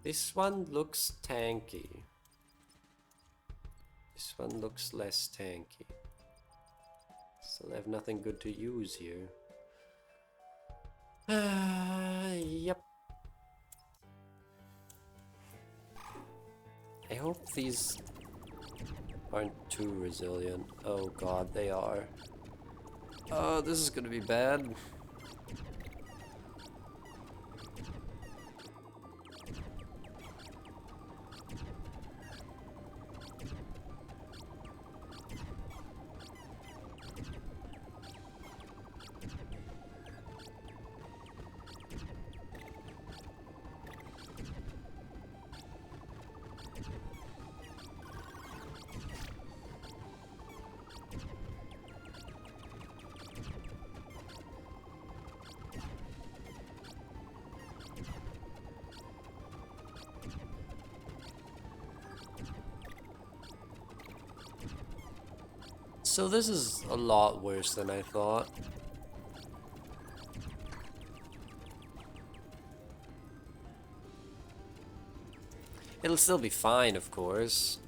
this one looks tanky. This one looks less tanky. Still have nothing good to use here. Yep. I hope these aren't too resilient. Oh god, they are. Oh, this is gonna be bad. So this is a lot worse than I thought. It'll still be fine, of course.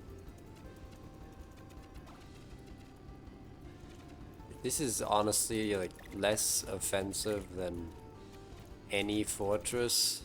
This is honestly like less offensive than any fortress.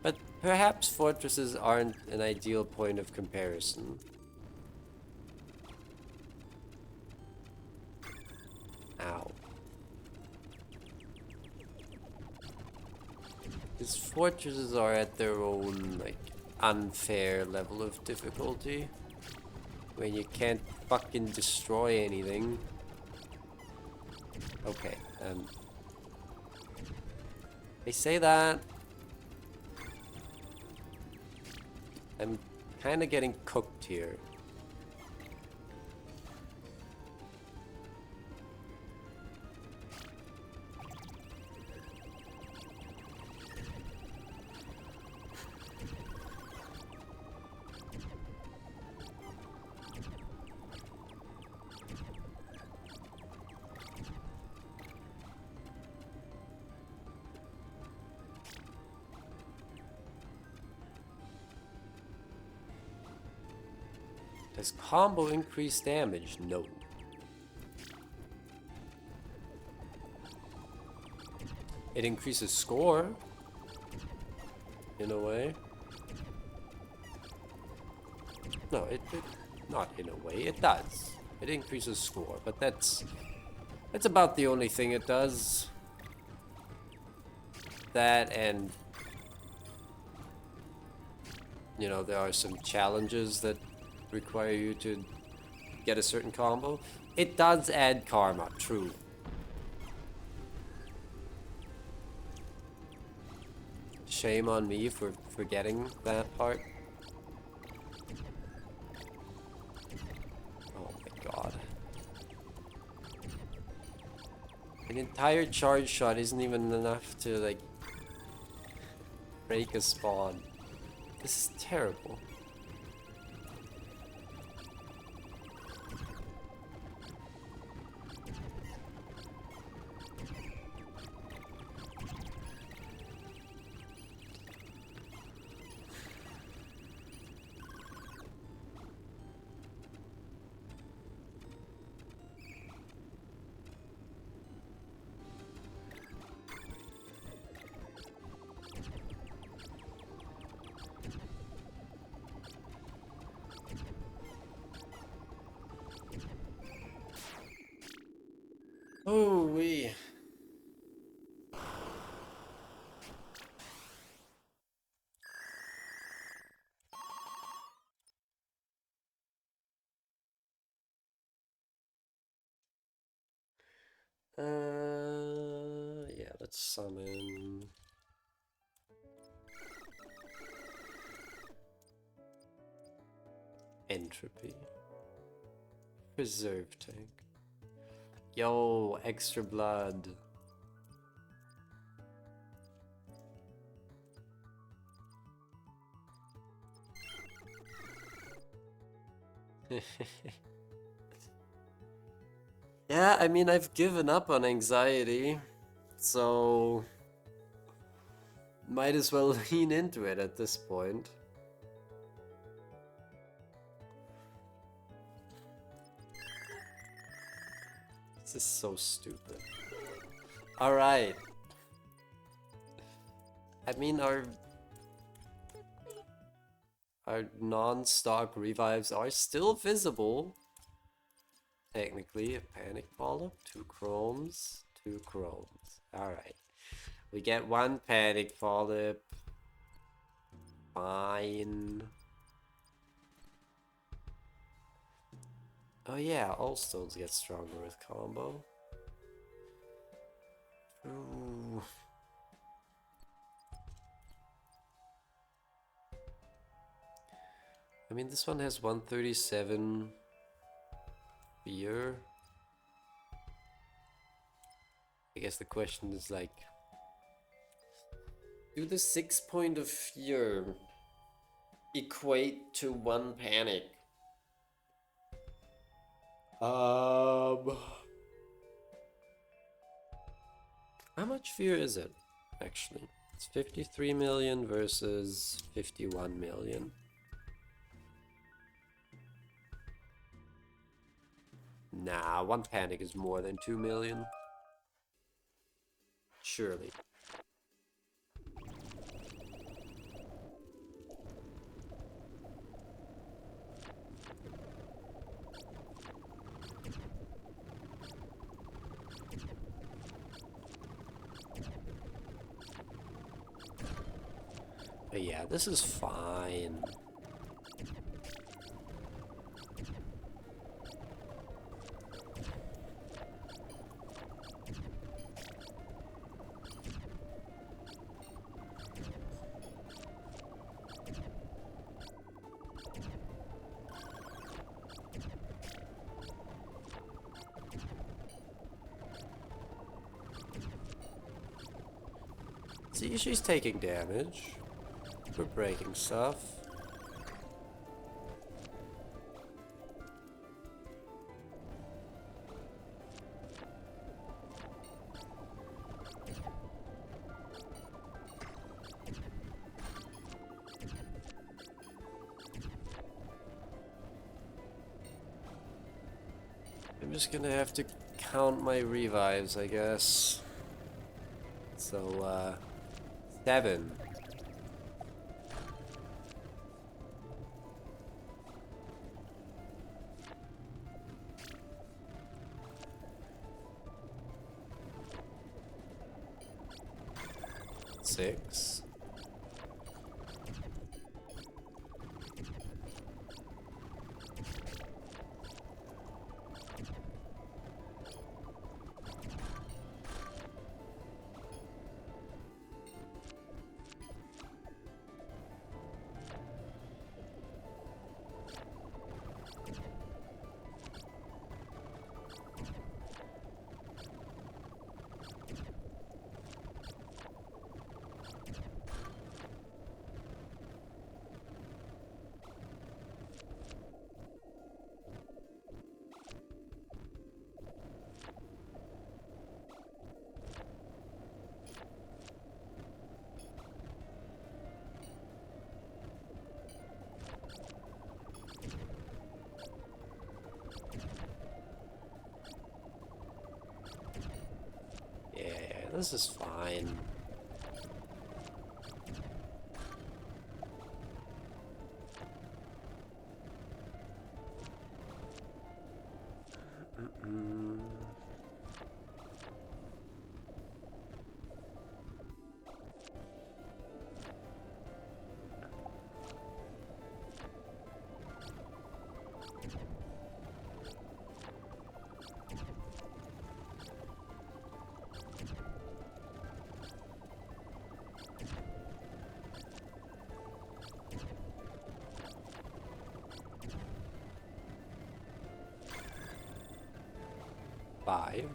But perhaps fortresses aren't an ideal point of comparison. Ow. Because fortresses are at their own, like, unfair level of difficulty. When you can't fucking destroy anything. Okay, they say that. I'm kind of getting cooked here. Does combo increase damage? No. It increases score, in a way. No, it not in a way. It does. It increases score, but that's about the only thing it does. That and you know, there are some challenges that require you to get a certain combo. It does add karma, true. Shame on me for forgetting that part. Oh my god. An entire charge shot isn't even enough to, like, break a spawn. This is terrible. Oh, we. Yeah, let's summon. Entropy. Preserve tank. Yo, extra blood. Yeah, I mean, I've given up on anxiety, so might as well lean into it at this point. This is so stupid. Alright. I mean, our non-stock revives are still visible. Technically, a panic polyp, 2 chromes, 2 chromes. Alright. We get 1 panic polyp. Fine. Oh yeah, all stones get stronger with combo. Ooh. I mean, this one has 137 fear. I guess the question is like, do the 6 point of fear equate to 1 panic? How much fear is it, actually? It's 53 million versus 51 million. Nah, 1 panic is more than 2 million. Surely. But yeah, this is fine. See, she's taking damage. We're breaking stuff. I'm just gonna have to count my revives, I guess. So, 7. Six. Yeah, this is fine. Five.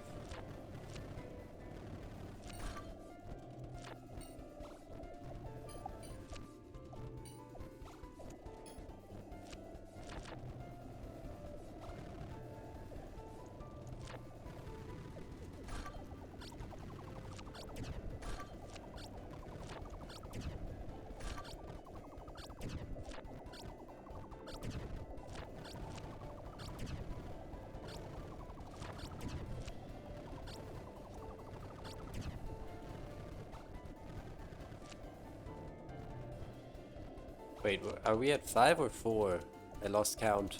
Wait, are we at 5 or 4? I lost count.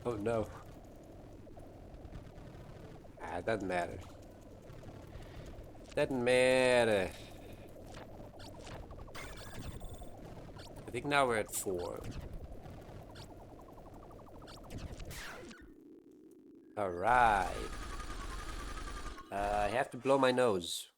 Oh no. Ah, it doesn't matter. Doesn't matter. I think now we're at 4. Alright. I have to blow my nose.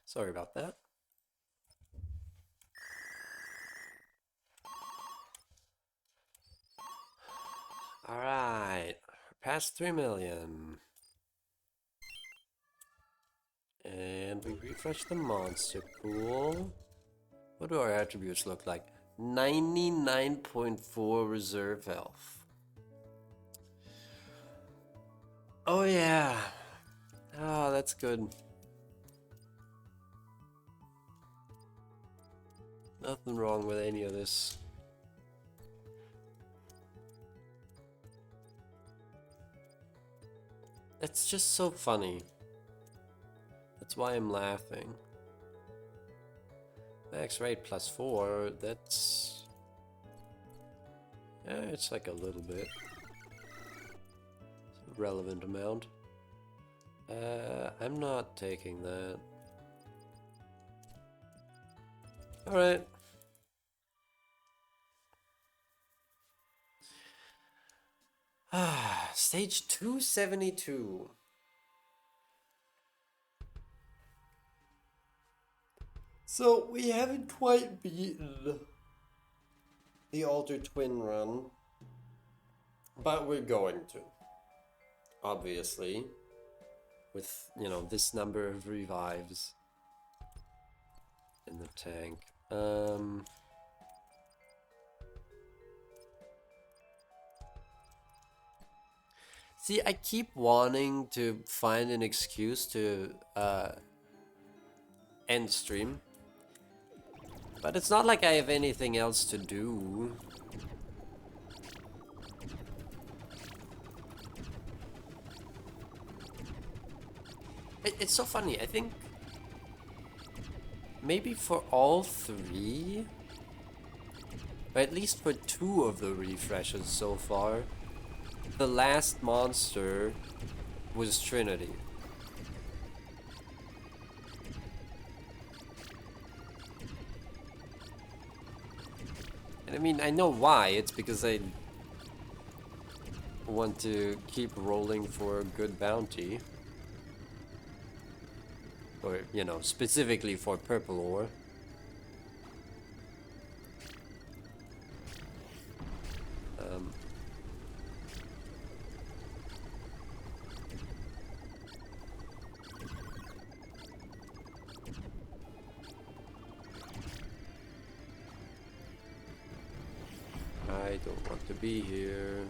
Sorry about that. Alright, past 3 million. And we refresh the monster pool. What do our attributes look like? 99.4 reserve health. Oh yeah. Oh, that's good. Nothing wrong with any of this. That's just so funny. That's why I'm laughing. Max rate +4, that's... yeah, it's like a little bit. It's a relevant amount. I'm not taking that. Alright. Stage 272. So we haven't quite beaten the Alter Twin run, but we're going to, obviously, with, you know, this number of revives in the tank. See, I keep wanting to find an excuse to end stream, but it's not like I have anything else to do. It's so funny, I think maybe for all three, or at least for 2 of the refreshes so far, the last monster was Trinity. And I mean, I know why. It's because I want to keep rolling for a good bounty. Or, you know, specifically for purple ore. I don't want to be here.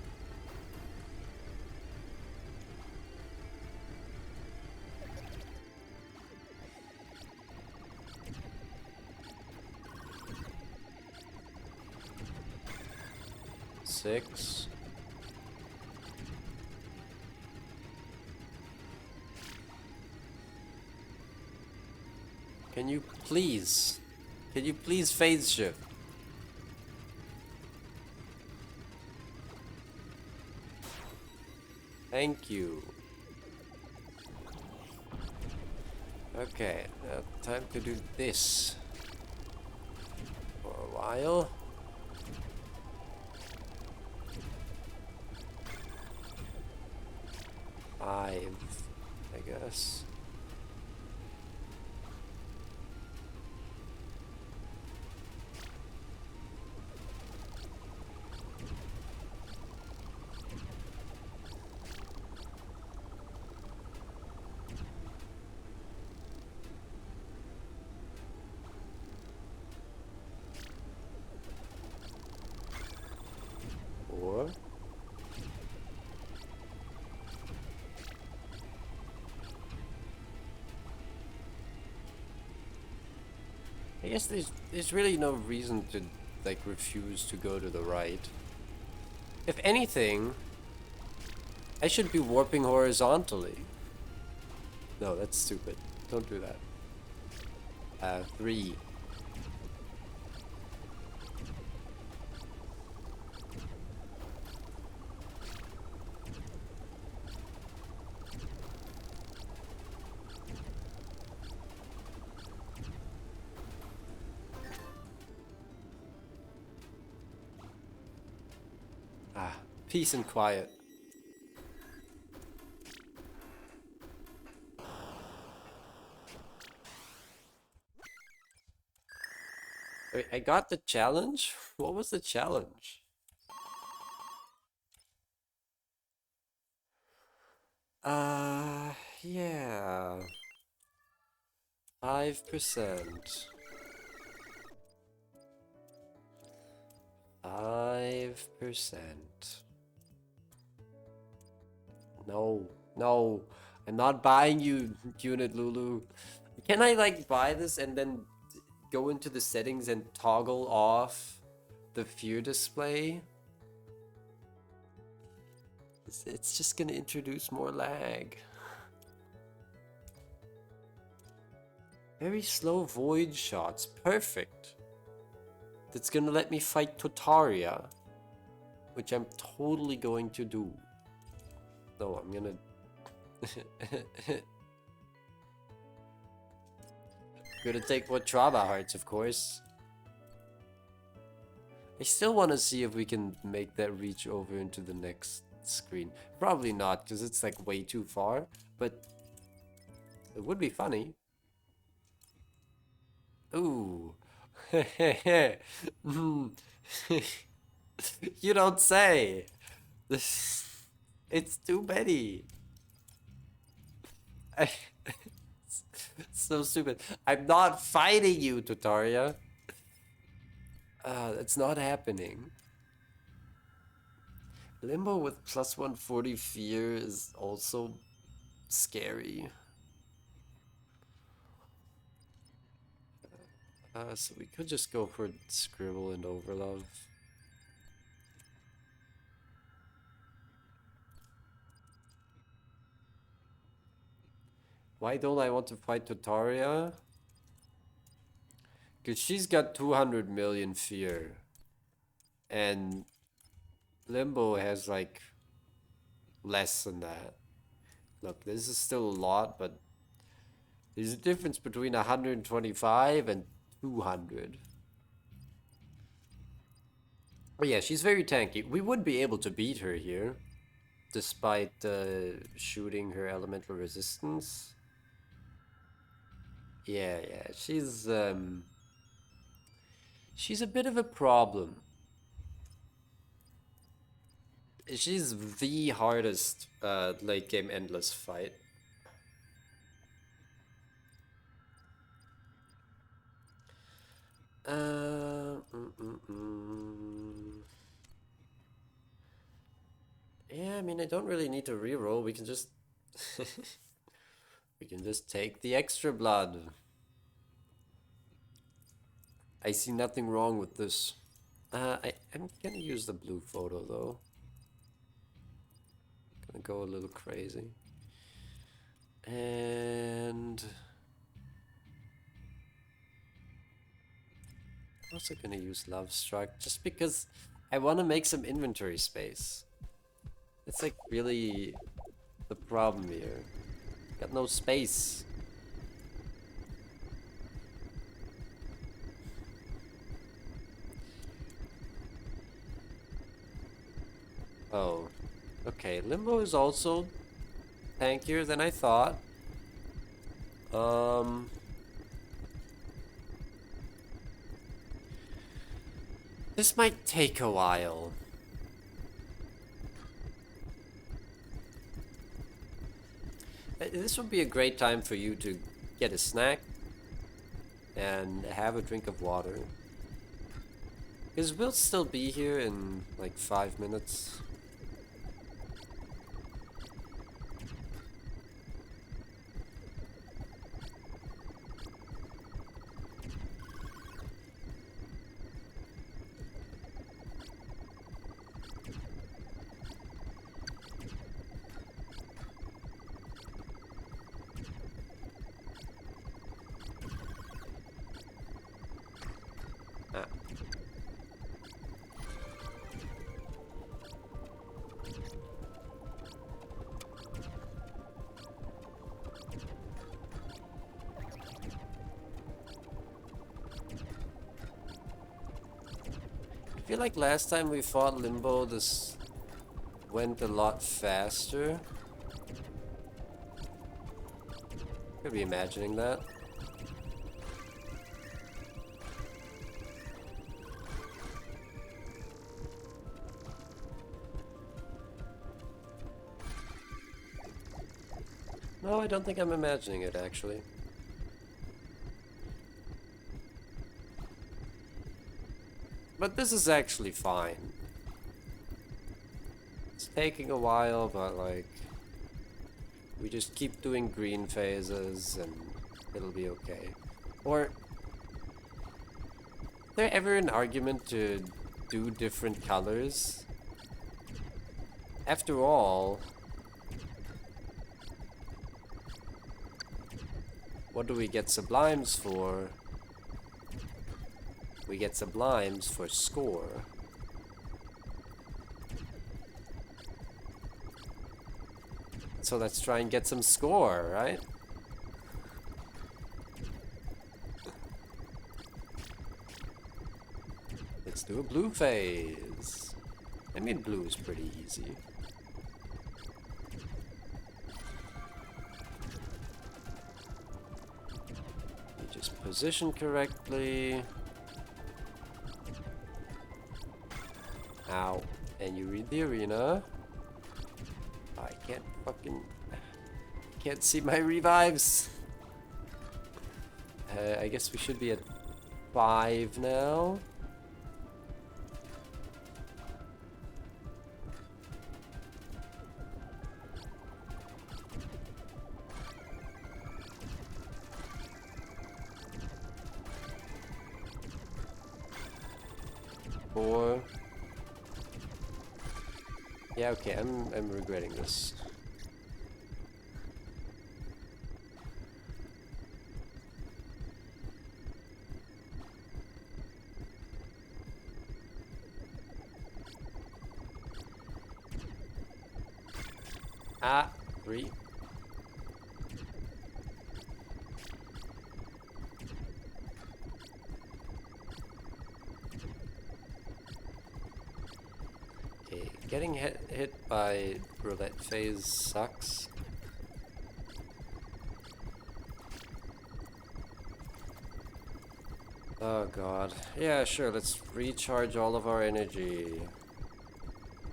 Six. Can you please phase shift? Thank you. Okay, now time to do this for a while. Five, I guess. Four. I guess there's really no reason to like refuse to go to the right. If anything, I should be warping horizontally. No, that's stupid. Don't do that. 3. Peace and quiet. Wait, I got the challenge? What was the challenge? Yeah. 5%. 5%. No, no. I'm not buying you, Unit Lulu. Can I like buy this and then go into the settings and toggle off the fear display? It's just gonna introduce more lag. Very slow void shots. Perfect. That's gonna let me fight Totaria, which I'm totally going to do. No, I'm gonna... Gonna take what Traba Hearts, of course. I still want to see if we can make that reach over into the next screen. Probably not, because it's like way too far, but it would be funny. Ooh. You don't say. It's too many. It's so stupid. I'm not fighting you, Tutaria. That's not happening. Limbo with plus 140 fear is also scary. So we could just go for Scribble and Overlove. Why don't I want to fight Totaria? Because she's got 200 million fear. And Limbo has like less than that. Look, this is still a lot, but there's a difference between 125 and 200. But yeah, she's very tanky. We would be able to beat her here, despite shooting her elemental resistance. Yeah, she's a bit of a problem. She's the hardest late game endless fight. Yeah, I mean, I don't really need to reroll. We can just we can just take the extra blood. I see nothing wrong with this. I'm gonna use the blue photo though. Gonna go a little crazy. And I'm also gonna use Love Struck just because I want to make some inventory space. It's like really the problem here. Got no space. Oh, okay. Limbo is also tankier than I thought. This might take a while. This would be a great time for you to get a snack and have a drink of water. Because we'll still be here in like 5 minutes. I feel like last time we fought Limbo, this went a lot faster. Could be imagining that. No, I don't think I'm imagining it, actually. But this is actually fine. It's taking a while, but like... we just keep doing green phases and it'll be okay. Or... is there ever an argument to do different colors? After all... what do we get sublimes for? We get sublimes for score. So let's try and get some score, right? Let's do a blue phase. I mean, blue is pretty easy. You just position correctly. Ow. And you read the arena. I can't fucking... can't see my revives. I guess we should be at 5 now. Four. Yeah, okay, I'm regretting this. Ah, 3. Okay, getting hit by roulette phase sucks. Oh god. Yeah, sure, let's recharge all of our energy.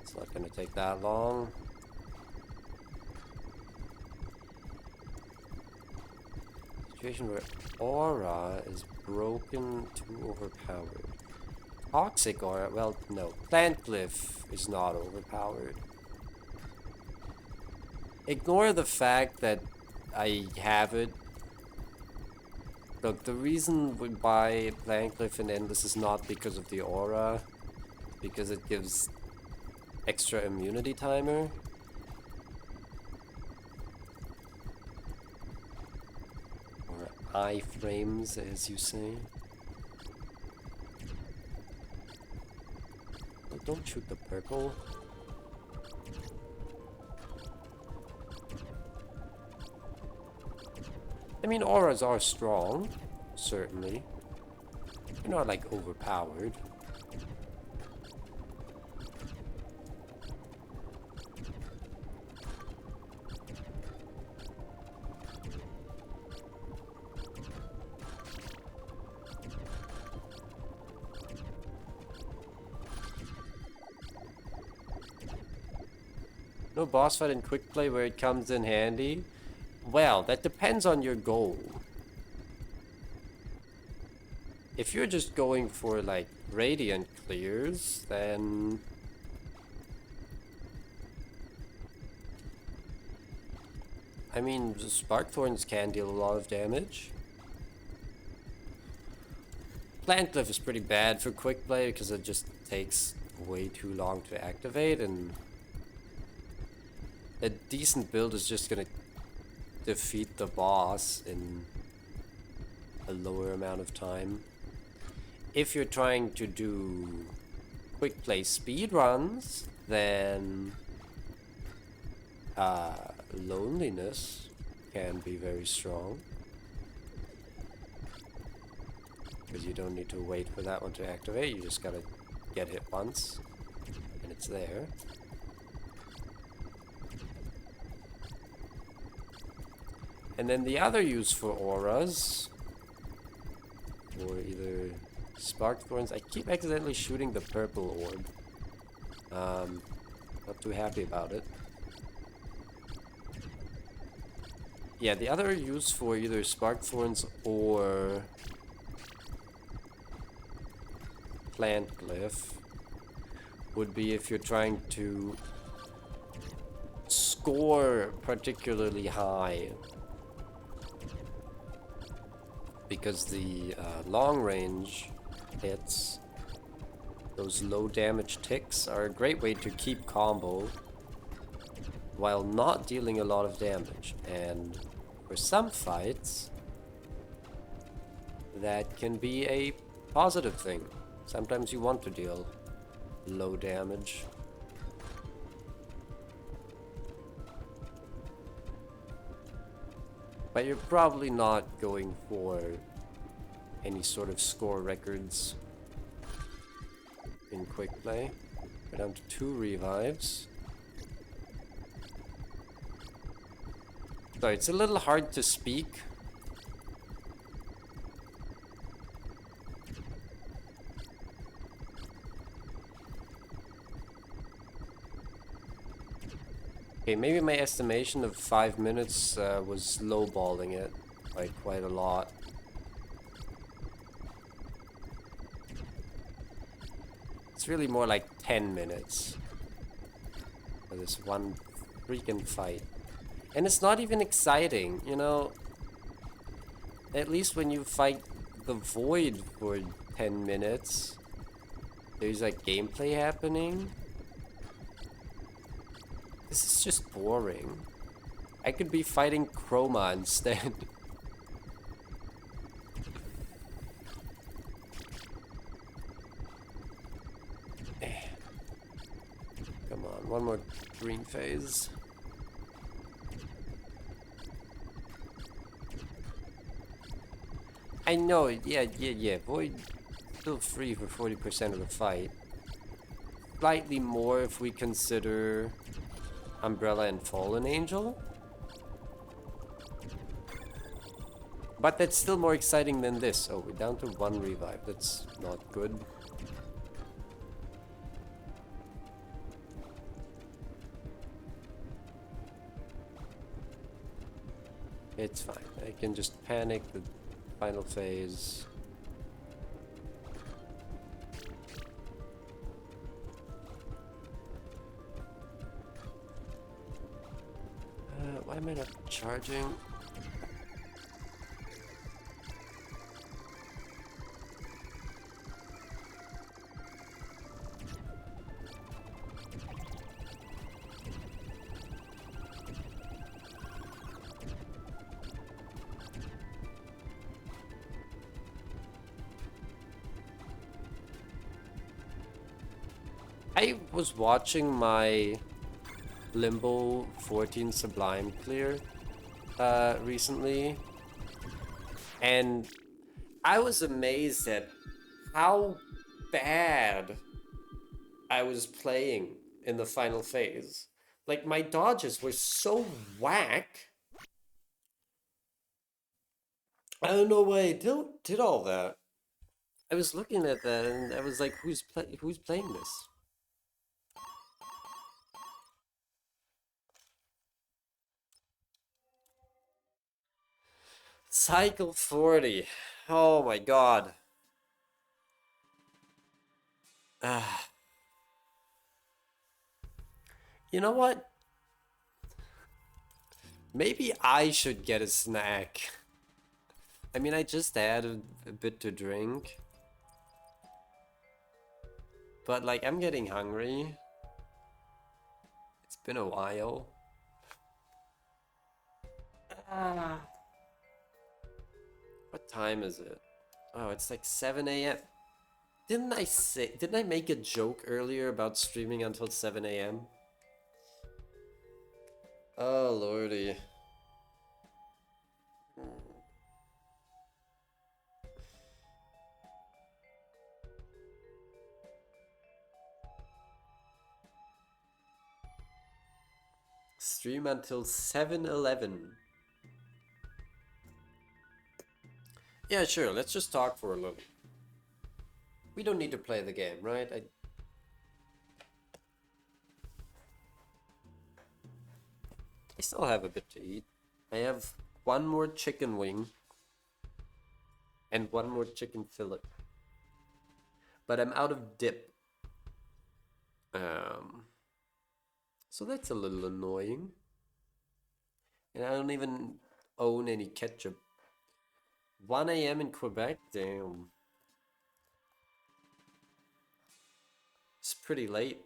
It's not gonna take that long. Situation where aura is broken, too overpowered. Toxic aura? Well, no. Plant glyph is not overpowered. Ignore the fact that I have it. Look, the reason we buy Plant glyph and Endless is not because of the aura. Because it gives extra immunity timer. Or iframes, as you say. Oh, don't shoot the purple. I mean, auras are strong, certainly. They're not, like, overpowered. No boss fight in quick play where it comes in handy? Well, that depends on your goal. If you're just going for, like, radiant clears, then... I mean, the Spark Thorns can deal a lot of damage. Plant Glyph is pretty bad for quick play because it just takes way too long to activate, and a decent build is just gonna defeat the boss in a lower amount of time. If you're trying to do quick play speed runs, then loneliness can be very strong, because you don't need to wait for that one to activate. You just gotta get hit once and it's there. And then the other use for auras, or either Spark Thorns. I keep accidentally shooting the purple orb. Not too happy about it. Yeah, the other use for either spark thorns or plant glyph would be if you're trying to score particularly high, because the long range hits, those low damage ticks, are a great way to keep combo while not dealing a lot of damage. And for some fights, that can be a positive thing. Sometimes you want to deal low damage. But you're probably not going for any sort of score records in quick play. We're down to 2 revives. So it's a little hard to speak. Okay, maybe my estimation of 5 minutes was lowballing it by quite a lot. It's really more like 10 minutes for this one freaking fight. And it's not even exciting, you know? At least when you fight the Void for 10 minutes, there's like gameplay happening. This is just boring. I could be fighting Chroma instead. Come on, one more green phase. I know, yeah. Void still free for 40% of the fight. Slightly more if we consider Umbrella and Fallen Angel. But that's still more exciting than this. Oh, we're down to 1 revive. That's not good. It's fine. I can just panic the final phase. Why am I not charging? I was watching my Limbo 14 Sublime clear recently, and I was amazed at how bad I was playing in the final phase. Like, my dodges were so whack. I don't know why I did all that. I was looking at that and I was like, who's playing this? Cycle 40. Oh my god. Ah. You know what? Maybe I should get a snack. I mean, I just had a bit to drink. But like, I'm getting hungry. It's been a while. Ah. What time is it? Oh, it's like 7 a.m. Didn't I make a joke earlier about streaming until 7 a.m.? Oh, lordy. Stream until 7:11. Yeah, sure, let's just talk for a little. We don't need to play the game, right? I still have a bit to eat. I have one more chicken wing and one more chicken fillet. But I'm out of dip. So that's a little annoying. And I don't even own any ketchup. 1 a.m. in Quebec? Damn. It's pretty late.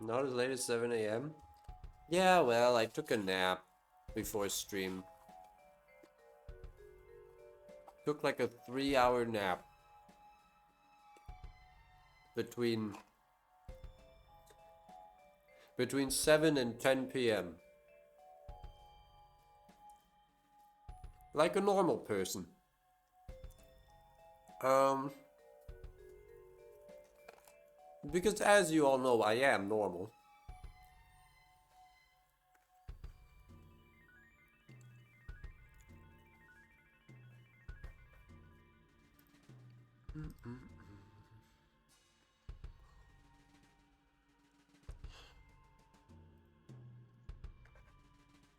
Not as late as 7 a.m.? Yeah, well, I took a nap before stream. Took like a 3-hour nap between 7 and 10 p.m. Like a normal person. Because as you all know, I am normal.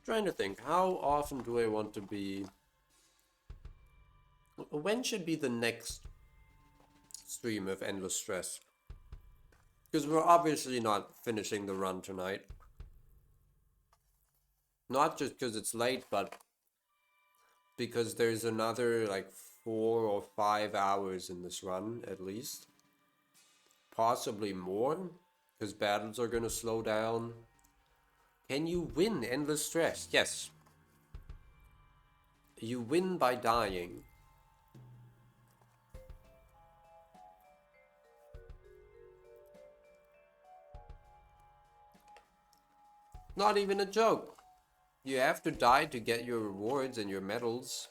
Trying to think, how often do I want to be? When should be the next stream of Endless Stress? Because we're obviously not finishing the run tonight. Not just because it's late, but because there's another like 4 or 5 hours in this run at least. Possibly more, because battles are gonna slow down. Can you win Endless Stress? Yes. You win by dying. Not even a joke. You have to die to get your rewards and your medals.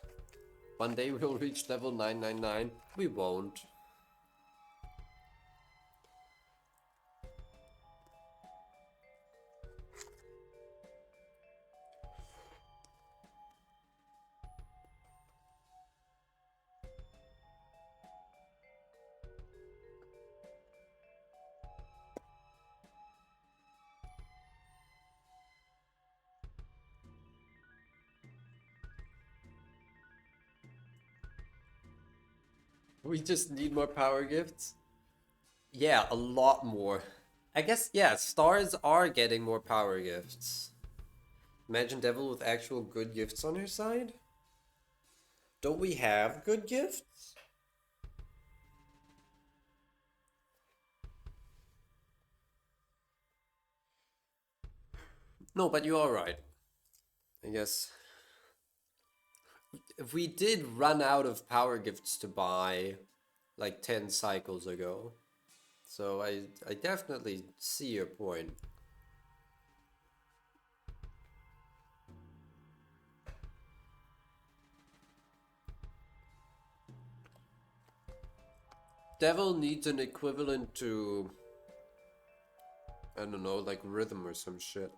One day we'll reach level 999. We won't. We just need more power gifts? Yeah, a lot more. I guess, yeah, stars are getting more power gifts. Imagine Devil with actual good gifts on her side? Don't we have good gifts? No, but you're right. I guess. We did run out of power gifts to buy like 10 cycles ago. So I definitely see your point. Devil needs an equivalent to, I don't know, like rhythm or some shit.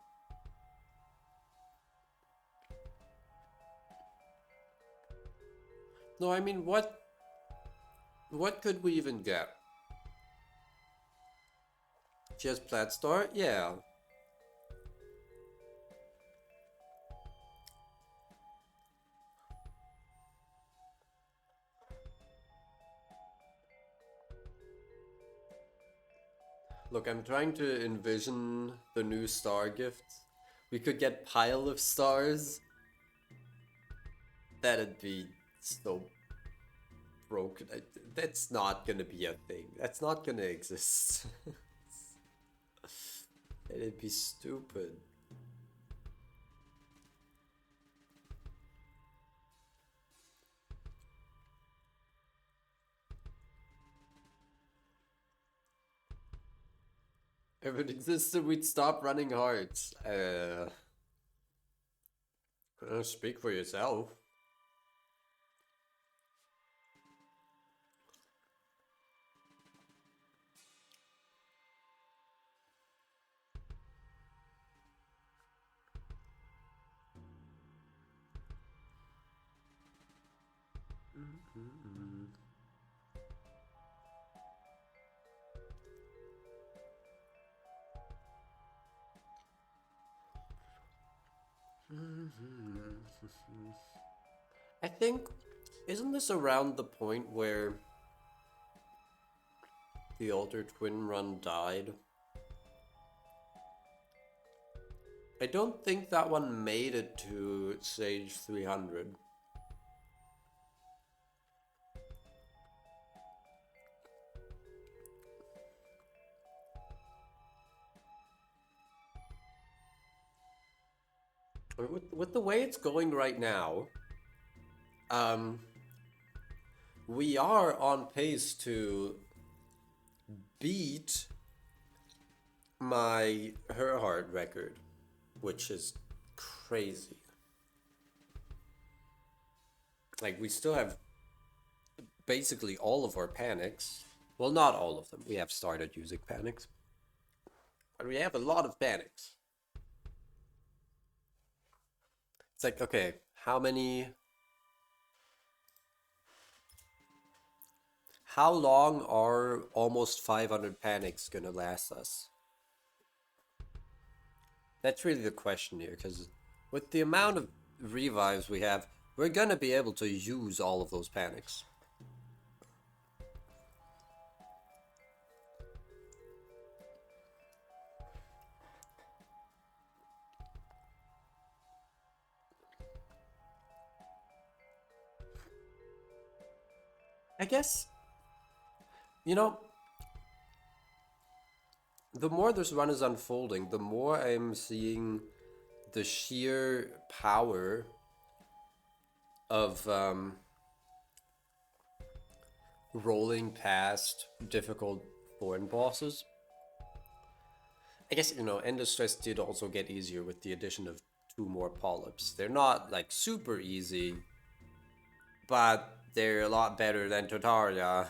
No, I mean, what could we even get? Just Plat Star? Yeah. Look, I'm trying to envision the new star gifts. We could get Pile of Stars. That'd be so broken. That's not gonna be a thing. That's not gonna exist. It'd be stupid. If it existed, we'd stop running hearts. Speak for yourself. I think, isn't this around the point where the Alter Twin run died? I don't think that one made it to Sage 300. With the way it's going right now, we are on pace to beat my Herhard record, which is crazy. Like, we still have basically all of our panics. Well, not all of them. We have started using panics. But we have a lot of panics. It's like, okay, how long are almost 500 panics gonna last us? That's really the question here, because with the amount of revives we have, we're gonna be able to use all of those panics. I guess, you know, the more this run is unfolding, the more I'm seeing the sheer power of rolling past difficult thorn bosses. I guess, you know, Endless Stress did also get easier with the addition of 2 more polyps. They're not like super easy, but they're a lot better than Tartaria.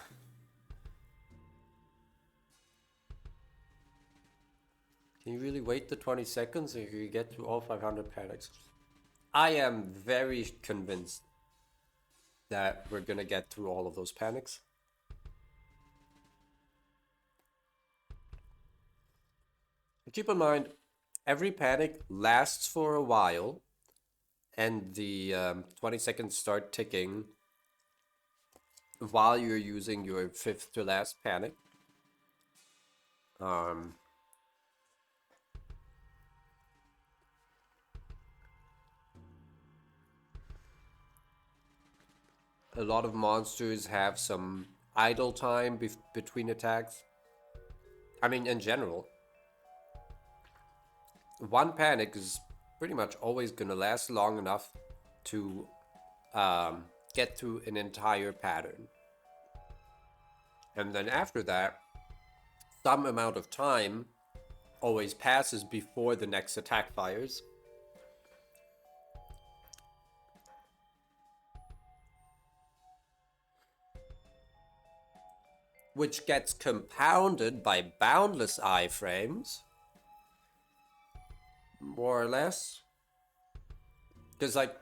Can you really wait the 20 seconds if you get to all 500 panics? I am very convinced that we're gonna get through all of those panics. Keep in mind, every panic lasts for a while, and the 20 seconds start ticking while you're using your 5th to last panic. A lot of monsters have some idle time between attacks. I mean, in general, one panic is pretty much always gonna last long enough to get through an entire pattern. And then after that, some amount of time always passes before the next attack fires. Which gets compounded by boundless iframes, more or less. Because, like,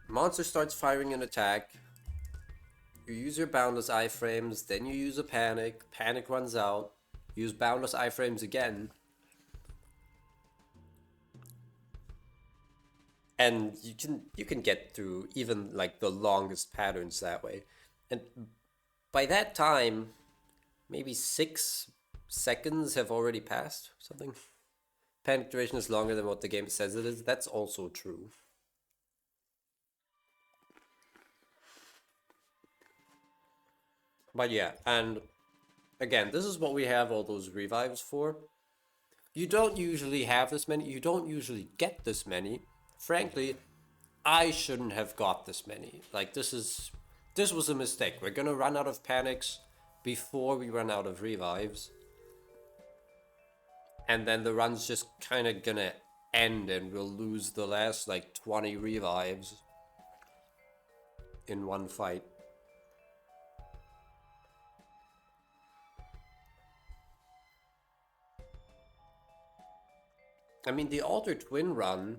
monster starts firing an attack, you use your boundless iframes, then you use a panic, panic runs out, use boundless iframes again, and you can get through even like the longest patterns that way. And by that time, maybe 6 seconds have already passed, something. Panic duration is longer than what the game says it is. That's also true. But yeah, and again, this is what we have all those revives for. You don't usually have this many. You don't usually get this many. Frankly, I shouldn't have got this many. Like, this was a mistake. We're gonna run out of panics before we run out of revives. And then the run's just kind of gonna end and we'll lose the last like 20 revives in one fight. I mean, the Alter Twin run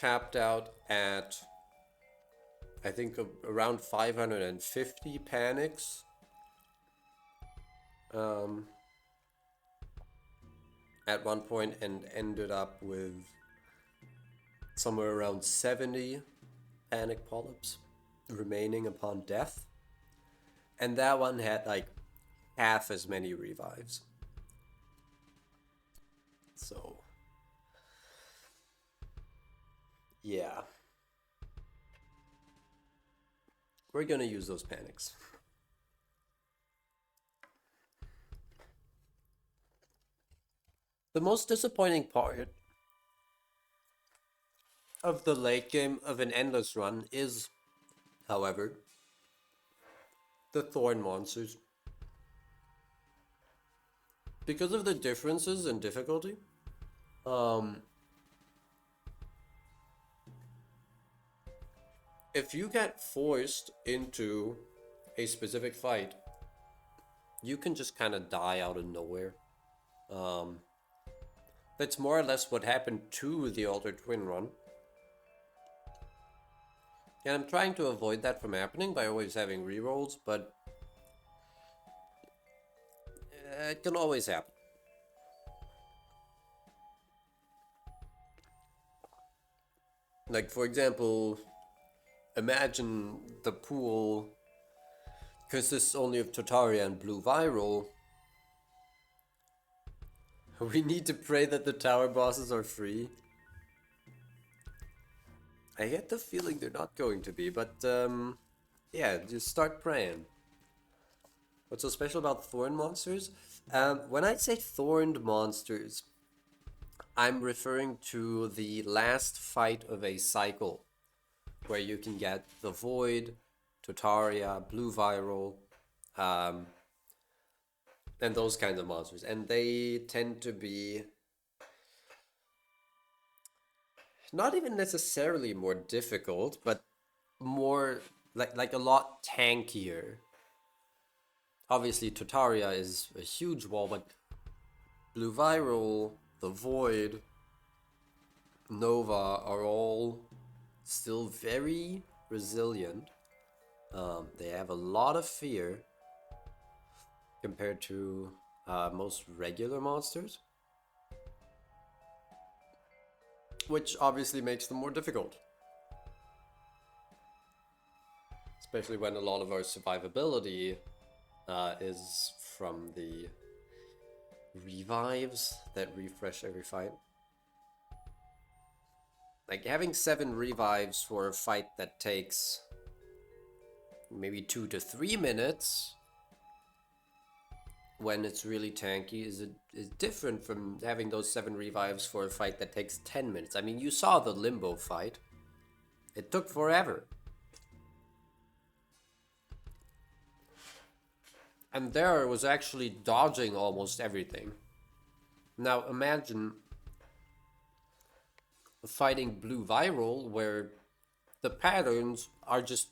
capped out at, I think, around 550 panics. At one point, and ended up with somewhere around 70 panic polyps remaining upon death. And that one had like half as many revives. So, yeah. We're gonna use those panics. The most disappointing part of the late game of an endless run is, however, the thorn monsters. Because of the differences in difficulty, if you get forced into a specific fight, you can just kind of die out of nowhere. That's more or less what happened to the Altered Twin run. And I'm trying to avoid that from happening by always having rerolls, but it can always happen. Like, for example, imagine the pool consists only of Totaria and Blue Viral. We need to pray that the tower bosses are free. I get the feeling they're not going to be, but yeah, just start praying. What's so special about thorn monsters? When I say thorned monsters, I'm referring to the last fight of a cycle, where you can get the Void, Totaria, Blue Viral, and those kinds of monsters. And they tend to be not even necessarily more difficult, but more like a lot tankier. Obviously, Totaria is a huge wall, but Blue Viral, the Void, Nova are all still very resilient. They have a lot of fear compared to most regular monsters, which obviously makes them more difficult. Especially when a lot of our survivability is from the revives that refresh every fight. Like, having 7 revives for a fight that takes maybe 2 to 3 minutes when it's really tanky is different from having those 7 revives for a fight that takes 10 minutes. I mean, you saw the Limbo fight. It took forever. And there was actually dodging almost everything. Now imagine fighting Blue Viral, where the patterns are just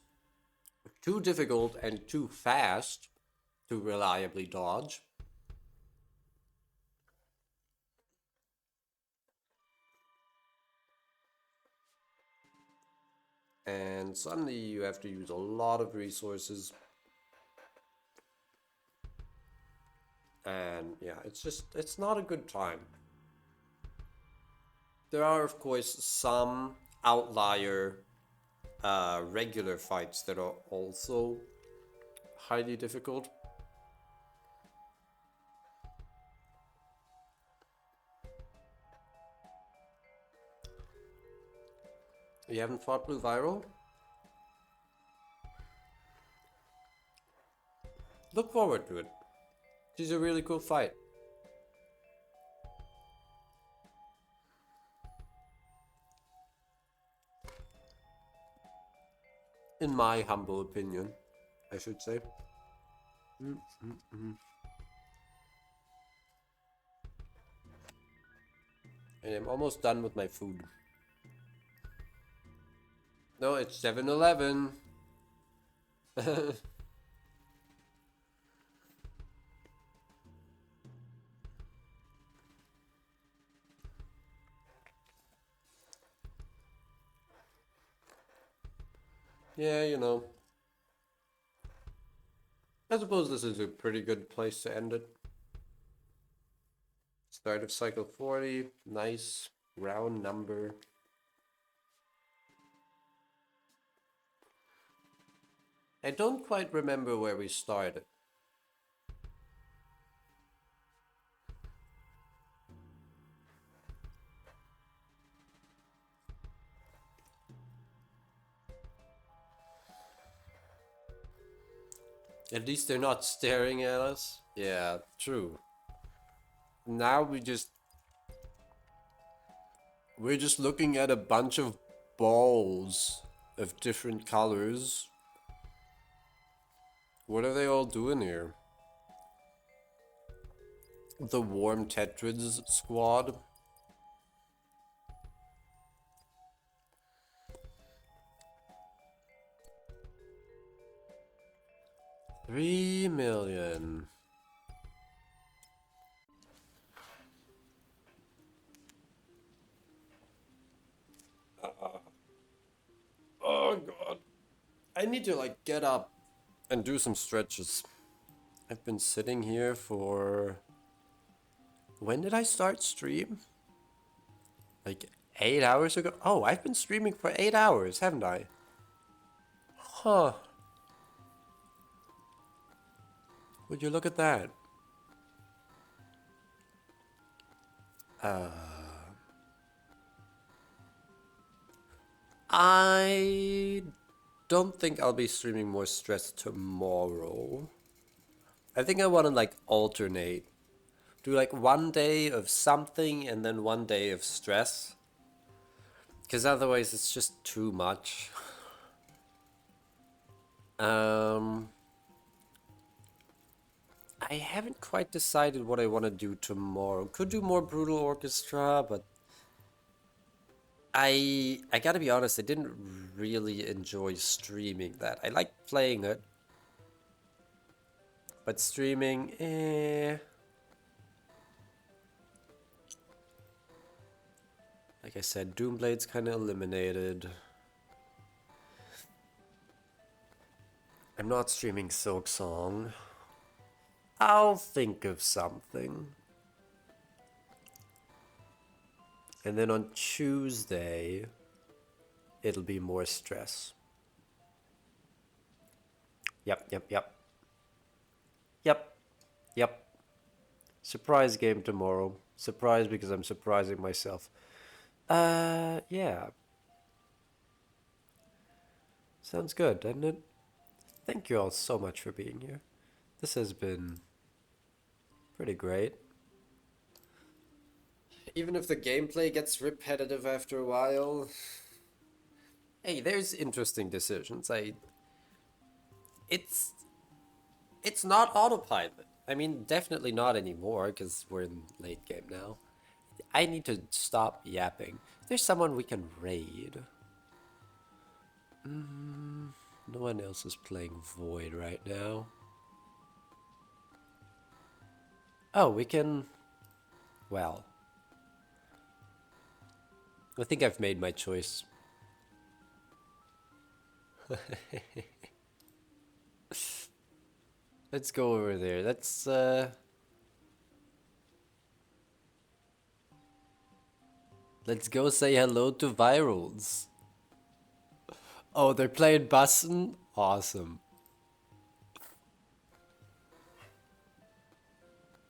too difficult and too fast to reliably dodge. And suddenly you have to use a lot of resources. And yeah, it's not a good time. There are, of course, some outlier regular fights that are also highly difficult. You haven't fought Blue Viral? Look forward to it. She's a really cool fight. In my humble opinion, I should say. And I'm almost done with my food. No, it's 7-Eleven. Yeah, you know. I suppose this is a pretty good place to end it. Start of cycle 40. Nice round number. I don't quite remember where we started. At least they're not staring at us. Yeah, true. Now we're just looking at a bunch of balls of different colors. What are they all doing here? The Warm Tetrads squad. $3 million. Oh god. I need to like get up and do some stretches. I've been sitting here for... When did I start stream? Like 8 hours ago? Oh, I've been streaming for 8 hours, haven't I? Huh. Would you look at that? I don't think I'll be streaming more stress tomorrow. I think I want to like alternate. Do like one day of something and then one day of stress. Because otherwise it's just too much. I haven't quite decided what I want to do tomorrow. Could do more Brutal Orchestra, but I gotta be honest, I didn't really enjoy streaming that. I like playing it, but streaming, Like I said, Doomblade's kind of eliminated. I'm not streaming Silksong. I'll think of something. And then on Tuesday, it'll be more stress. Yep. Surprise game tomorrow. Surprise because I'm surprising myself. Yeah. Sounds good, doesn't it? Thank you all so much for being here. This has been pretty great. Even if the gameplay gets repetitive after a while, hey, there's interesting decisions. It's it's not autopilot. I mean, definitely not anymore because we're in late game now. I need to stop yapping. There's someone we can raid. No one else is playing Void right now. Oh, we can... Well... I think I've made my choice. Let's go over there. Let's go say hello to Virals. Oh, they're playing Bussin'? Awesome.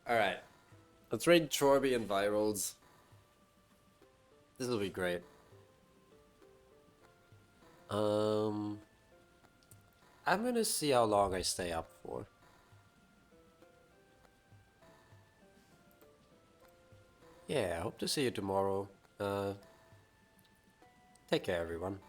Alright. Let's raid Chorby and Virals. This will be great. I'm gonna see how long I stay up for. Yeah, I hope to see you tomorrow. Take care, everyone.